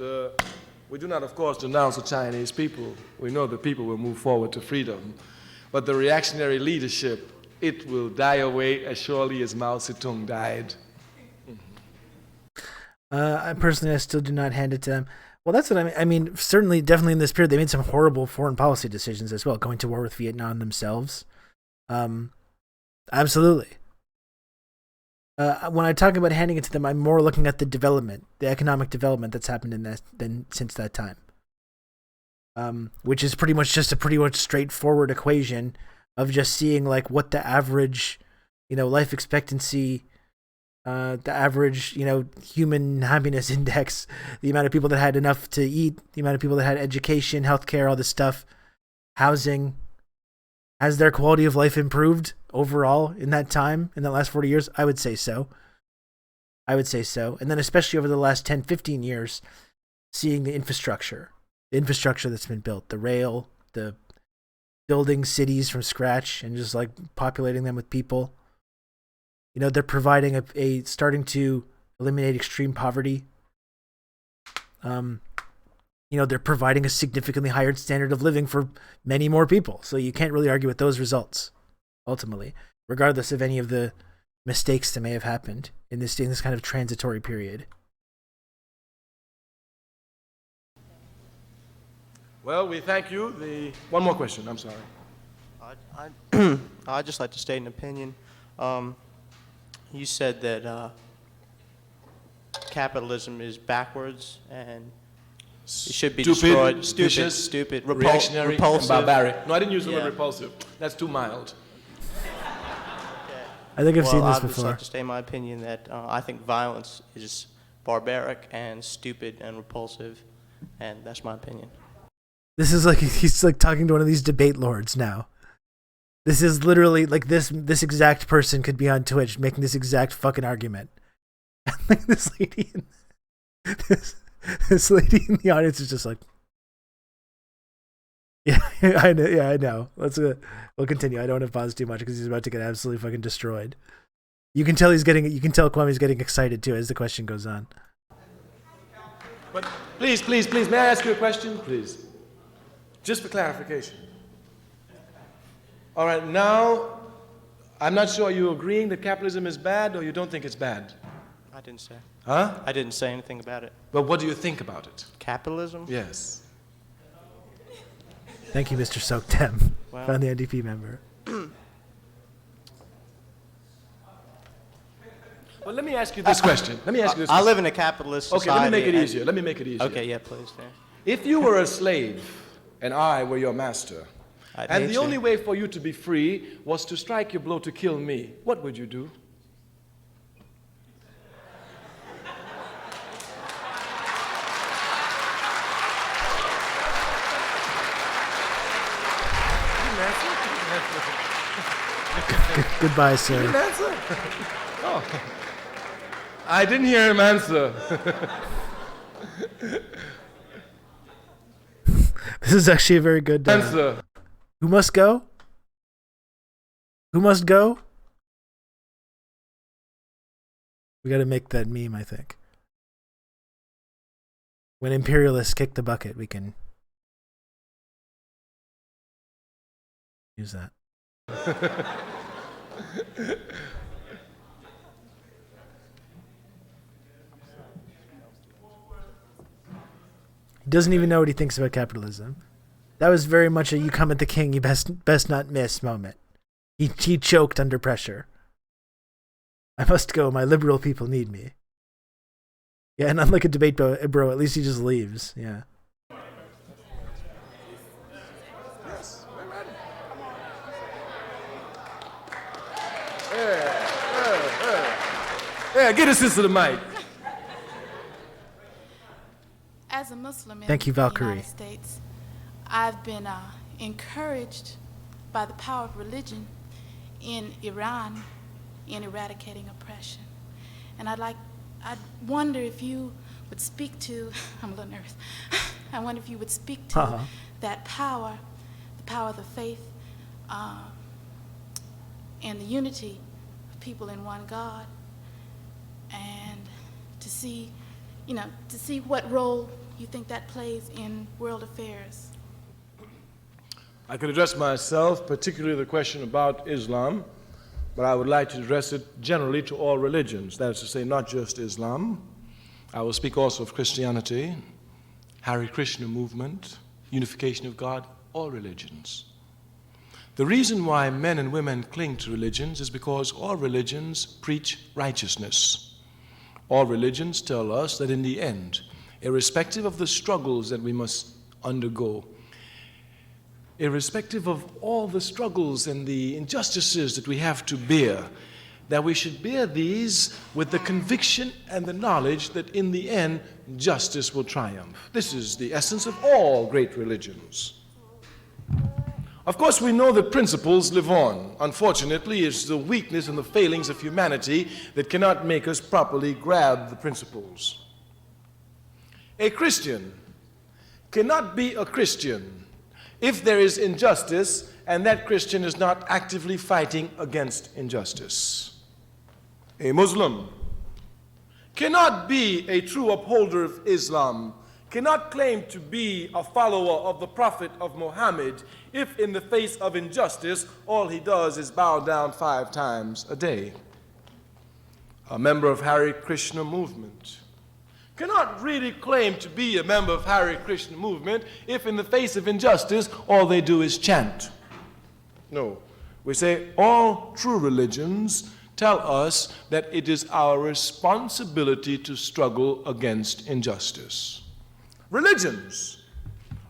we do not, of course, denounce the Chinese people. We know the people will move forward to freedom. But the reactionary leadership, it will die away as surely as Mao Zedong died. I personally still do not hand it to them. Well, that's what I mean. I mean, certainly, definitely in this period, they made some horrible foreign policy decisions as well, going to war with Vietnam themselves. Absolutely. When I talk about handing it to them, I'm more looking at the development, the economic development that's happened since that time. Which is pretty much just a pretty much straightforward equation of just seeing like what the average, life expectancy the average, human happiness index, the amount of people that had enough to eat, the amount of people that had education, healthcare, all this stuff, housing. Has their quality of life improved overall in that time, in the last 40 years? I would say so. And then especially over the last 10, 15 years, seeing the infrastructure that's been built, the rail, the building cities from scratch and just like populating them with people. They're providing starting to eliminate extreme poverty. They're providing a significantly higher standard of living for many more people. So you can't really argue with those results, ultimately, regardless of any of the mistakes that may have happened in this kind of transitory period. Well, we thank you. One more question. I'm sorry. I'd just like to state an opinion. You said that capitalism is backwards and it should be destroyed. Stupid, reactionary, repulsive. and barbaric. No, I didn't use the word repulsive. That's too mild. I think I've seen this I'd just before. like to state my opinion that I think violence is barbaric and stupid and repulsive, and that's my opinion. This is like he's like talking to one of these debate lords now. This is literally like this exact person could be on Twitch making this exact fucking argument. And like this lady in the audience is just like, yeah, I know. We'll continue. I don't want to pause too much because he's about to get absolutely fucking destroyed. You can tell Kwame's getting excited too as the question goes on. But please, may I ask you a question? Please. Just for clarification. All right, now, I'm not sure, are you agreeing that capitalism is bad or you don't think it's bad? I didn't say. Huh? I didn't say anything about it. But what do you think about it? Capitalism? Yes. Thank you, Mr. Soktem, Wow. found the NDP member. Well, let me ask you this question. I live in a capitalist society. Okay, let me make it easier. Okay, yeah, please. Yeah. If you were a slave and I were your master, and the only way for you to be free was to strike your blow to kill me, what would you do? Goodbye, sir. He didn't answer? Oh. I didn't hear him answer. This is actually a very good answer. Who must go? Who must go? We got to make that meme, I think. When imperialists kick the bucket, we can use that. He doesn't even know what he thinks about capitalism. That was very much a "you come at the king, you best not miss" moment. He choked under pressure. I must go. My liberal people need me. Yeah, and unlike a debate bro, at least he just leaves. Yeah. Yeah, get us into the mic. As a Muslim in Thank you, the Valkyrie. United States, I've been encouraged by the power of religion in Iran in eradicating oppression. And I wonder if you would speak to, I'm a little nervous, I wonder if you would speak to that power, the power of the faith, and the unity of people in one God, and to see what role you think that plays in world affairs. I could address myself, particularly the question about Islam, but I would like to address it generally to all religions. That is to say, not just Islam. I will speak also of Christianity, Hare Krishna movement, unification of God, all religions. The reason why men and women cling to religions is because all religions preach righteousness. All religions tell us that in the end, irrespective of the struggles that we must undergo, irrespective of all the struggles and the injustices that we have to bear, that we should bear these with the conviction and the knowledge that in the end, justice will triumph. This is the essence of all great religions. Of course, we know that principles live on. Unfortunately, it's the weakness and the failings of humanity that cannot make us properly grab the principles. A Christian cannot be a Christian if there is injustice and that Christian is not actively fighting against injustice. A Muslim cannot be a true upholder of Islam, cannot claim to be a follower of the Prophet of Muhammad if in the face of injustice all he does is bow down 5 times a day. A member of Hare Krishna movement cannot really claim to be a member of Hare Krishna movement if in the face of injustice all they do is chant. No, we say all true religions tell us that it is our responsibility to struggle against injustice. Religions,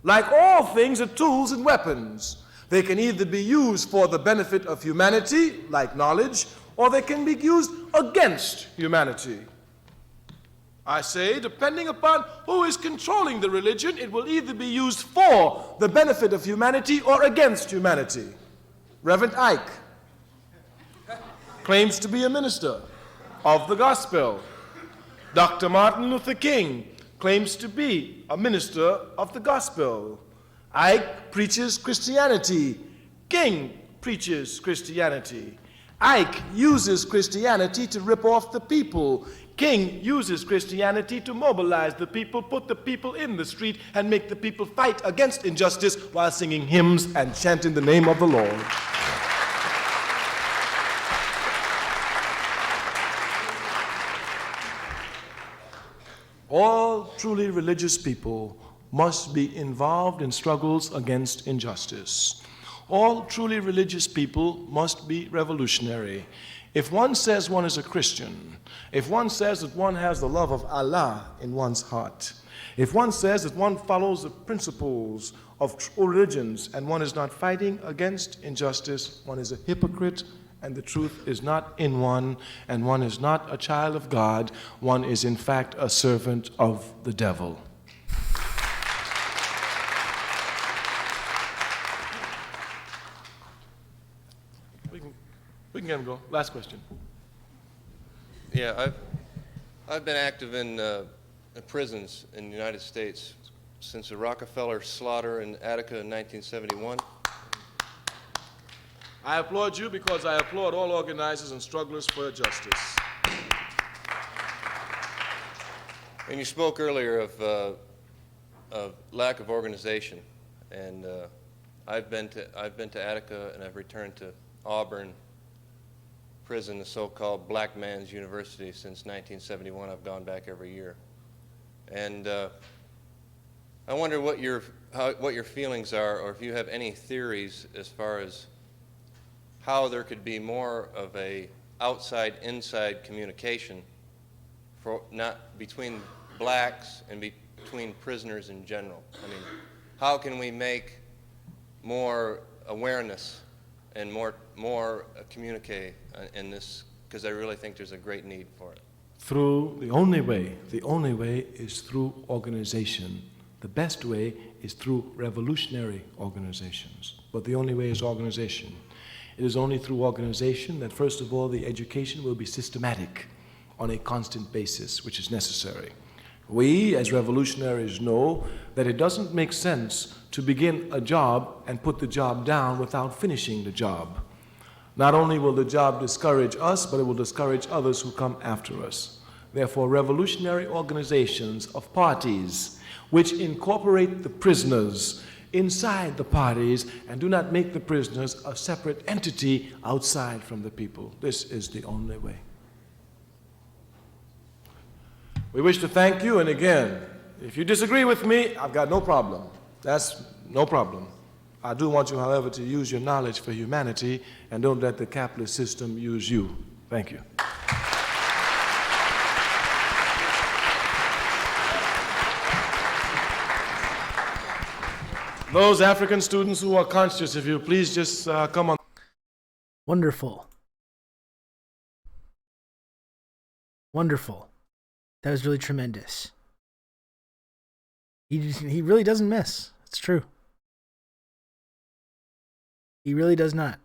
like all things, are tools and weapons. They can either be used for the benefit of humanity, like knowledge, or they can be used against humanity. I say, depending upon who is controlling the religion, it will either be used for the benefit of humanity or against humanity. Reverend Ike claims to be a minister of the gospel. Dr. Martin Luther King claims to be a minister of the gospel. Ike preaches Christianity. King preaches Christianity. Ike uses Christianity to rip off the people. King uses Christianity to mobilize the people, put the people in the street, and make the people fight against injustice while singing hymns and chanting the name of the Lord. All truly religious people must be involved in struggles against injustice. All truly religious people must be revolutionary. If one says one is a Christian, if one says that one has the love of Allah in one's heart, if one says that one follows the principles of religions and one is not fighting against injustice, one is a hypocrite, and the truth is not in one, and one is not a child of God. One is in fact a servant of the devil. We can get him go. Last question. Yeah, I've been active in prisons in the United States since the Rockefeller slaughter in Attica in 1971. I applaud you because I applaud all organizers and strugglers for justice. And you spoke earlier of lack of organization, and I've been to Attica and I've returned to Auburn prison, the so-called Black Man's University, since 1971. I've gone back every year, and I wonder what your feelings are, or if you have any theories as far as how there could be more of a outside-inside communication for not between blacks and between prisoners in general. I mean, how can we make more awareness and more communicate in this? Because I really think there's a great need for it. The only way is through organization. The best way is through revolutionary organizations. But the only way is organization. It is only through organization that, first of all, the education will be systematic on a constant basis, which is necessary. We, as revolutionaries, know that it doesn't make sense to begin a job and put the job down without finishing the job. Not only will the job discourage us, but it will discourage others who come after us. Therefore, revolutionary organizations of parties which incorporate the prisoners inside the parties and do not make the prisoners a separate entity outside from the people. This is the only way. We wish to thank you, and again, if you disagree with me, I've got no problem. That's no problem. I do want you, however, to use your knowledge for humanity and don't let the capitalist system use you. Thank you. Those African students who are conscious, if you please just come on. Wonderful. Wonderful. That was really tremendous. He really doesn't miss. It's true. He really does not.